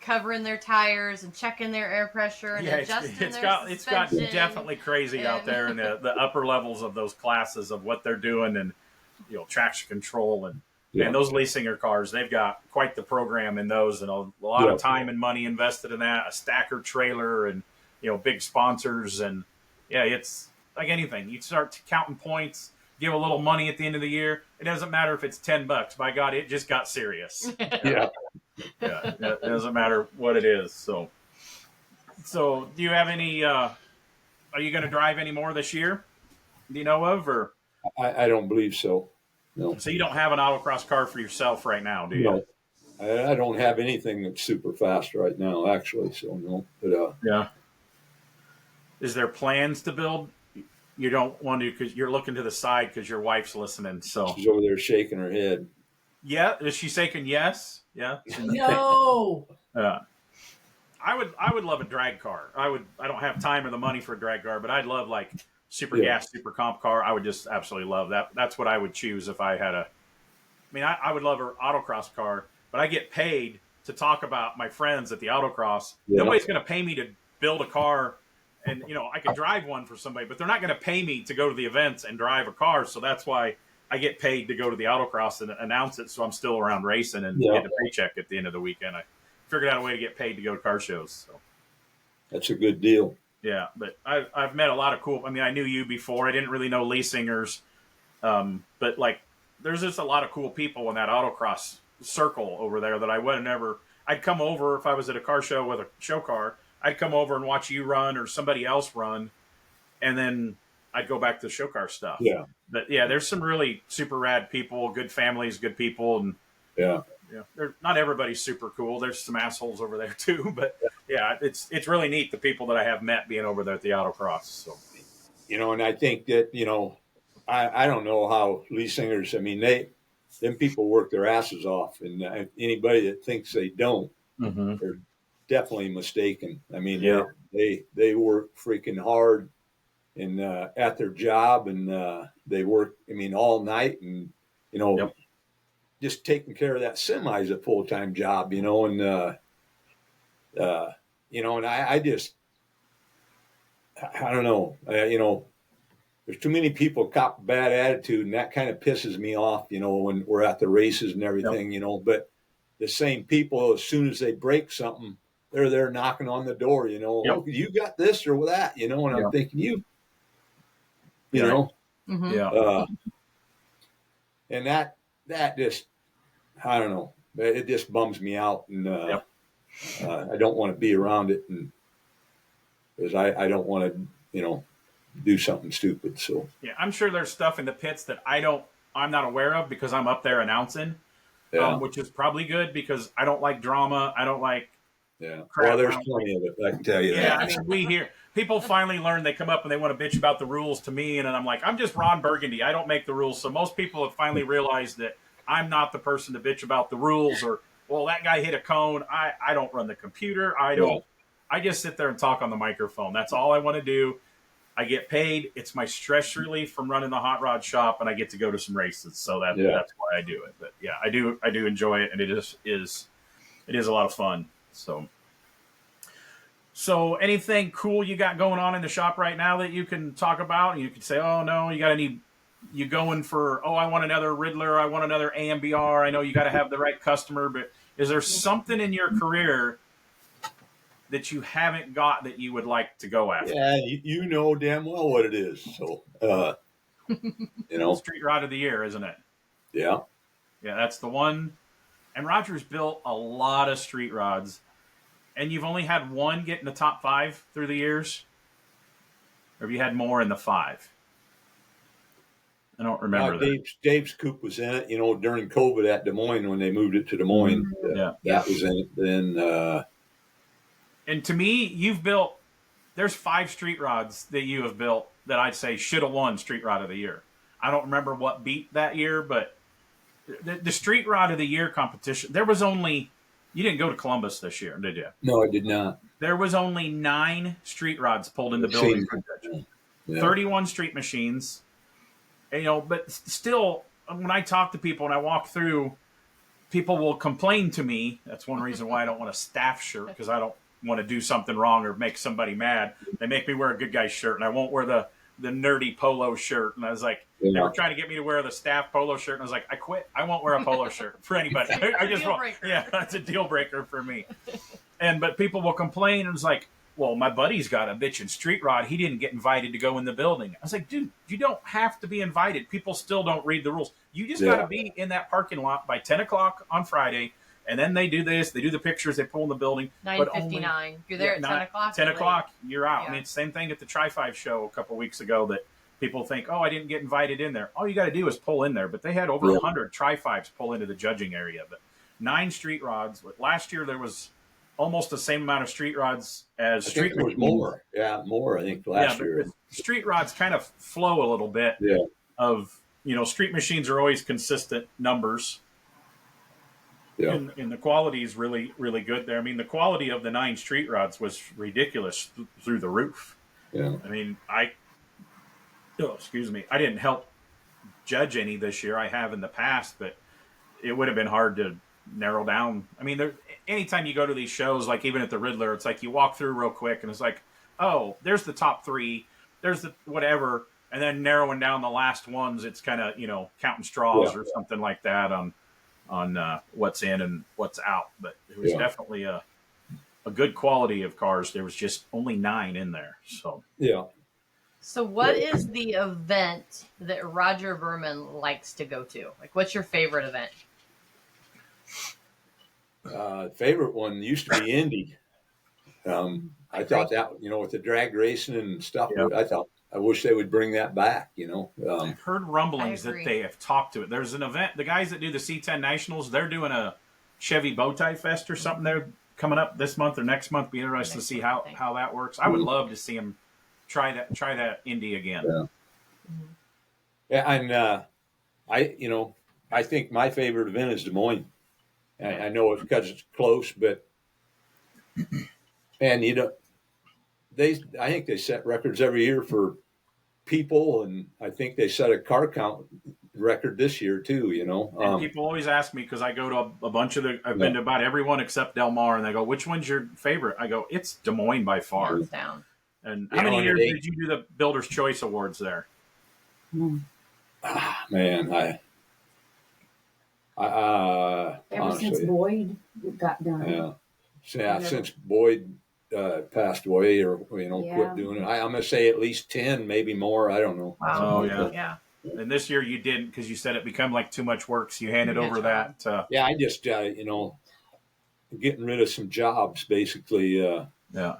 [SPEAKER 2] covering their tires and checking their air pressure and adjusting their suspension.
[SPEAKER 1] It's got definitely crazy out there in the upper levels of those classes of what they're doing, and traction control and those leasinger cars, they've got quite the program in those, and a lot of time and money invested in that, a stacker trailer and big sponsors, and it's like anything. You start counting points, give a little money at the end of the year, it doesn't matter if it's $10. By God, it just got serious. It doesn't matter what it is. So do you have any are you going to drive any more this year, do you know of? Or
[SPEAKER 4] I don't believe so. No.
[SPEAKER 1] So you don't have an autocross car for yourself right now, do you?
[SPEAKER 4] No, I don't have anything that's super fast right now, actually. So no, but
[SPEAKER 1] is there plans to build? You don't want to because you're looking to the side because your wife's listening. So
[SPEAKER 4] she's over there shaking her head.
[SPEAKER 1] Yeah, is she saying yes? Yeah.
[SPEAKER 5] No.
[SPEAKER 1] I would love a drag car. I don't have time or the money for a drag car, but I'd love like super gas, super comp car. I would just absolutely love that. That's what I would choose if I had I would love an autocross car, but I get paid to talk about my friends at the autocross. Yeah. Nobody's going to pay me to build a car, and I could drive one for somebody, but they're not going to pay me to go to the events and drive a car. So that's why I get paid to go to the autocross and announce it. So I'm still around racing and get a paycheck at the end of the weekend. I figured out a way to get paid to go to car shows. So
[SPEAKER 4] that's a good deal.
[SPEAKER 1] Yeah, but I've met a lot of cool. I knew you before. I didn't really know Lee Singers, but like there's just a lot of cool people in that autocross circle over there that I would have never. I'd come over if I was at a car show with a show car. I'd come over and watch you run or somebody else run, and then I'd go back to the show car stuff.
[SPEAKER 4] Yeah,
[SPEAKER 1] but there's some really super rad people, good families, good people, and they're not everybody's super cool. There's some assholes over there too, but it's really neat the people that I have met being over there at the autocross. So,
[SPEAKER 4] and I think that I don't know how Lee Singers. Them people work their asses off, and anybody that thinks they don't, they're definitely mistaken. They work freaking hard and at their job, and they work. All night, and just taking care of that semi is a full-time job, and I just, I don't know, there's too many people cop bad attitude, and that kind of pisses me off, when we're at the races and everything, but the same people, as soon as they break something, they're there knocking on the door, oh, you got this or that, and I'm thinking you know.
[SPEAKER 2] Mhm.
[SPEAKER 1] Yeah.
[SPEAKER 4] And that just, I don't know, it just bums me out, and
[SPEAKER 1] Yep.
[SPEAKER 4] I don't want to be around it, and because I don't want to, do something stupid. So
[SPEAKER 1] Yeah, I'm sure there's stuff in the pits that I'm not aware of because I'm up there announcing,
[SPEAKER 4] yeah,
[SPEAKER 1] which is probably good because I don't like drama. I don't like
[SPEAKER 4] yeah.
[SPEAKER 1] crap.
[SPEAKER 4] Well, there's
[SPEAKER 1] around.
[SPEAKER 4] plenty of it. I can tell you
[SPEAKER 1] Yeah,
[SPEAKER 4] that.
[SPEAKER 1] I mean, we hear people finally learn. They come up and they want to bitch about the rules to me, and I'm like, I'm just Ron Burgundy. I don't make the rules. So most people have finally realized that I'm not the person to bitch about the rules or, well, that guy hit a cone. I don't run the computer. I
[SPEAKER 4] Yeah.
[SPEAKER 1] don't. I just sit there and talk on the microphone. That's all I want to do. I get paid. It's my stress relief from running the hot rod shop, and I get to go to some races. So that's why I do it. But yeah, I do enjoy it, and it is a lot of fun. So anything cool you got going on in the shop right now that you can talk about? You could say, oh no, you going for, oh, I want another Riddler, I want another AMBR. I know you got to have the right customer, but is there something in your career that you haven't got that you would like to go after?
[SPEAKER 4] Yeah, you know damn well what it is. So,
[SPEAKER 1] Street Rod of the Year, isn't it?
[SPEAKER 4] Yeah.
[SPEAKER 1] Yeah, that's the one. And Roger's built a lot of street rods. And you've only had one get in the top 5 through the years? Or have you had more in the 5? I don't remember that.
[SPEAKER 4] Dave's Coupe was in it, during COVID at Des Moines when they moved it to Des Moines.
[SPEAKER 1] Yeah.
[SPEAKER 4] That was in it. Then,
[SPEAKER 1] and to me, there's 5 street rods that you have built that I'd say should have won Street Rod of the Year. I don't remember what beat that year, but the Street Rod of the Year competition, there was only, you didn't go to Columbus this year, did you?
[SPEAKER 4] No, I did not.
[SPEAKER 1] There was only 9 street rods pulled in the building.
[SPEAKER 4] Yeah.
[SPEAKER 1] 31 street machines. But still, when I talk to people and I walk through, people will complain to me. That's one reason why I don't want a staff shirt, because I don't want to do something wrong or make somebody mad. They make me wear a good guy's shirt, and I won't wear the nerdy polo shirt. And I was like, they were trying to get me to wear the staff polo shirt, and I was like, I quit. I won't wear a polo shirt for anybody. I just won't. Yeah, that's a deal breaker for me. But people will complain, and it's like, well, my buddy's got a bitchin' street rod. He didn't get invited to go in the building. I was like, dude, you don't have to be invited. People still don't read the rules. You just got to be in that parking lot by 10 o'clock on Friday, and then they do this. They do the pictures. They pull in the building.
[SPEAKER 2] 9:59. You're there at 10 o'clock?
[SPEAKER 1] 10 o'clock, you're out.
[SPEAKER 2] Yeah.
[SPEAKER 1] I mean, same thing at the Tri-5 show a couple weeks ago that people think, oh, I didn't get invited in there. All you got to do is pull in there. But they had over 100 Tri-5s pull into the judging area. But 9 street rods. Last year there was almost the same amount of street rods as street
[SPEAKER 4] machines. More. Yeah, more, I think, last year.
[SPEAKER 1] Street rods kind of flow a little bit.
[SPEAKER 4] Yeah.
[SPEAKER 1] Street machines are always consistent numbers.
[SPEAKER 4] Yeah.
[SPEAKER 1] And the quality is really, really good there. I mean, the quality of the 9 street rods was ridiculous through the roof.
[SPEAKER 4] Yeah.
[SPEAKER 1] I mean, I didn't help judge any this year. I have in the past, but it would have been hard to narrow down. I mean, anytime you go to these shows, like even at the Riddler, it's like you walk through real quick and it's like, oh, there's the top 3, there's the whatever, and then narrowing down the last ones, it's kind of, counting straws or something like that on what's in and what's out. But it was definitely a good quality of cars. There was just only 9 in there. So
[SPEAKER 4] yeah.
[SPEAKER 2] So what is the event that Roger Burman likes to go to? Like, what's your favorite event?
[SPEAKER 4] Favorite one used to be Indy. I thought that, with the drag racing and stuff, I wish they would bring that back,
[SPEAKER 1] I've heard rumblings that they have talked to it. There's an event, the guys that do the C10 Nationals, they're doing a Chevy Bowtie Fest or something. They're coming up this month or next month. Be interested to see how that works. I would love to see them try that Indy again.
[SPEAKER 4] Yeah, and I think my favorite event is Des Moines. I know it's because it's close, but I think they set records every year for people, and I think they set a car count record this year too.
[SPEAKER 1] And people always ask me, because I go to a bunch of I've been to about everyone except Del Mar, and they go, "Which one's your favorite?" I go, "It's Des Moines by far."
[SPEAKER 2] Hands down.
[SPEAKER 1] And how many years did you do the Builder's Choice Awards there?
[SPEAKER 4] Man,
[SPEAKER 5] ever
[SPEAKER 4] honestly,
[SPEAKER 5] since Boyd got done.
[SPEAKER 4] Yeah, since Boyd passed away or
[SPEAKER 5] Yeah.
[SPEAKER 4] quit doing it. I'm gonna say at least 10, maybe more. I don't know.
[SPEAKER 1] Oh, yeah.
[SPEAKER 2] Yeah.
[SPEAKER 1] And this year you didn't because you said it become like too much work, so you handed over that.
[SPEAKER 4] Yeah, I just getting rid of some jobs, basically.
[SPEAKER 1] Yeah.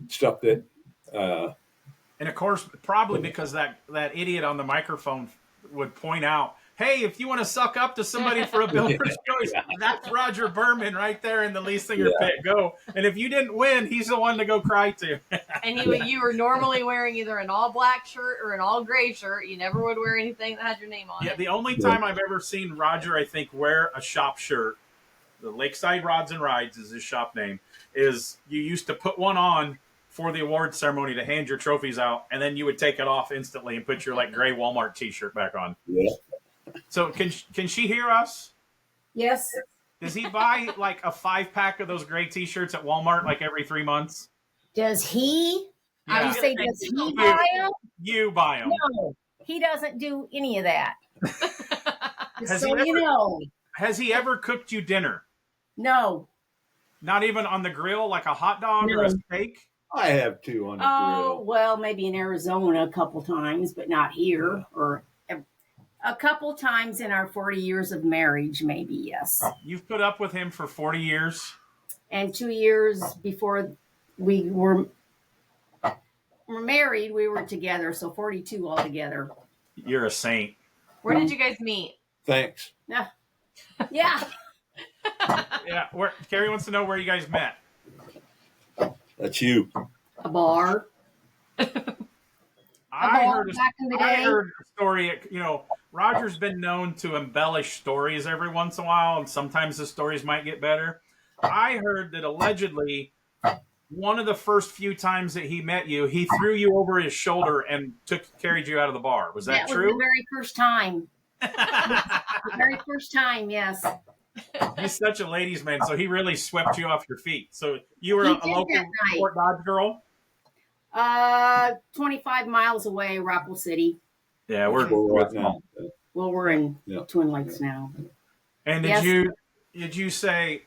[SPEAKER 4] Stuff that.
[SPEAKER 1] And of course, probably because that idiot on the microphone would point out, hey, if you want to suck up to somebody for a builder's choice, that's Roger Burman right there in the lead singer pit. Go. And if you didn't win, he's the one to go cry to.
[SPEAKER 2] And you were normally wearing either an all black shirt or an all gray shirt. You never would wear anything that had your name on it.
[SPEAKER 1] Yeah, the only time I've ever seen Roger, I think, wear a shop shirt, the Lakeside Rods and Rides is his shop name, is you used to put one on for the award ceremony to hand your trophies out, and then you would take it off instantly and put your like gray Walmart T-shirt back on.
[SPEAKER 4] Yeah.
[SPEAKER 1] So can she hear us?
[SPEAKER 5] Yes.
[SPEAKER 1] Does he buy like a 5-pack of those gray T-shirts at Walmart like every 3 months?
[SPEAKER 5] Does he?
[SPEAKER 1] Yeah.
[SPEAKER 5] I would say, does he buy them?
[SPEAKER 1] You buy them.
[SPEAKER 5] No, he doesn't do any of that.
[SPEAKER 1] Has
[SPEAKER 5] So
[SPEAKER 1] he
[SPEAKER 5] you
[SPEAKER 1] ever-
[SPEAKER 5] know,
[SPEAKER 1] Has he ever cooked you dinner?
[SPEAKER 5] no.
[SPEAKER 1] Not even on the grill, like a hot dog or a
[SPEAKER 5] No.
[SPEAKER 1] steak?
[SPEAKER 4] I have 2 on the
[SPEAKER 5] Oh,
[SPEAKER 4] grill.
[SPEAKER 5] well, maybe in Arizona a couple times, but not here. Or a couple times in our 40 years of marriage, maybe, yes.
[SPEAKER 1] You've put up with him for 40 years?
[SPEAKER 5] And 2 years before we were married, we were together, so 42 altogether.
[SPEAKER 1] You're a saint.
[SPEAKER 2] Where did you guys meet?
[SPEAKER 4] Thanks.
[SPEAKER 5] Yeah.
[SPEAKER 1] Yeah, Carrie wants to know where you guys met.
[SPEAKER 4] That's you.
[SPEAKER 5] A bar.
[SPEAKER 1] I
[SPEAKER 5] bar back in the day.
[SPEAKER 1] heard a story. Roger's been known to embellish stories every once in a while, and sometimes the stories might get better. I heard that allegedly, one of the first few times that he met you, he threw you over his shoulder and carried you out of the bar. Was that
[SPEAKER 5] was
[SPEAKER 1] true?
[SPEAKER 5] the very first time. The very first time, yes.
[SPEAKER 1] He's such a ladies' man, so he really swept you off your feet. So you were
[SPEAKER 5] He
[SPEAKER 1] a
[SPEAKER 5] did
[SPEAKER 1] local
[SPEAKER 5] that night.
[SPEAKER 1] Fort Dodge girl?
[SPEAKER 5] 25 miles away, Rockwell City.
[SPEAKER 1] Yeah,
[SPEAKER 4] Where we're at now.
[SPEAKER 5] Well, we're in
[SPEAKER 4] Yeah.
[SPEAKER 5] Twin Lakes now.
[SPEAKER 1] And
[SPEAKER 5] Yes.
[SPEAKER 1] did you say,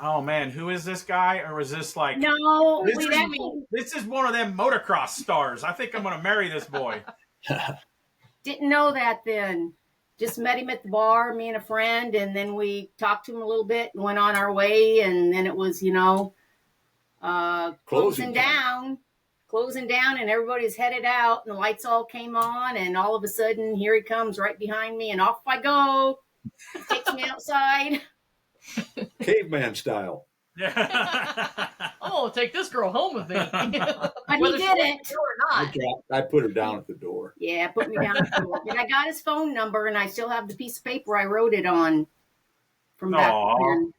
[SPEAKER 1] oh man, who is this guy? Or was this like,
[SPEAKER 5] No,
[SPEAKER 1] This
[SPEAKER 5] we
[SPEAKER 1] is-
[SPEAKER 5] actually
[SPEAKER 1] this is one of them motocross stars. I think I'm going to marry this boy.
[SPEAKER 5] didn't know that then. Just met him at the bar, me and a friend, and then we talked to him a little bit and went on our way. And then it was, closing down, and everybody's headed out, and the lights all came on, and all of a sudden, here he comes right behind me, and off I go. He takes me outside.
[SPEAKER 4] Caveman style.
[SPEAKER 1] Yeah.
[SPEAKER 2] Oh, take this girl home with me.
[SPEAKER 5] But he
[SPEAKER 2] Whether she
[SPEAKER 5] didn't.
[SPEAKER 2] likes it or not.
[SPEAKER 4] I put her down at the door.
[SPEAKER 5] Yeah, put me down at the door. And I got his phone number, and I still have the piece of paper I wrote it on from back
[SPEAKER 1] Aw.
[SPEAKER 5] then.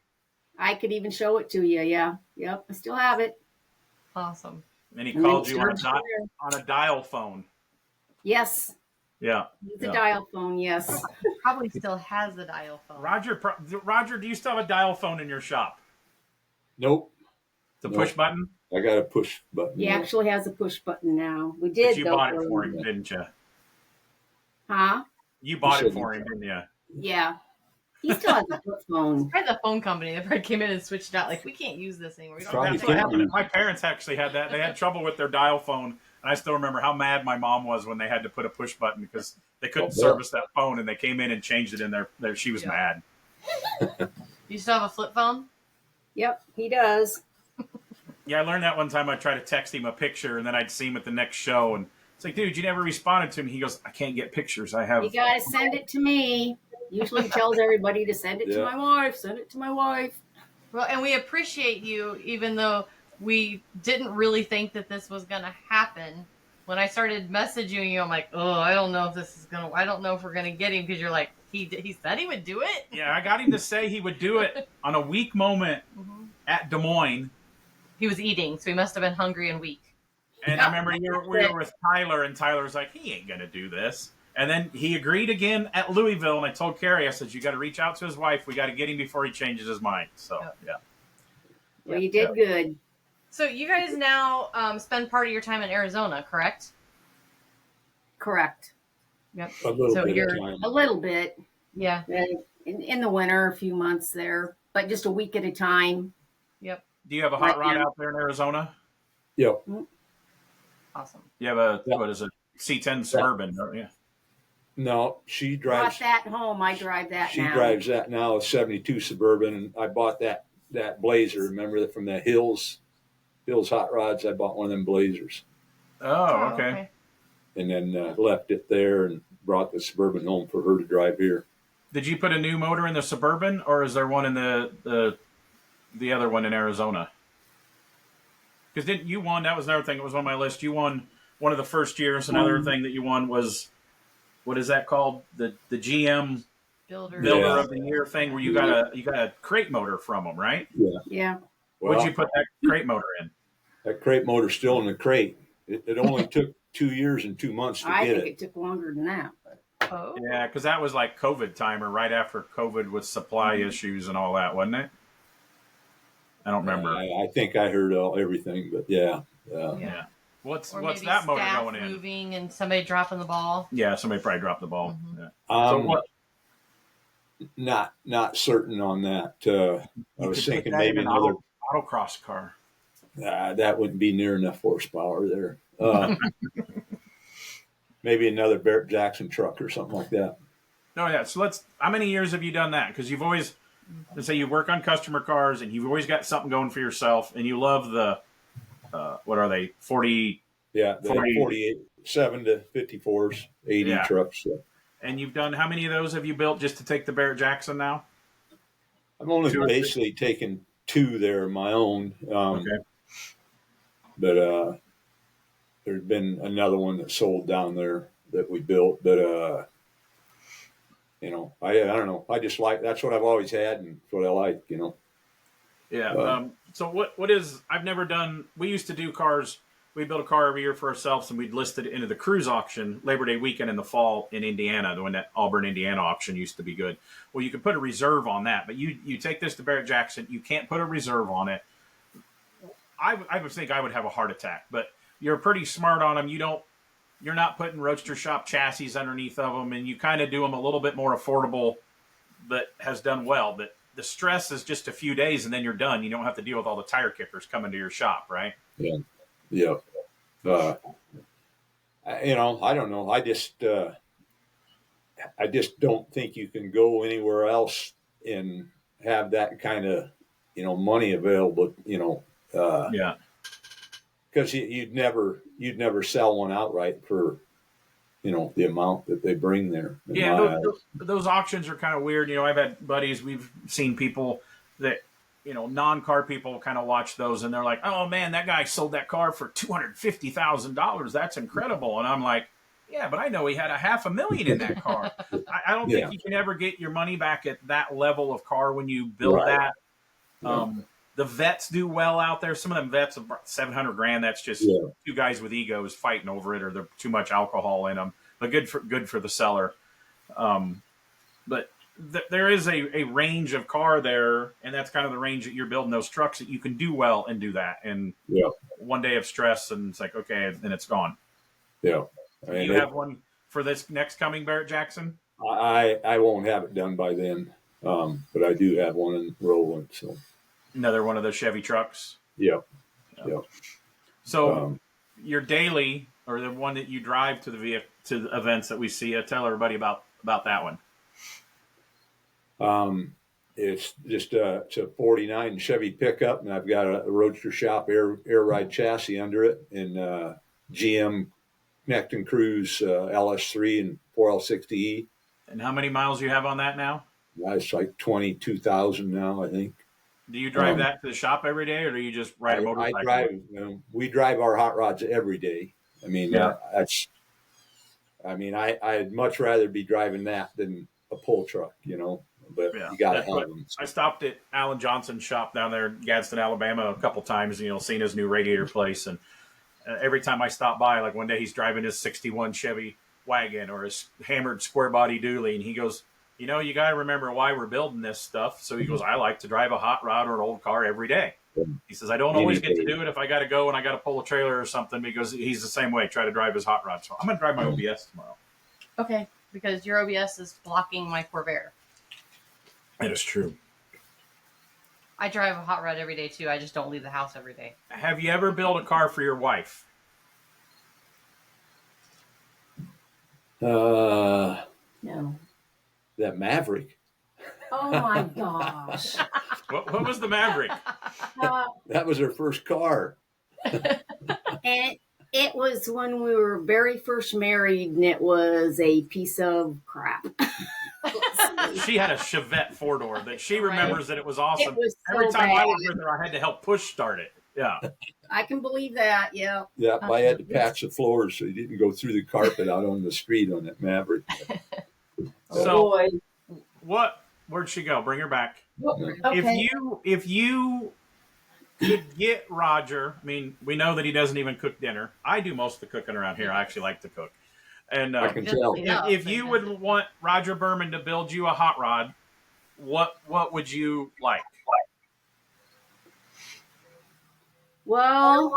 [SPEAKER 5] I could even show it to you. Yeah. Yep. I still have it.
[SPEAKER 2] Awesome.
[SPEAKER 1] And he
[SPEAKER 5] And
[SPEAKER 1] called
[SPEAKER 5] then
[SPEAKER 1] you on
[SPEAKER 5] search
[SPEAKER 1] a dial phone.
[SPEAKER 5] Yes.
[SPEAKER 1] Yeah.
[SPEAKER 5] It's a
[SPEAKER 1] Yeah.
[SPEAKER 5] dial phone. Yes.
[SPEAKER 2] Probably still has the dial phone.
[SPEAKER 1] Roger, do you still have a dial phone in your shop?
[SPEAKER 4] Nope.
[SPEAKER 1] The
[SPEAKER 4] No.
[SPEAKER 1] push button?
[SPEAKER 4] I got a push button.
[SPEAKER 5] He actually has a push button now. We
[SPEAKER 1] But
[SPEAKER 5] did,
[SPEAKER 1] you
[SPEAKER 5] though.
[SPEAKER 1] bought it for him, didn't you?
[SPEAKER 5] Huh?
[SPEAKER 1] You bought it
[SPEAKER 4] said
[SPEAKER 1] for
[SPEAKER 4] you-
[SPEAKER 1] him, didn't you?
[SPEAKER 5] Yeah. He still has a flip phone.
[SPEAKER 2] Probably the phone company. They probably came in and switched it out. Like, we can't use this anymore. We don't
[SPEAKER 4] Probably
[SPEAKER 1] That's
[SPEAKER 2] have
[SPEAKER 1] what
[SPEAKER 4] can't.
[SPEAKER 1] happened. My parents actually had that. They had trouble with their dial phone, and I still remember how mad my mom was when they had to put a push button because they couldn't
[SPEAKER 4] Oh, boy.
[SPEAKER 1] service that phone, and they came in and changed it in there. She was mad.
[SPEAKER 2] You still have a flip phone?
[SPEAKER 5] Yep, he does.
[SPEAKER 1] Yeah, I learned that one time. I tried to text him a picture, and then I'd see him at the next show, and it's like, dude, you never responded to me. He goes, I can't get pictures. I have.
[SPEAKER 5] You got to send it to me. Usually he tells everybody to send it to
[SPEAKER 4] Yeah.
[SPEAKER 5] my wife. Send it to my wife.
[SPEAKER 2] Well, and we appreciate you, even though we didn't really think that this was going to happen. When I started messaging you, I'm like, oh, I don't know if this is going to, I don't know if we're going to get him, because you're like, he said he would do it.
[SPEAKER 1] Yeah, I got him to say he would do it on a weak moment at Des Moines.
[SPEAKER 2] He was eating, so he must have been hungry and weak.
[SPEAKER 1] And I remember we were with Tyler, and Tyler was like, he ain't going to do this. And then he agreed again at Louisville, and I told Carrie, I said, you got to reach out to his wife. We got to get him before he changes his mind. So, yeah.
[SPEAKER 5] Well, you did good.
[SPEAKER 2] So you guys now spend part of your time in Arizona, correct?
[SPEAKER 5] Correct.
[SPEAKER 2] Yep.
[SPEAKER 4] A little
[SPEAKER 2] So
[SPEAKER 4] bit
[SPEAKER 2] you're-
[SPEAKER 4] of time.
[SPEAKER 5] A little bit.
[SPEAKER 2] Yeah.
[SPEAKER 5] In the winter, a few months there, but just a week at a time.
[SPEAKER 2] Yep.
[SPEAKER 1] Do you have a hot
[SPEAKER 5] Right
[SPEAKER 1] rod
[SPEAKER 5] now.
[SPEAKER 1] out there in Arizona?
[SPEAKER 4] Yep.
[SPEAKER 2] Awesome.
[SPEAKER 1] You have a what is it? C10 Suburban, don't you?
[SPEAKER 4] No, she
[SPEAKER 5] Brought
[SPEAKER 4] drives.
[SPEAKER 5] that home. I drive that
[SPEAKER 4] She
[SPEAKER 5] now.
[SPEAKER 4] drives that now, a '72 Suburban, and I bought that Blazer. Remember that from the Hills Hot Rods? I bought one of them Blazers,
[SPEAKER 1] Oh, okay.
[SPEAKER 4] and then left it there and brought the Suburban home for her to drive here.
[SPEAKER 1] Did you put a new motor in the Suburban, or is there one in the other one in Arizona? Because didn't you won? That was another thing that was on my list. You won one of the first years. Another thing that you won was, what is that called? The GM
[SPEAKER 2] Builder
[SPEAKER 1] of the Year thing, where you got a crate motor from them, right?
[SPEAKER 5] Yeah.
[SPEAKER 4] Well,
[SPEAKER 1] What'd you put that crate motor in?
[SPEAKER 4] that crate motor's still in the crate. It only took 2 years and 2 months to
[SPEAKER 5] I
[SPEAKER 4] get
[SPEAKER 5] think
[SPEAKER 4] it.
[SPEAKER 5] it took longer than that. But
[SPEAKER 2] Oh.
[SPEAKER 1] Yeah, because that was like COVID time, or right after COVID with supply issues and all that, wasn't it? I don't remember.
[SPEAKER 4] I think I heard everything, but yeah.
[SPEAKER 1] Yeah. What's
[SPEAKER 2] Or
[SPEAKER 1] what's
[SPEAKER 2] maybe
[SPEAKER 1] that motor
[SPEAKER 2] staff
[SPEAKER 1] going in?
[SPEAKER 2] moving and somebody dropping the ball.
[SPEAKER 1] Yeah, somebody probably dropped the ball.
[SPEAKER 2] Mhm.
[SPEAKER 1] Yeah.
[SPEAKER 4] Um,
[SPEAKER 1] So what?
[SPEAKER 4] Not certain on that. I
[SPEAKER 1] You
[SPEAKER 4] was
[SPEAKER 1] could put
[SPEAKER 4] thinking
[SPEAKER 1] that
[SPEAKER 4] maybe
[SPEAKER 1] in an
[SPEAKER 4] another.
[SPEAKER 1] autocross car.
[SPEAKER 4] That wouldn't be near enough horsepower there. Maybe another Barrett-Jackson truck or something like that.
[SPEAKER 1] No, yeah. So how many years have you done that? Because you've always, let's say you work on customer cars and you've always got something going for yourself, and you love the, what are they, 40,
[SPEAKER 4] Yeah, the 47 to 54s, 80
[SPEAKER 1] Yeah.
[SPEAKER 4] trucks. So.
[SPEAKER 1] and you've done, how many of those have you built just to take the Barrett-Jackson now?
[SPEAKER 4] I'm only
[SPEAKER 1] 2 or 3?
[SPEAKER 4] basically taking 2 there of my own.
[SPEAKER 1] Okay.
[SPEAKER 4] But there's been another one that sold down there that we built. But, I don't know. I just that's what I've always had and it's what I like,
[SPEAKER 1] Yeah. So what is, I've never done, we used to do cars, we built a car every year for ourselves and we'd list it into the cruise auction Labor Day weekend in the fall in Indiana, when that Auburn, Indiana auction used to be good. Well, you could put a reserve on that, but you take this to Barrett-Jackson, you can't put a reserve on it. I would think I would have a heart attack, but you're pretty smart on them. You're not putting Roadster Shop chassis underneath of them, and you kind of do them a little bit more affordable, but has done well. But the stress is just a few days, and then you're done. You don't have to deal with all the tire kickers coming to your shop, right?
[SPEAKER 4] Yeah. Yeah. I don't know. I just don't think you can go anywhere else and have that kind of, money available,
[SPEAKER 1] Yeah.
[SPEAKER 4] because you'd never sell one outright for, the amount that they bring there.
[SPEAKER 1] Yeah, those auctions are kind of weird. I've had buddies, we've seen people that, non-car people kind of watch those and they're like, oh man, that guy sold that car for $250,000. That's incredible. And I'm like, yeah, but I know he had $500,000 in that car. I don't think you can ever get your money back at that level of car when you build that. The vets do well out there. Some of them vets are $700,000. That's just 2 guys with egos fighting over it, or there's too much alcohol in them. But good for the seller. But there is a range of car there, and that's kind of the range that you're building those trucks that you can do well and do that. And one day of stress, and it's like, okay, then it's gone.
[SPEAKER 4] Yeah.
[SPEAKER 1] Do you have one for this next coming Barrett-Jackson?
[SPEAKER 4] I won't have it done by then, but I do have one in rolling. So
[SPEAKER 1] another one of those Chevy trucks.
[SPEAKER 4] Yeah.
[SPEAKER 1] So your daily, or the one that you drive to the events that we see, tell everybody about that one.
[SPEAKER 4] It's just it's a 49 Chevy pickup, and I've got a Roadster Shop air ride chassis under it, and GM Connect and Cruise LS3 and 4L60E.
[SPEAKER 1] And how many miles do you have on that now?
[SPEAKER 4] It's like 22,000 now, I think.
[SPEAKER 1] Do you drive that to the shop every day, or do you just ride a motorcycle?
[SPEAKER 4] I drive. We drive our hot rods every day. I mean, I'd much rather be driving that than a pull truck, But you got to have them.
[SPEAKER 1] I stopped at Alan Johnson's shop down there in Gadsden, Alabama, a couple times. Seen his new radiator place, and every time I stop by, like one day he's driving his '61 Chevy wagon or his hammered square body dually, and he goes, you got to remember why we're building this stuff. So he goes, I like to drive a hot rod or an old car every day. He says, I don't always get to do it if I got to go and I got to pull a trailer or something, because he's the same way, try to drive his hot rod. So I'm going to drive my OBS tomorrow.
[SPEAKER 2] Okay, because your OBS is blocking my Corvair.
[SPEAKER 1] That is true.
[SPEAKER 2] I drive a hot rod every day too. I just don't leave the house every day.
[SPEAKER 1] Have you ever built a car for your wife?
[SPEAKER 5] No.
[SPEAKER 4] That Maverick.
[SPEAKER 5] Oh my gosh.
[SPEAKER 1] What was the Maverick?
[SPEAKER 4] That was her first car.
[SPEAKER 5] And it was when we were very first married, and it was a piece of crap.
[SPEAKER 1] She had a Chevette 4-door that she remembers that it was awesome.
[SPEAKER 5] It was so
[SPEAKER 1] Every time I
[SPEAKER 5] bad.
[SPEAKER 1] was with her, I had to help push start it. Yeah.
[SPEAKER 5] I can believe that. Yeah.
[SPEAKER 4] Yeah, I had to patch the floors so he didn't go through the carpet out on the street on that Maverick.
[SPEAKER 1] So
[SPEAKER 5] boy.
[SPEAKER 1] where'd she go? Bring her back.
[SPEAKER 5] Okay.
[SPEAKER 1] If you could get Roger, I mean, we know that he doesn't even cook dinner. I do most of the cooking around here. I actually like to cook. And
[SPEAKER 4] I can tell.
[SPEAKER 1] if you would want Roger Berman to build you a hot rod, what would you like?
[SPEAKER 5] Well,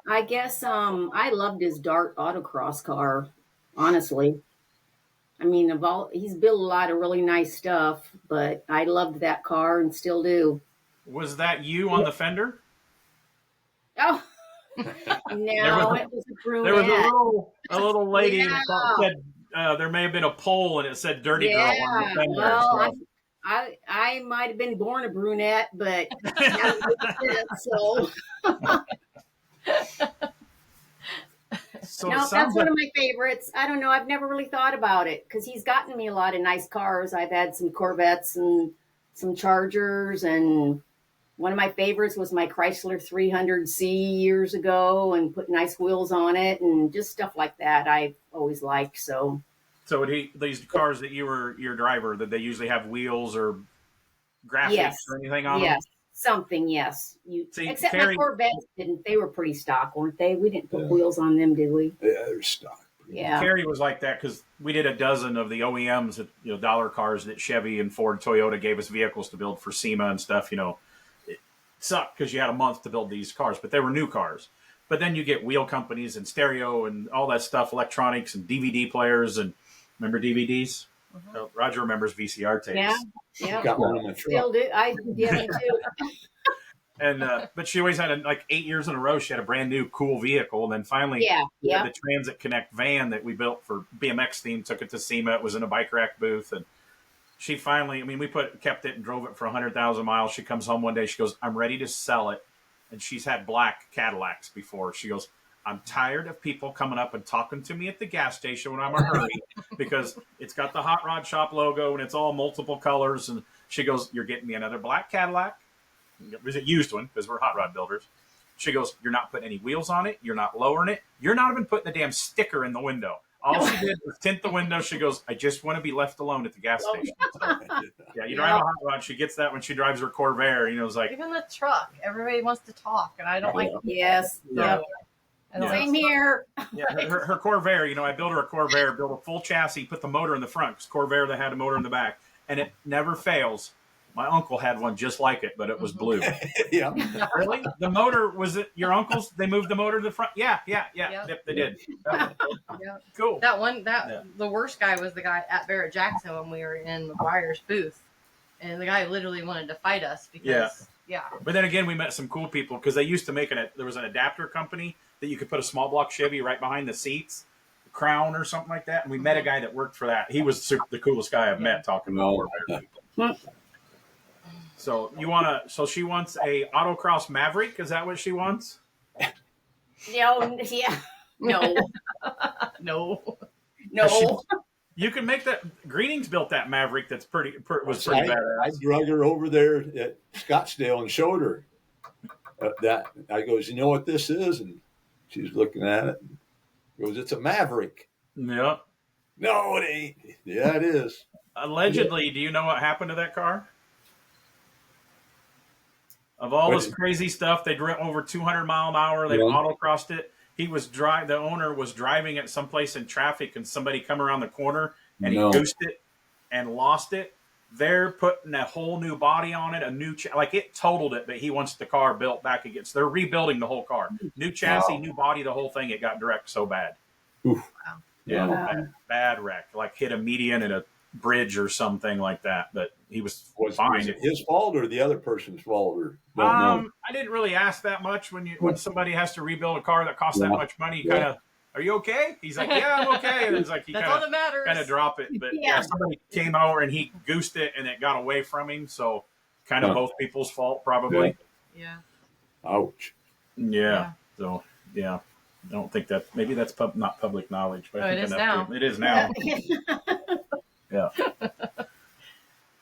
[SPEAKER 5] I guess I loved his Dart autocross car, honestly. I mean, he's built a lot of really nice stuff, but I loved that car and still do.
[SPEAKER 1] Was that you on the fender?
[SPEAKER 5] Oh, no, it was a brunette.
[SPEAKER 1] There was a little lady
[SPEAKER 5] Yeah.
[SPEAKER 1] that said there may have been a pole and it said "dirty girl" on the fender.
[SPEAKER 5] Well, I might have been born a brunette, but so.
[SPEAKER 1] So
[SPEAKER 5] No,
[SPEAKER 1] it
[SPEAKER 5] that's
[SPEAKER 1] sounds
[SPEAKER 5] one
[SPEAKER 1] like
[SPEAKER 5] of my favorites. I don't know. I've never really thought about it because he's gotten me a lot of nice cars. I've had some Corvettes and some Chargers, and one of my favorites was my Chrysler 300C years ago, and put nice wheels on it and just stuff like that. I've always liked. So
[SPEAKER 1] these cars that you were your driver, that they usually have wheels or graphics
[SPEAKER 5] yes,
[SPEAKER 1] or anything on them?
[SPEAKER 5] yes, something. Yes,
[SPEAKER 1] See,
[SPEAKER 5] except
[SPEAKER 1] Carrie-
[SPEAKER 5] my Corvettes didn't. They were pretty stock, weren't they? We didn't put
[SPEAKER 4] Yeah.
[SPEAKER 5] wheels on them, did we?
[SPEAKER 4] Yeah, they're stock.
[SPEAKER 5] Yeah.
[SPEAKER 1] Carrie was like that because we did a dozen of the OEMs, dollar cars that Chevy and Ford, Toyota gave us vehicles to build for SEMA and stuff. It sucked because you had a month to build these cars, but they were new cars. But then you get wheel companies and stereo and all that stuff, electronics and DVD players. And remember DVDs? Roger remembers VCR tapes.
[SPEAKER 5] Yeah.
[SPEAKER 4] Got one on my
[SPEAKER 5] Still
[SPEAKER 4] truck.
[SPEAKER 5] do. I me too.
[SPEAKER 1] And but she always had like 8 years in a row. She had a brand new cool vehicle, and then finally,
[SPEAKER 5] Yeah.
[SPEAKER 1] the Transit Connect van that we built for BMX theme took it to SEMA. It was in a bike rack booth, and she finally, I mean, we kept it and drove it for 100,000 miles. She comes home one day, she goes, "I'm ready to sell it," and she's had black Cadillacs before. She goes, "I'm tired of people coming up and talking to me at the gas station when I'm in a hurry because it's got the Hot Rod Shop logo and it's all multiple colors." And she goes, "You're getting me another black Cadillac." It was a used one because we're hot rod builders. She goes, "You're not putting any wheels on it. You're not lowering it. You're not even putting the damn sticker in the window. All she did was tint the window." She goes, "I just want to be left alone at the gas station." So, yeah, you drive a hot rod. She gets that when she drives her Corvair. It's like,
[SPEAKER 2] Even the truck, everybody wants to talk, and I don't like.
[SPEAKER 5] Yes.
[SPEAKER 1] Yeah.
[SPEAKER 5] Yep.
[SPEAKER 2] I don't
[SPEAKER 5] Same
[SPEAKER 2] like
[SPEAKER 5] here.
[SPEAKER 1] yeah, her Corvair, I built her a Corvair, built a full chassis, put the motor in the front, because Corvair, they had a motor in the back, and it never fails. My uncle had one just like it, but it was blue.
[SPEAKER 4] Yeah.
[SPEAKER 1] Really? The motor, was it your uncle's? They moved the motor to the front? Yeah. Yep, they did.
[SPEAKER 2] Yeah.
[SPEAKER 1] Cool.
[SPEAKER 2] The worst guy was the guy at Barrett-Jackson when we were in McGuire's booth, and the guy literally wanted to fight us because
[SPEAKER 1] But then again, we met some cool people because they used to make there was an adapter company that you could put a small block Chevy right behind the seats, the Crown or something like that. And we met a guy that worked for that. He was the coolest guy I've met talking about Corvair people. So she wants a autocross Maverick. Is that what she wants?
[SPEAKER 5] No. Yeah. No. No.
[SPEAKER 1] You can make that. Greening's built that Maverick. That's pretty badass.
[SPEAKER 4] I drug her over there at Scottsdale and showed her that. I goes, "You know what this is?" And she's looking at it. And goes, "It's a Maverick."
[SPEAKER 1] Yeah.
[SPEAKER 4] No, it ain't. Yeah, it is.
[SPEAKER 1] Allegedly, do you know what happened to that car? Of all this crazy stuff, they drove over 200 mile an hour. They autocrossed it. The owner was driving it someplace in traffic, and somebody come around the corner, and he goosed it and lost it. They're putting a whole new body on it, a new it totaled it, but he wants the car built back again. So they're rebuilding the whole car, new chassis, new body, the whole thing. It got wrecked so bad.
[SPEAKER 4] Oof.
[SPEAKER 1] Yeah, bad wreck. Like hit a median, and bridge or something like that. But he was fine.
[SPEAKER 4] Was it his fault or the other person's fault? Or don't know.
[SPEAKER 1] I didn't really ask that much when somebody has to rebuild a car that costs that much money. Kind of, are you okay? He's like, yeah, I'm okay. And it's like he
[SPEAKER 2] That's all that matters.
[SPEAKER 1] kind of drop it. But yeah, somebody came over and he goosed it and it got away from him. So kind of both people's fault probably.
[SPEAKER 2] Yeah.
[SPEAKER 4] Ouch.
[SPEAKER 1] Yeah. So yeah, I don't think that maybe that's not public knowledge, but I think
[SPEAKER 2] it is now.
[SPEAKER 1] It is now. Yeah.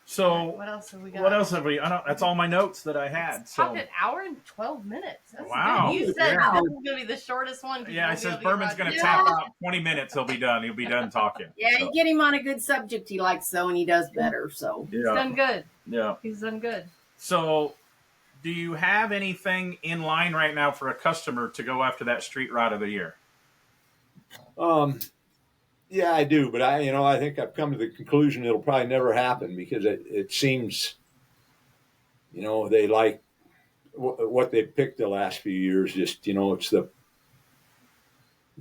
[SPEAKER 1] So
[SPEAKER 2] what else have we got?
[SPEAKER 1] What else have we? I don't. That's all my notes that I had.
[SPEAKER 2] It's an hour and 12 minutes. That's
[SPEAKER 1] wow.
[SPEAKER 2] Good. You said this is going to be the shortest one.
[SPEAKER 1] Yeah, it says Berman's going to tap out 20 minutes. He'll be done. He'll be done talking.
[SPEAKER 5] Yeah, you get him on a good subject he likes, so, and he does better. So
[SPEAKER 2] he's done good.
[SPEAKER 1] Yeah,
[SPEAKER 2] he's done good.
[SPEAKER 1] So, do you have anything in line right now for a customer to go after that street rod of the year?
[SPEAKER 4] Yeah, I do, but I think I've come to the conclusion it'll probably never happen because it seems, they like what they picked the last few years. Just it's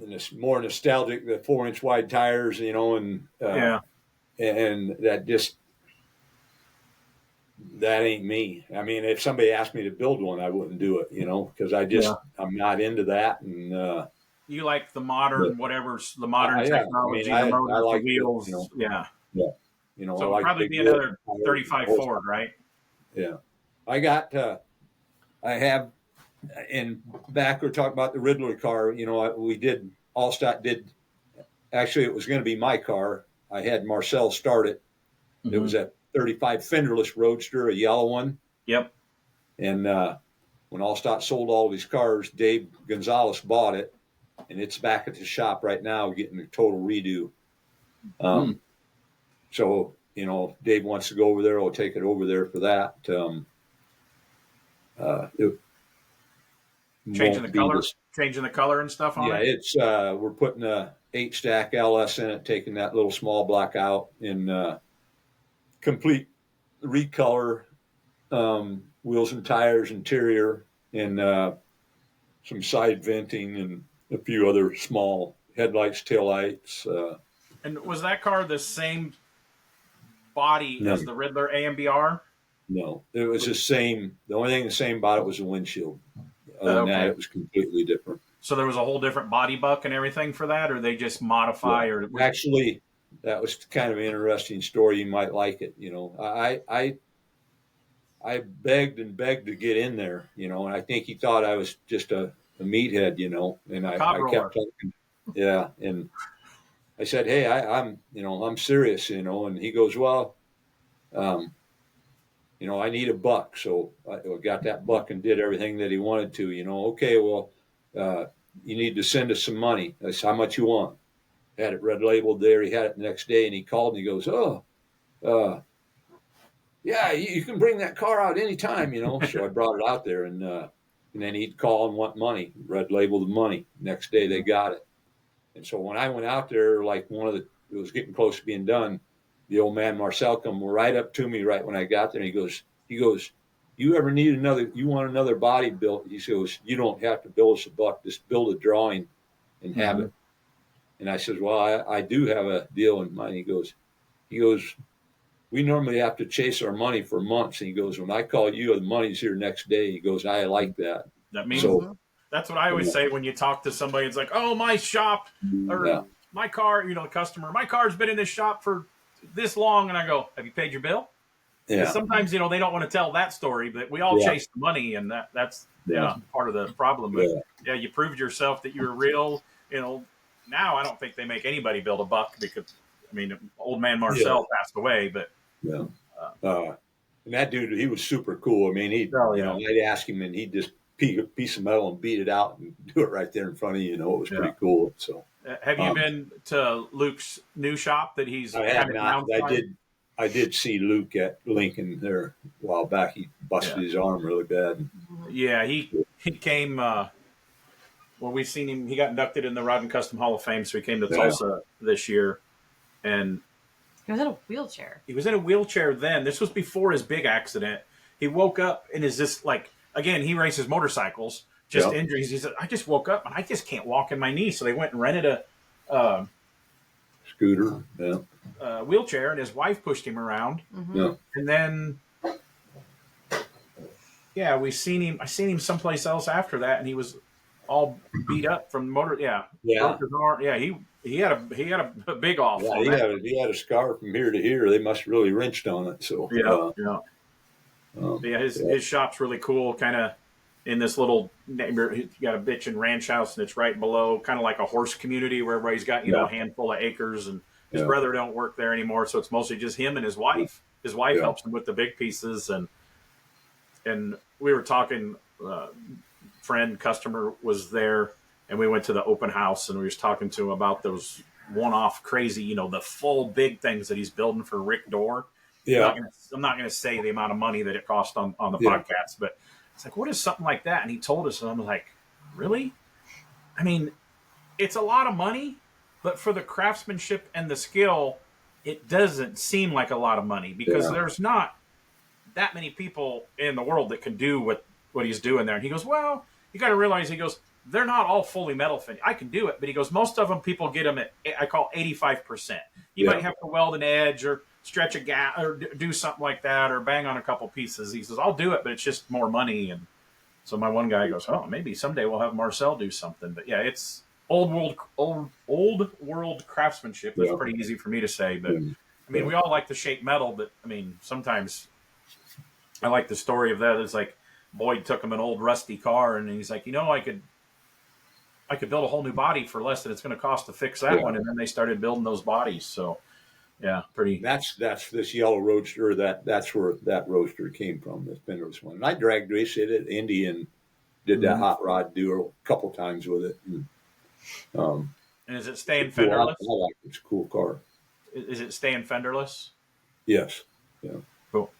[SPEAKER 4] it's more nostalgic, the 4-inch wide tires, and that ain't me. I mean, if somebody asked me to build one, I wouldn't do it, because I'm not into that. And
[SPEAKER 1] you like the modern, whatever's the modern technology,
[SPEAKER 4] I
[SPEAKER 1] the motors,
[SPEAKER 4] I like
[SPEAKER 1] the wheels.
[SPEAKER 4] so
[SPEAKER 1] it'll
[SPEAKER 4] like
[SPEAKER 1] probably be another 35 Ford, right?
[SPEAKER 4] Yeah. I have, and back we're talking about the Riddler car, Allstott did, actually it was going to be my car. I had Marcel start it. Mm-hmm. It was a 35 fenderless Roadster, a yellow one.
[SPEAKER 1] Yep.
[SPEAKER 4] And when Allstott sold all these cars, Dave Gonzalez bought it. And it's back at the shop right now getting a total redo. So, Dave wants to go over there. I'll take it over there for that.
[SPEAKER 1] Changing the color and stuff on it?
[SPEAKER 4] Yeah, it's we're putting a 8-stack LS in it, taking that little small block out and complete recolor, wheels and tires, interior, and some side venting and a few other small headlights, taillights.
[SPEAKER 1] And was that car the same body as the Riddler AMBR?
[SPEAKER 4] No, it was the same. The only thing the same about it was the windshield. Other than that, it was completely different.
[SPEAKER 1] So there was a whole different body buck and everything for that, or they just modify?
[SPEAKER 4] Yeah.
[SPEAKER 1] Or
[SPEAKER 4] actually, that was kind of an interesting story. You might like it. I begged and begged to get in there, and I think he thought I was just a meathead, and I kept talking. Yeah. And I said, hey, I'm serious, and he goes, well, I need a buck. So I got that buck and did everything that he wanted to, okay, well, you need to send us some money. I said, how much you want? Had it red labeled there. He had it the next day and he called and he goes, yeah, you can bring that car out anytime, So I brought it out there and then he'd call and want money, red label the money. Next day they got it. And so when I went out there, like it was getting close to being done, the old man Marcel come right up to me right when I got there. And he goes, you ever need you want another body built? He goes, you don't have to build us a buck, just build a drawing and have it. And I said, well, I do have a deal in mind. He goes, we normally have to chase our money for months. And he goes, when I call you, the money's here next day. He goes, I like that.
[SPEAKER 1] That means that's what I always say when you talk to somebody. It's like, oh, my shop or my car, the customer, my car's been in this shop for this long. And I go, have you paid your bill? Yeah. Sometimes, they don't want to tell that story, but we all chase the money and that's part of the problem. But you proved yourself that you're real. Now I don't think they make anybody build a buck because, old man Marcel passed away, but.
[SPEAKER 4] Yeah. And that dude, he was super cool. I'd ask him and he'd just pick a piece of metal and beat it out and do it right there in front of you. It was pretty cool. So,
[SPEAKER 1] have you been to Luke's new shop that he's?
[SPEAKER 4] I have not. I did see Luke at Lincoln there a while back. He busted his arm really bad.
[SPEAKER 1] Yeah, he came. We've seen him. He got inducted in the Rod and Custom Hall of Fame, so he came to Tulsa this year, and
[SPEAKER 2] he was in a wheelchair.
[SPEAKER 1] He was in a wheelchair then. This was before his big accident. He woke up and is just like, again, he races motorcycles, just injuries. He said, I just woke up and I just can't walk in my knee. So they went and rented
[SPEAKER 4] scooter. Yeah.
[SPEAKER 1] Wheelchair, and his wife pushed him around.
[SPEAKER 4] Yeah.
[SPEAKER 1] And then, yeah, I seen him someplace else after that, and he was all beat up from motor. Yeah. Broke his arm. Yeah. He had a big off.
[SPEAKER 4] Yeah, he had a scar from here to here. They must really wrenched on it. So
[SPEAKER 1] his shop's really cool. Kind of in this little neighborhood. He's got a bitchin' ranch house, and it's right below, kind of like a horse community where everybody's got a handful of acres, and his brother don't work there anymore, so it's mostly just him and his wife. His wife helps him with the big pieces, and we were talking. Customer was there, and we went to the open house, and we was talking to him about those one-off crazy, the full big things that he's building for Rick Dorr.
[SPEAKER 4] Yeah,
[SPEAKER 1] I'm not going to say the amount of money that it cost on the podcast, but it's like, what is something like that? And he told us, and I'm like, really? I mean, it's a lot of money, but for the craftsmanship and the skill, it doesn't seem like a lot of money because there's not that many people in the world that can do what he's doing there. And he goes, well, you got to realize, he goes, they're not all fully metal finished. I can do it, but he goes, most of them, people get them at, I call 85%. You might have to weld an edge or stretch a gap or do something like that or bang on a couple pieces. He says, I'll do it, but it's just more money. And so my one guy goes, oh, maybe someday we'll have Marcel do something. But yeah, it's old world craftsmanship. That's pretty easy for me to say. But I mean, we all like to shape metal, but I mean, sometimes I like the story of that. It's like Boyd took him an old rusty car, and he's like, I could build a whole new body for less than it's going to cost to fix that one. And then they started building those bodies. So yeah, pretty.
[SPEAKER 4] That's this yellow roadster. That's where that roadster came from. The Fenderless one. And I drag raced it at Indy and did that hot rod duel a couple times with it.
[SPEAKER 1] And is it staying fenderless?
[SPEAKER 4] I like it. It's a cool car.
[SPEAKER 1] Is it staying fenderless?
[SPEAKER 4] Yes. Yeah.
[SPEAKER 1] Cool.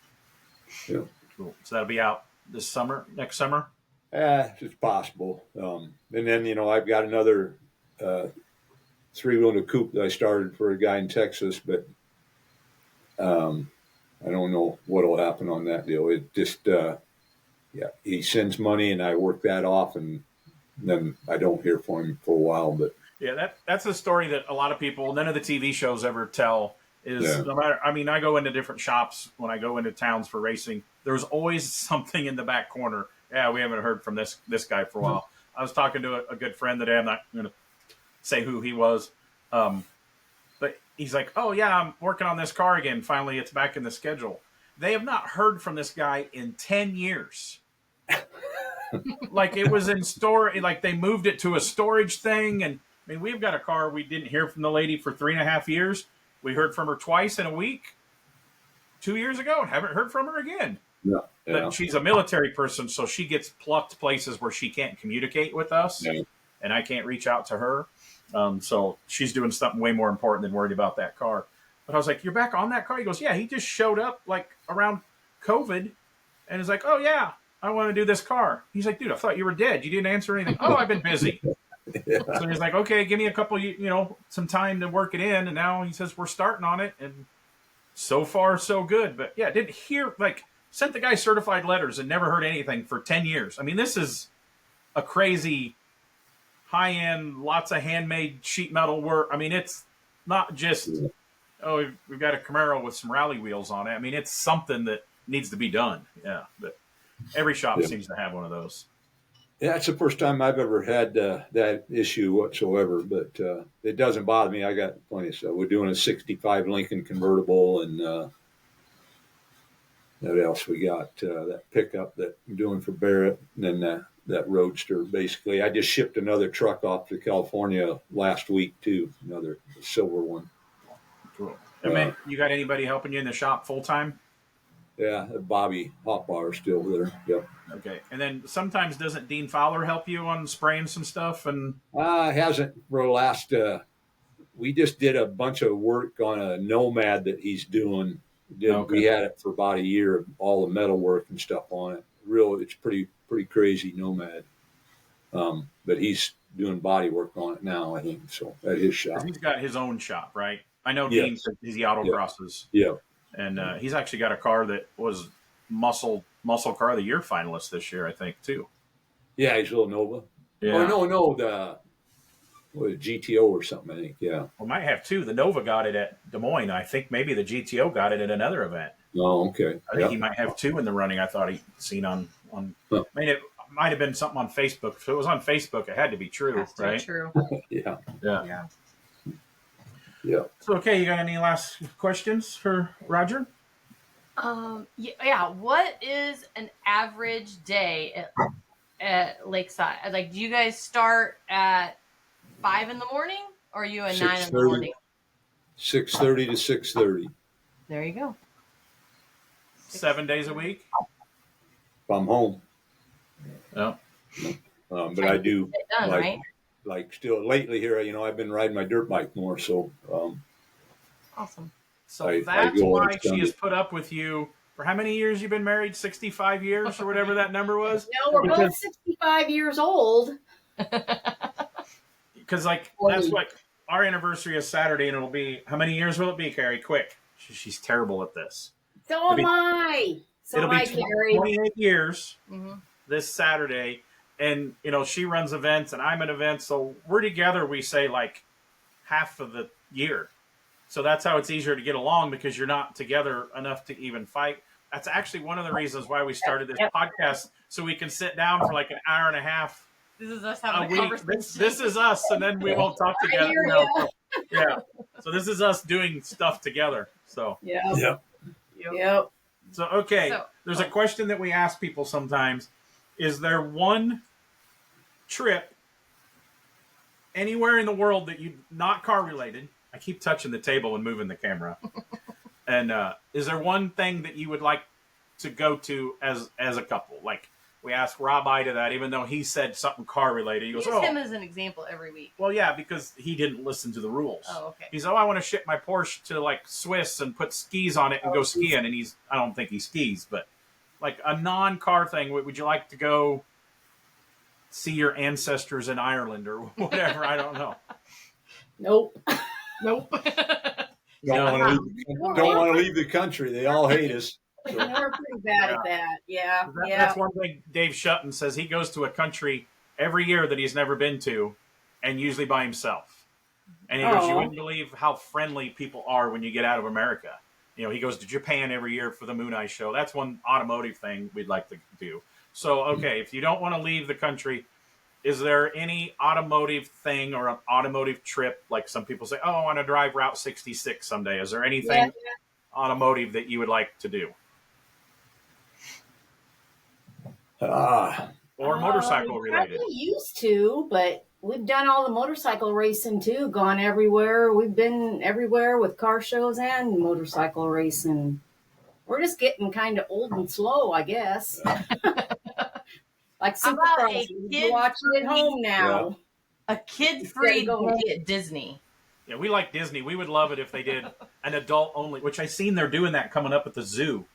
[SPEAKER 4] Yeah.
[SPEAKER 1] Cool. So that'll be out next summer?
[SPEAKER 4] It's possible. And then, I've got another three-wheeler coupe that I started for a guy in Texas, but I don't know what will happen on that deal. It just, he sends money and I work that off, and then I don't hear from him for a while. But
[SPEAKER 1] yeah, that's a story that a lot of people, none of the TV shows ever tell. No matter, I mean, I go into different shops when I go into towns for racing. There's always something in the back corner. Yeah, we haven't heard from this guy for a while. I was talking to a good friend today. I'm not going to say who he was, but he's like, "Oh yeah, I'm working on this car again. Finally, it's back in the schedule." They have not heard from this guy in 10 years. Like it was in store. Like they moved it to a storage thing, and I mean, we've got a car we didn't hear from the lady for 3.5 years. We heard from her twice in a week 2 years ago and haven't heard from her again.
[SPEAKER 4] Yeah.
[SPEAKER 1] But she's a military person, so she gets plucked places where she can't communicate with us, and I can't reach out to her. So she's doing something way more important than worried about that car. But I was like, you're back on that car? He goes, yeah, he just showed up like around COVID and is like, oh, yeah, I want to do this car. He's like, dude, I thought you were dead. You didn't answer anything. Oh, I've been busy. So he's like, okay, give me a couple, some time to work it in. And now he says, we're starting on it. And so far, so good. But yeah, didn't hear, sent the guy certified letters and never heard anything for 10 years. I mean, this is a crazy high-end, lots of handmade sheet metal work. I mean, it's not just, we've got a Camaro with some rally wheels on it. I mean, it's something that needs to be done. Yeah, but every shop seems to have one of those.
[SPEAKER 4] Yeah, it's the first time I've ever had that issue whatsoever, but it doesn't bother me. I got plenty of stuff. We're doing a 65 Lincoln convertible, and what else we got? That pickup that I'm doing for Barrett, and then that roadster. Basically, I just shipped another truck off to California last week too, another silver one.
[SPEAKER 1] Cool. I mean, you got anybody helping you in the shop full time?
[SPEAKER 4] Yeah, Bobby Hotbar still there. Yep.
[SPEAKER 1] Okay, and then sometimes doesn't Dean Fowler help you on spraying some stuff? And
[SPEAKER 4] hasn't for the last. We just did a bunch of work on a Nomad that he's doing. We had it for about a year, all the metal work and stuff on it. It's pretty crazy Nomad. But he's doing body work on it now, I think. So at his shop,
[SPEAKER 1] he's got his own shop, right? I know Dean says he's the autocrosses.
[SPEAKER 4] Yeah. And
[SPEAKER 1] he's actually got a car that was muscle car of the year finalist this year, I think, too.
[SPEAKER 4] Yeah, he's a little Nova.
[SPEAKER 1] Yeah.
[SPEAKER 4] Oh, no, what, a GTO or something, I think. Yeah.
[SPEAKER 1] We might have two. The Nova got it at Des Moines. I think maybe the GTO got it at another event.
[SPEAKER 4] Oh, okay.
[SPEAKER 1] I think he might have two in the running. I thought he'd seen on.
[SPEAKER 4] Huh.
[SPEAKER 1] I mean, it might have been something on Facebook. If it was on Facebook, it had to be true,
[SPEAKER 2] Has to be
[SPEAKER 1] right?
[SPEAKER 2] true.
[SPEAKER 4] Yeah.
[SPEAKER 1] Yeah.
[SPEAKER 4] Yeah.
[SPEAKER 1] So, okay, you got any last questions for Roger?
[SPEAKER 2] Yeah. What is an average day at Lakeside? Like, do you guys start at 5 in the morning, or are you at 9 in the morning?
[SPEAKER 4] 6:30 to 6:30.
[SPEAKER 2] There you go.
[SPEAKER 1] 7 days a week.
[SPEAKER 4] If I'm home,
[SPEAKER 1] Yeah.
[SPEAKER 4] but I do
[SPEAKER 2] Get it done, right?
[SPEAKER 4] like still lately here. I've been riding my dirt bike more, so
[SPEAKER 2] Awesome.
[SPEAKER 1] So
[SPEAKER 4] I
[SPEAKER 1] that's
[SPEAKER 4] go
[SPEAKER 1] why
[SPEAKER 4] on
[SPEAKER 1] she
[SPEAKER 4] Sunday.
[SPEAKER 1] has put up with you for how many years you've been married? 65 years or whatever that number was?
[SPEAKER 5] No, we're both
[SPEAKER 1] Because-
[SPEAKER 5] 65 years old.
[SPEAKER 1] Because, like, that's like our anniversary is Saturday, and it'll be, how many years will it be, Carrie? Quick. She's terrible at this.
[SPEAKER 5] So am I. So
[SPEAKER 1] It'll
[SPEAKER 5] am I,
[SPEAKER 1] be
[SPEAKER 5] Carrie.
[SPEAKER 1] 28 years
[SPEAKER 2] hmm
[SPEAKER 1] this Saturday. And, she runs events and I'm at events. So we're together, we say, like half of the year. So that's how it's easier to get along, because you're not together enough to even fight. That's actually one of the reasons why we started this podcast, so we can sit down for like an hour and a half
[SPEAKER 2] This is us
[SPEAKER 1] a
[SPEAKER 2] having a
[SPEAKER 1] week.
[SPEAKER 2] conversation.
[SPEAKER 1] This is us, and then we won't talk
[SPEAKER 5] I
[SPEAKER 1] together.
[SPEAKER 5] hear
[SPEAKER 1] No. Yeah. So this is us doing stuff together. So
[SPEAKER 5] Yep.
[SPEAKER 4] yeah.
[SPEAKER 5] Yep.
[SPEAKER 1] So, okay,
[SPEAKER 2] So-
[SPEAKER 1] there's a question that we ask people sometimes. Is there one trip anywhere in the world that you, not car related? I keep touching the table and moving the camera. And is there one thing that you would like to go to as a couple? Like, we asked Rob Ida that, even though he said something car related. He goes,
[SPEAKER 2] Use
[SPEAKER 1] oh,
[SPEAKER 2] him as an example every week.
[SPEAKER 1] well, yeah, because he didn't listen to the rules.
[SPEAKER 2] Oh, okay.
[SPEAKER 1] He's, I want to ship my Porsche to like Swiss and put skis on it and go skiing. And I don't think he skis, but like a non-car thing. Would you like to go see your ancestors in Ireland or whatever? I don't know.
[SPEAKER 5] Nope.
[SPEAKER 2] Nope.
[SPEAKER 4] Don't want to leave the country. They all hate us. So,
[SPEAKER 5] We're pretty bad at that. Yeah. Yeah.
[SPEAKER 1] That's one thing Dave Shutton says. He goes to a country every year that he's never been to, and usually by himself. And he goes, you wouldn't believe how friendly people are when you get out of America. He goes to Japan every year for the Moon Eye show. That's one automotive thing we'd like to do. So, okay, if you don't want to leave the country, is there any automotive thing or an automotive trip? Like some people say, oh, I want to drive Route 66 someday. Is there anything automotive that you would like to do? Or motorcycle
[SPEAKER 5] We
[SPEAKER 1] related?
[SPEAKER 5] probably used to, but we've done all the motorcycle racing too. Gone everywhere. We've been everywhere with car shows and motorcycle racing. We're just getting kind of old and slow, I guess. Like
[SPEAKER 2] How about
[SPEAKER 5] Supercross,
[SPEAKER 2] a
[SPEAKER 5] we
[SPEAKER 2] kid
[SPEAKER 5] watch it at home now.
[SPEAKER 2] A kid-free day at Disney.
[SPEAKER 1] Yeah, we like Disney. We would love it if they did an adult only, which I seen they're doing that coming up at the zoo.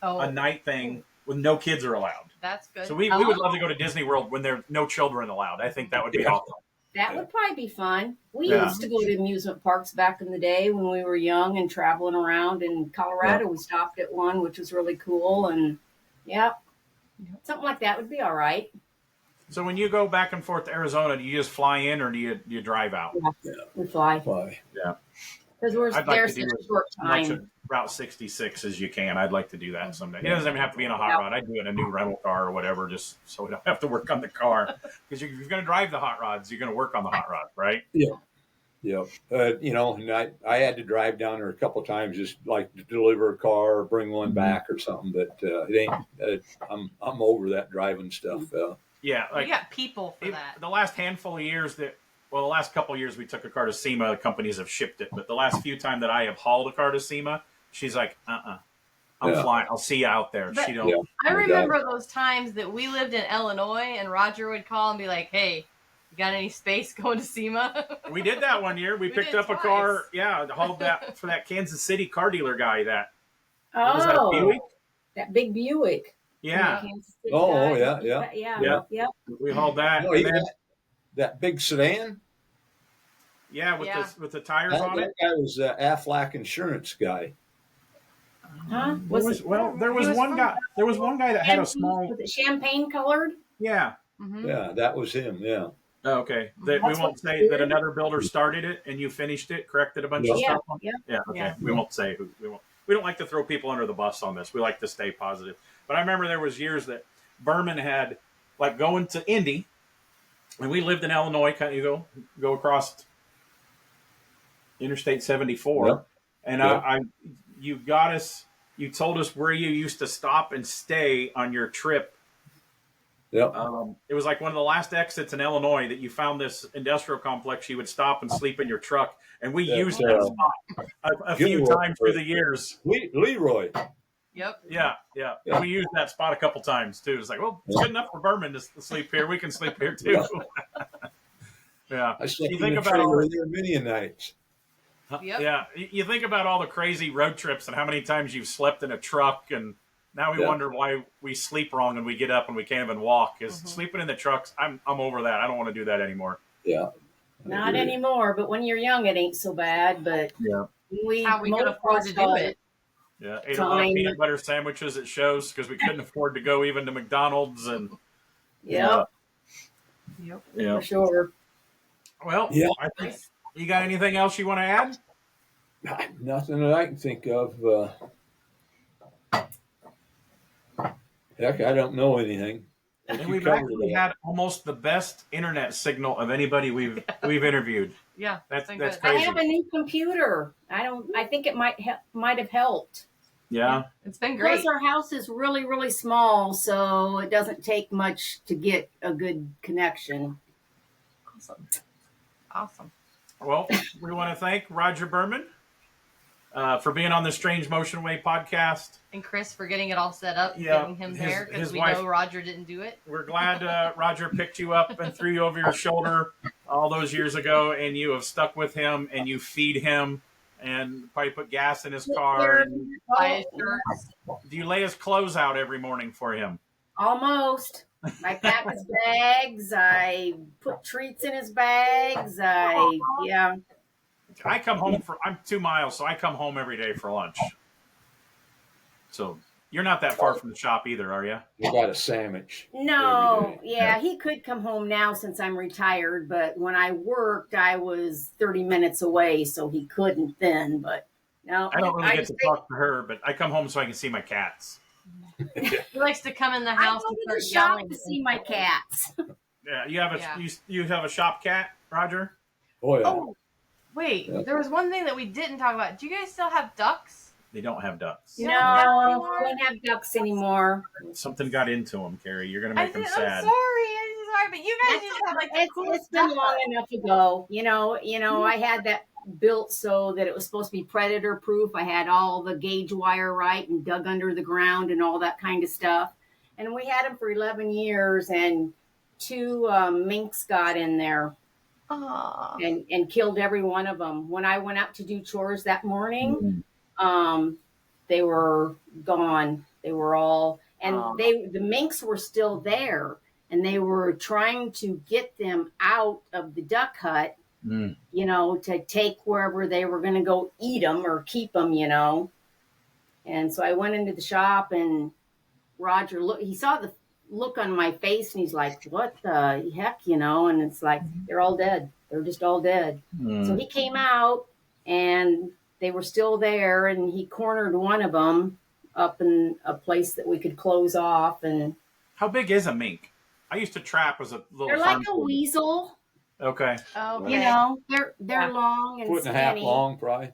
[SPEAKER 2] Oh,
[SPEAKER 1] A night thing with no kids are allowed.
[SPEAKER 2] that's good.
[SPEAKER 1] So we would love to go to Disney World when there are no children allowed. I think that would be awesome.
[SPEAKER 5] That would probably be fun. We
[SPEAKER 1] Yeah.
[SPEAKER 5] used to go to amusement parks back in the day when we were young and traveling around in Colorado. We stopped at one, which was really cool. And something like that would be all right.
[SPEAKER 1] So when you go back and forth to Arizona, do you just fly in or do you drive out?
[SPEAKER 5] We fly
[SPEAKER 4] why?
[SPEAKER 1] Yeah.
[SPEAKER 5] because we're
[SPEAKER 1] I'd like
[SPEAKER 5] there
[SPEAKER 1] to
[SPEAKER 5] such
[SPEAKER 1] do
[SPEAKER 5] a short
[SPEAKER 1] as much
[SPEAKER 5] time.
[SPEAKER 1] of Route 66 as you can. I'd like to do that someday. It doesn't even have to be in a hot rod. I'd do it in a new rental car or whatever, just so we don't have to work on the car. Because if you're going to drive the hot rods, you're going to work on the hot rod, right?
[SPEAKER 4] Yeah. And I had to drive down there a couple of times, just like to deliver a car or bring one back or something. But it ain't. I'm over that driving stuff.
[SPEAKER 1] Yeah.
[SPEAKER 2] We
[SPEAKER 1] Like
[SPEAKER 2] got people for that.
[SPEAKER 1] the last handful of years the last couple of years we took a car to SEMA. The companies have shipped it. But the last few times that I have hauled a car to SEMA, she's like, I'm flying. I'll see you out there.
[SPEAKER 2] But-
[SPEAKER 1] She don't.
[SPEAKER 4] Yeah.
[SPEAKER 2] I remember those times that we lived in Illinois and Roger would call and be like, hey, you got any space going to SEMA?
[SPEAKER 1] We did that one year. We picked
[SPEAKER 2] did
[SPEAKER 1] up a
[SPEAKER 2] twice.
[SPEAKER 1] car. Yeah, hauled that for that Kansas City car dealer guy. What was that,
[SPEAKER 5] Oh,
[SPEAKER 1] Buick?
[SPEAKER 5] that big Buick.
[SPEAKER 1] Yeah,
[SPEAKER 5] Kansas City
[SPEAKER 4] Oh,
[SPEAKER 5] guy.
[SPEAKER 4] yeah.
[SPEAKER 5] Yeah. Yep.
[SPEAKER 1] we hauled that.
[SPEAKER 4] No,
[SPEAKER 1] And then,
[SPEAKER 4] that big sedan.
[SPEAKER 1] yeah, with the tires
[SPEAKER 4] That,
[SPEAKER 1] on it.
[SPEAKER 4] that guy was Aflac insurance guy.
[SPEAKER 5] Huh?
[SPEAKER 1] There was one guy. There was one guy that had a small.
[SPEAKER 5] Was it champagne colored?
[SPEAKER 1] Yeah,
[SPEAKER 2] Mhm.
[SPEAKER 4] Yeah, that was him. Yeah.
[SPEAKER 1] Oh, okay. We won't say that another builder started it and you finished it, corrected a bunch of
[SPEAKER 5] Yeah,
[SPEAKER 1] stuff. Yeah. Okay.
[SPEAKER 2] Yeah.
[SPEAKER 1] We won't say who. We don't like to throw people under the bus on this. We like to stay positive. But I remember there was years that Berman had like going to Indy, and we lived in Illinois. Kind of go across Interstate 74,
[SPEAKER 4] Yep.
[SPEAKER 1] and
[SPEAKER 4] Yep.
[SPEAKER 1] you got us. You told us where you used to stop and stay on your trip.
[SPEAKER 4] Yep.
[SPEAKER 1] It was like one of the last exits in Illinois that you found this industrial complex. You would stop and sleep in your truck, and we used that spot a few times through the years.
[SPEAKER 4] Leroy.
[SPEAKER 2] Yep.
[SPEAKER 1] Yeah. And we used that spot a couple times too. It's like, well, it's good enough for Berman to sleep here. We can sleep here too. Yeah.
[SPEAKER 4] I slept
[SPEAKER 1] You
[SPEAKER 4] in
[SPEAKER 1] think
[SPEAKER 4] the
[SPEAKER 1] about
[SPEAKER 4] trailer
[SPEAKER 1] all
[SPEAKER 4] there many a nights.
[SPEAKER 2] Yep.
[SPEAKER 1] Yeah, you think about all the crazy road trips and how many times you've slept in a truck, and now we wonder why we sleep wrong and we get up and we can't even walk. Is sleeping in the trucks? I'm over that. I don't want to do that anymore.
[SPEAKER 4] Yeah.
[SPEAKER 5] Not anymore, but when you're young, it ain't so bad. But
[SPEAKER 2] How we could afford to do it.
[SPEAKER 1] Yeah, ate a lot of peanut butter sandwiches at shows because we couldn't afford to go even to McDonald's and.
[SPEAKER 5] Yep. For sure.
[SPEAKER 1] Well, I think you got anything else you want to add?
[SPEAKER 4] Nothing that I can think of. Heck, I don't know anything.
[SPEAKER 1] And we've actually had almost the best internet signal of anybody we've interviewed.
[SPEAKER 2] Yeah,
[SPEAKER 1] that's
[SPEAKER 2] good.
[SPEAKER 1] crazy.
[SPEAKER 5] I have a new computer. I think it might have helped.
[SPEAKER 1] Yeah,
[SPEAKER 2] it's been great.
[SPEAKER 5] Plus, our house is really, really small, so it doesn't take much to get a good connection.
[SPEAKER 2] Awesome.
[SPEAKER 1] Well, we want to thank Roger Burman for being on the Strange Motion Way podcast.
[SPEAKER 2] And Chris for getting it all set up, getting him there, because we know Roger didn't do it.
[SPEAKER 1] We're glad Roger picked you up and threw you over your shoulder all those years ago, and you have stuck with him, and you feed him, and probably put gas in his car.
[SPEAKER 2] Buy his shirts.
[SPEAKER 1] Do you lay his clothes out every morning for him?
[SPEAKER 5] Almost. I pack his bags. I put treats in his bags.
[SPEAKER 1] I come home I'm 2 miles, so I come home every day for lunch. So you're not that far from the shop either, are you?
[SPEAKER 4] You got a sandwich.
[SPEAKER 5] No, he could come home now since I'm retired, but when I worked, I was 30 minutes away, so he couldn't then. But no,
[SPEAKER 1] I don't really get to talk to her, but I come home so I can see my cats.
[SPEAKER 2] He likes to come in the house
[SPEAKER 5] I go
[SPEAKER 2] and
[SPEAKER 5] to the
[SPEAKER 2] start
[SPEAKER 5] shop
[SPEAKER 2] yelling
[SPEAKER 5] to see my cats.
[SPEAKER 1] Yeah, you have a shop cat, Roger?
[SPEAKER 4] Oh yeah.
[SPEAKER 2] Oh, wait, there was one thing that we didn't talk about. Do you guys still have ducks?
[SPEAKER 1] They don't have ducks.
[SPEAKER 5] No, we don't have ducks anymore.
[SPEAKER 1] Something got into them, Carrie. You're gonna make them sad.
[SPEAKER 2] I'm sorry, but you guys just have like
[SPEAKER 5] it's been long enough ago. You know, I had that built so that it was supposed to be predator proof. I had all the gauge wire right and dug under the ground and all that kind of stuff. And we had them for 11 years, and 2 minks got in there and killed every one of them. When I went out to do chores that morning, they were gone. They were all, and the minks were still there, and they were trying to get them out of the duck hut. You know, to take wherever they were going to go eat them or keep them, you know. And so I went into the shop, and Roger he saw the look on my face, and he's like, what the heck, you know? And it's like, they're all dead. They're just all dead. So he came out, and they were still there, and he cornered one of them up in a place that we could close off. And
[SPEAKER 1] how big is a mink? I used to trap as a little.
[SPEAKER 5] They're like a weasel.
[SPEAKER 1] Okay.
[SPEAKER 5] You know, they're long and
[SPEAKER 4] 1.5
[SPEAKER 5] skinny.
[SPEAKER 4] long, probably.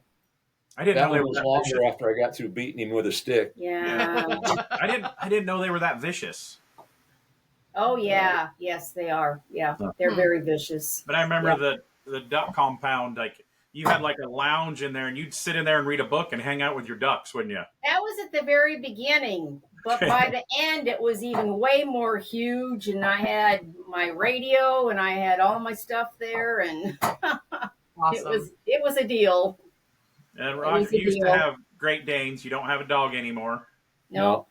[SPEAKER 1] I didn't know they were
[SPEAKER 4] that longer vicious. After I got through beating him with a stick.
[SPEAKER 5] Yeah.
[SPEAKER 1] I didn't know they were that vicious.
[SPEAKER 5] Oh yeah, yes they are. Yeah, they're very vicious.
[SPEAKER 1] But I remember the duck compound, like you had like a lounge in there, and you'd sit in there and read a book and hang out with your ducks, wouldn't you?
[SPEAKER 5] That was at the very beginning, but by the end it was even way more huge, and I had my radio and I had all my stuff there, and
[SPEAKER 2] awesome.
[SPEAKER 5] it was a deal.
[SPEAKER 1] And Roger, you used to have Great Danes. You don't have a dog anymore.
[SPEAKER 5] No.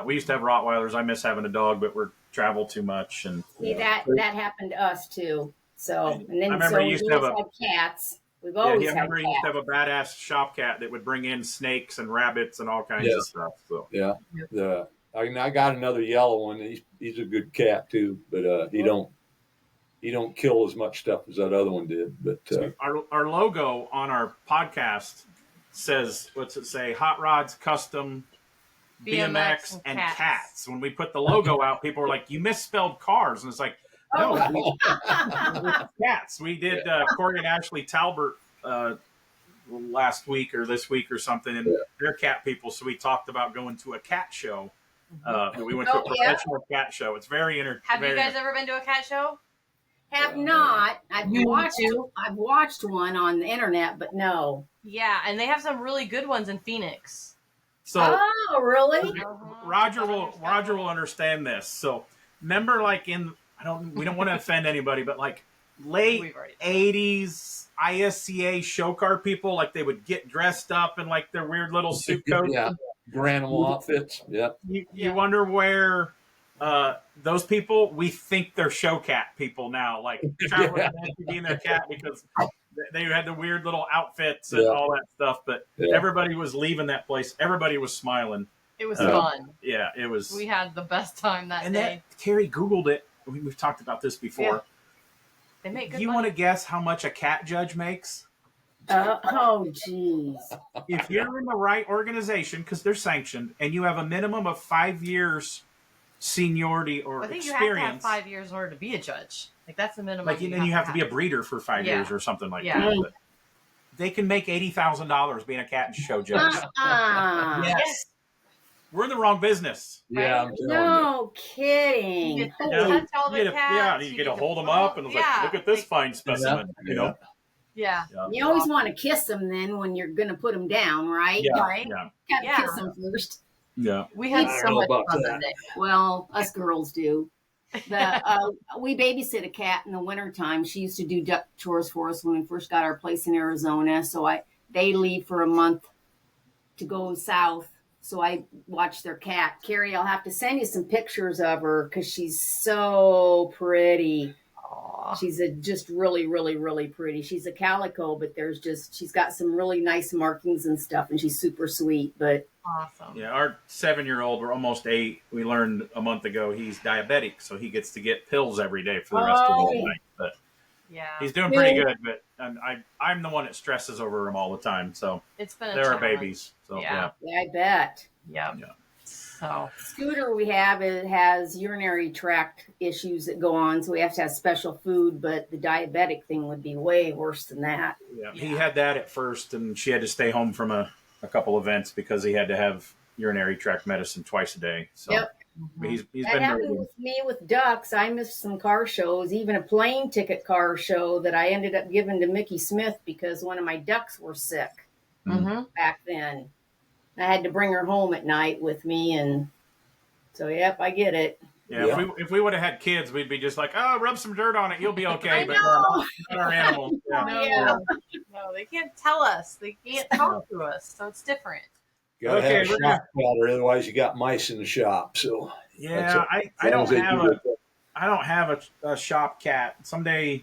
[SPEAKER 1] We used to have Rottweilers. I miss having a dog, but we're travel too much. And
[SPEAKER 5] see that happened to us too. So and then
[SPEAKER 1] I remember you used to have
[SPEAKER 5] cats. We've always had cats.
[SPEAKER 1] You used to have a badass shop cat that would bring in snakes and rabbits and all kinds of stuff. So
[SPEAKER 4] I got another yellow one. He's a good cat too, but he he don't kill as much stuff as that other one did. But
[SPEAKER 1] our logo on our podcast says, what's it say? Hot Rods Custom BMX and cats. When we put the logo out, people were like, "You misspelled cars," and it's like, no, cats. We did Corey and Ashley Talbert last week or this week or something, and they're cat people. So we talked about going to a cat show. We went to a professional cat show. It's very entertaining.
[SPEAKER 2] Have you guys ever been to a cat show?
[SPEAKER 5] Have not. I've watched one on the internet, but no.
[SPEAKER 2] Yeah, and they have some really good ones in Phoenix.
[SPEAKER 1] So,
[SPEAKER 5] oh, really?
[SPEAKER 1] Roger will understand this. So, remember, like we don't want to offend anybody, but like late 80s ISCA show car people, like they would get dressed up in like their weird little suit coats.
[SPEAKER 4] Yeah, animal outfits. Yep.
[SPEAKER 1] You wonder where those people, we think they're show cat people now, like being their cat because they had the weird little outfits and all that stuff, but everybody was leaving that place. Everybody was smiling.
[SPEAKER 2] It was fun.
[SPEAKER 1] Yeah, it was.
[SPEAKER 2] We had the best time that day.
[SPEAKER 1] Carrie Googled it. We've talked about this before.
[SPEAKER 2] Yeah. They make good money.
[SPEAKER 1] Want to guess how much a cat judge makes?
[SPEAKER 5] Oh, geez.
[SPEAKER 1] If you're in the right organization, because they're sanctioned, and you have a minimum of 5 years seniority or experience.
[SPEAKER 2] I think you have to have 5 years in order to be a judge. Like, that's the minimum.
[SPEAKER 1] Like, and you have to be a breeder for 5 years or something like that. But they can make $80,000 being a cat show judge. Yes. We're in the wrong business.
[SPEAKER 4] Yeah.
[SPEAKER 5] No kidding.
[SPEAKER 2] You get
[SPEAKER 1] you get to hold them up and it's like, look at this fine specimen. You know?
[SPEAKER 2] Yeah.
[SPEAKER 5] You always want to kiss them then when you're going to put them down, right?
[SPEAKER 1] Yeah.
[SPEAKER 2] Right?
[SPEAKER 5] Got to kiss them first.
[SPEAKER 1] Yeah.
[SPEAKER 2] We had so much fun that day.
[SPEAKER 5] Well, us girls do. We babysit a cat in the wintertime. She used to do duck chores for us when we first got our place in Arizona. So they leave for a month to go south. So I watch their cat. Carrie, I'll have to send you some pictures of her because she's so pretty.
[SPEAKER 2] Aww.
[SPEAKER 5] She's just really, really, really pretty. She's a calico, but she's got some really nice markings and stuff, and she's super sweet. But
[SPEAKER 2] awesome.
[SPEAKER 1] Yeah, our 7-year-old, we're almost 8. We learned a month ago he's diabetic, so he gets to get pills every day for the rest of his life. But he's doing pretty good. But I'm the one that stresses over him all the time. So
[SPEAKER 2] it's been
[SPEAKER 1] they're our babies. So
[SPEAKER 5] I bet.
[SPEAKER 2] Yeah. So
[SPEAKER 5] Scooter we have, it has urinary tract issues that go on, so we have to have special food, but the diabetic thing would be way worse than that.
[SPEAKER 1] Yeah. He had that at first, and she had to stay home from a couple events because he had to have urinary tract medicine twice a day. So he's
[SPEAKER 5] that
[SPEAKER 1] been
[SPEAKER 5] happened with me with ducks. I missed some car shows, even a plane ticket car show that I ended up giving to Mickey Smith because one of my ducks were sick back then. I had to bring her home at night with me, and so I get it.
[SPEAKER 1] Yeah, if we would have had kids, we'd be just like, oh, rub some dirt on it, you'll be okay. But not our animals.
[SPEAKER 2] No, they can't tell us. They can't talk to us, so it's different.
[SPEAKER 4] Gotta have shop powder, otherwise you got mice in the shop. So
[SPEAKER 1] I don't have a shop cat. Someday.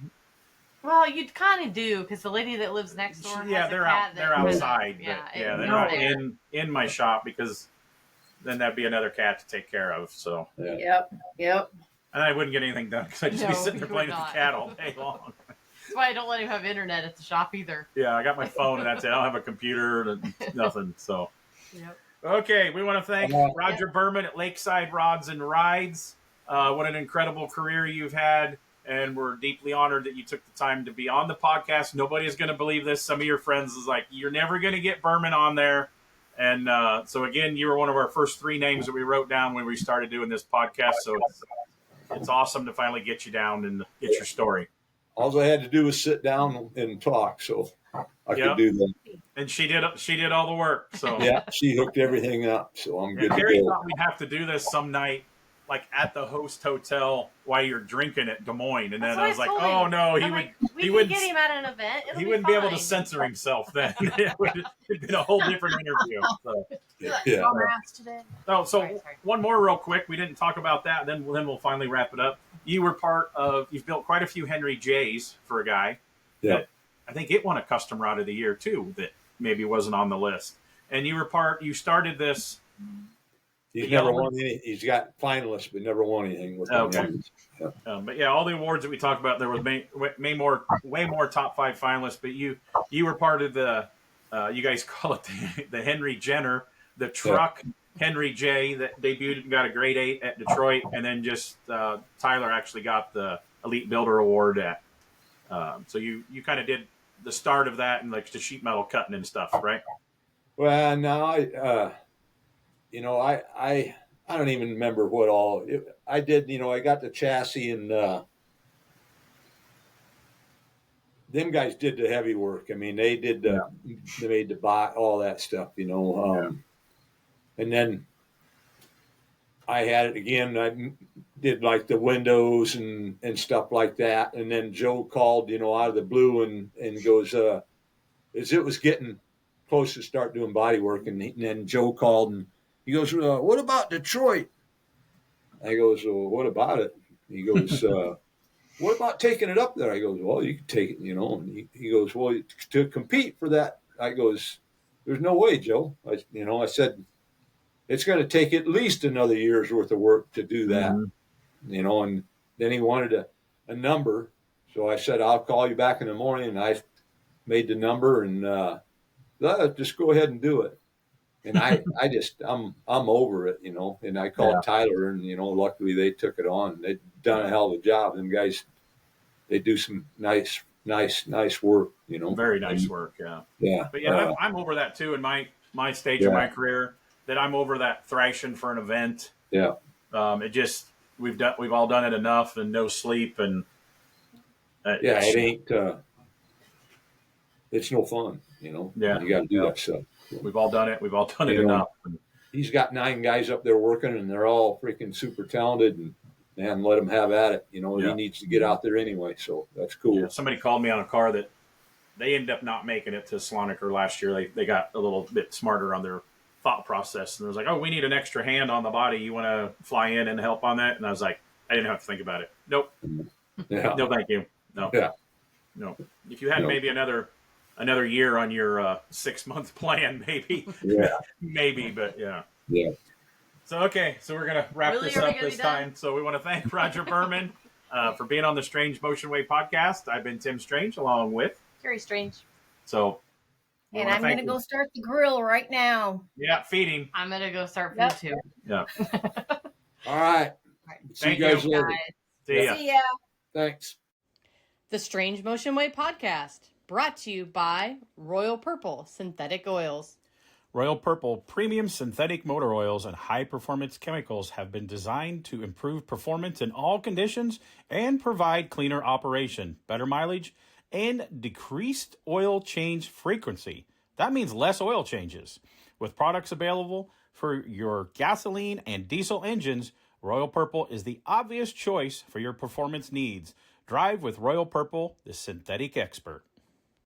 [SPEAKER 2] Well, you'd kind of do because the lady that lives next door.
[SPEAKER 1] They're outside. They're not in my shop because then that'd be another cat to take care of. So
[SPEAKER 5] Yep.
[SPEAKER 1] And I wouldn't get anything done because I'd just be sitting there playing with the cat all day long.
[SPEAKER 2] That's why I don't let him have internet at the shop either.
[SPEAKER 1] Yeah, I got my phone and that's it. I don't have a computer, nothing. So. Okay, we want to thank Roger Burman at Lakeside Rods and Rides. What an incredible career you've had. And we're deeply honored that you took the time to be on the podcast. Nobody is going to believe this. Some of your friends is like, you're never going to get Berman on there. And so, again, you were one of our first 3 names that we wrote down when we started doing this podcast. So it's awesome to finally get you down and get your story.
[SPEAKER 4] All I had to do was sit down and talk. So I could do that.
[SPEAKER 1] And she did all the work. So
[SPEAKER 4] she hooked everything up. So I'm good to
[SPEAKER 1] Carrie
[SPEAKER 4] go.
[SPEAKER 1] thought we'd have to do this some night, like at the host hotel while you're drinking at Des Moines, and then I was like, "Oh no,
[SPEAKER 2] he wouldn't get him at an event.
[SPEAKER 1] He wouldn't be able to censor himself then. It would have been a whole different interview." So, sorry. One more real quick. We didn't talk about that. Then we'll finally wrap it up. You were you've built quite a few Henry J's for a guy.
[SPEAKER 4] Yeah.
[SPEAKER 1] I think it won a custom rod of the year too. That maybe wasn't on the list. And you started this
[SPEAKER 4] He's
[SPEAKER 1] The
[SPEAKER 4] never
[SPEAKER 1] yellow
[SPEAKER 4] won any. He's got finalists, but never won anything with them.
[SPEAKER 1] Okay.
[SPEAKER 4] Yeah.
[SPEAKER 1] But yeah, all the awards that we talked about, there was way more top 5 finalists. But you were part of the, you guys call it the Henry Jenner, the truck Henry J that debuted and got a grade 8 at Detroit, and then just Tyler actually got the Elite Builder Award at. So you kind of did the start of that and like the sheet metal cutting and stuff, right?
[SPEAKER 4] Well, no, I don't even remember what all I did. I got the chassis, and them guys did the heavy work. I mean, they did they made the bot, all that stuff, and then I had it again. I did like the windows and stuff like that. And then Joe called, out of the blue and goes, as it was getting close to start doing body work. And then Joe called and he goes, what about Detroit? I goes, well, what about it? He goes, what about taking it up there? I goes, well, you can take it, And he goes, well, to compete for that. I goes, there's no way, Joe. I said, it's going to take at least another year's worth of work to do that, and then he wanted a number. So I said, I'll call you back in the morning. And I made the number and just go ahead and do it. And I'm over it, and I called Tyler and, luckily they took it on. They'd done a hell of a job. Them guys, they do some nice work,
[SPEAKER 1] Very nice work. Yeah.
[SPEAKER 4] Yeah.
[SPEAKER 1] But yeah, I'm over that too in my stage of my career. That I'm over that thrashing for an event.
[SPEAKER 4] Yeah.
[SPEAKER 1] It just we've all done it enough and no sleep and
[SPEAKER 4] it ain't it's no fun,
[SPEAKER 1] Yeah.
[SPEAKER 4] You got to do that stuff.
[SPEAKER 1] We've all done it. We've all done it enough.
[SPEAKER 4] He's got 9 guys up there working, and they're all freaking super talented. And man, let him have at it. He needs to get out there anyway, so that's cool.
[SPEAKER 1] Yeah, somebody called me on a car that they ended up not making it to Sloniker last year. They got a little bit smarter on their thought process, and it was like, oh, we need an extra hand on the body. You want to fly in and help on that? And I was like, I didn't have to think about it. Nope.
[SPEAKER 4] Yeah.
[SPEAKER 1] No, thank you. No.
[SPEAKER 4] Yeah.
[SPEAKER 1] No. If you had maybe another year on your 6-month plan, maybe.
[SPEAKER 4] Yeah.
[SPEAKER 1] Maybe, but yeah.
[SPEAKER 4] Yeah.
[SPEAKER 1] So, okay. So we're going to wrap
[SPEAKER 2] Really?
[SPEAKER 1] this
[SPEAKER 2] Are we
[SPEAKER 1] up
[SPEAKER 2] gonna
[SPEAKER 1] this
[SPEAKER 2] be done?
[SPEAKER 1] time. So we want to thank Roger Berman for being on the Strange Motion Way podcast. I've been Tim Strange along with.
[SPEAKER 2] Very strange.
[SPEAKER 1] So.
[SPEAKER 5] And I'm going to go start the grill right now.
[SPEAKER 1] Yeah, feeding.
[SPEAKER 2] I'm going to go start food too.
[SPEAKER 1] Yeah.
[SPEAKER 4] All right. See
[SPEAKER 1] Thank
[SPEAKER 4] you guys
[SPEAKER 1] you.
[SPEAKER 4] later.
[SPEAKER 1] See ya.
[SPEAKER 5] See ya.
[SPEAKER 4] Thanks.
[SPEAKER 2] The Strange Motion Way podcast, brought to you by Royal Purple Synthetic Oils.
[SPEAKER 1] Royal Purple premium synthetic motor oils and high-performance chemicals have been designed to improve performance in all conditions and provide cleaner operation, better mileage, and decreased oil change frequency. That means less oil changes. With products available for your gasoline and diesel engines, Royal Purple is the obvious choice for your performance needs. Drive with Royal Purple, the synthetic expert.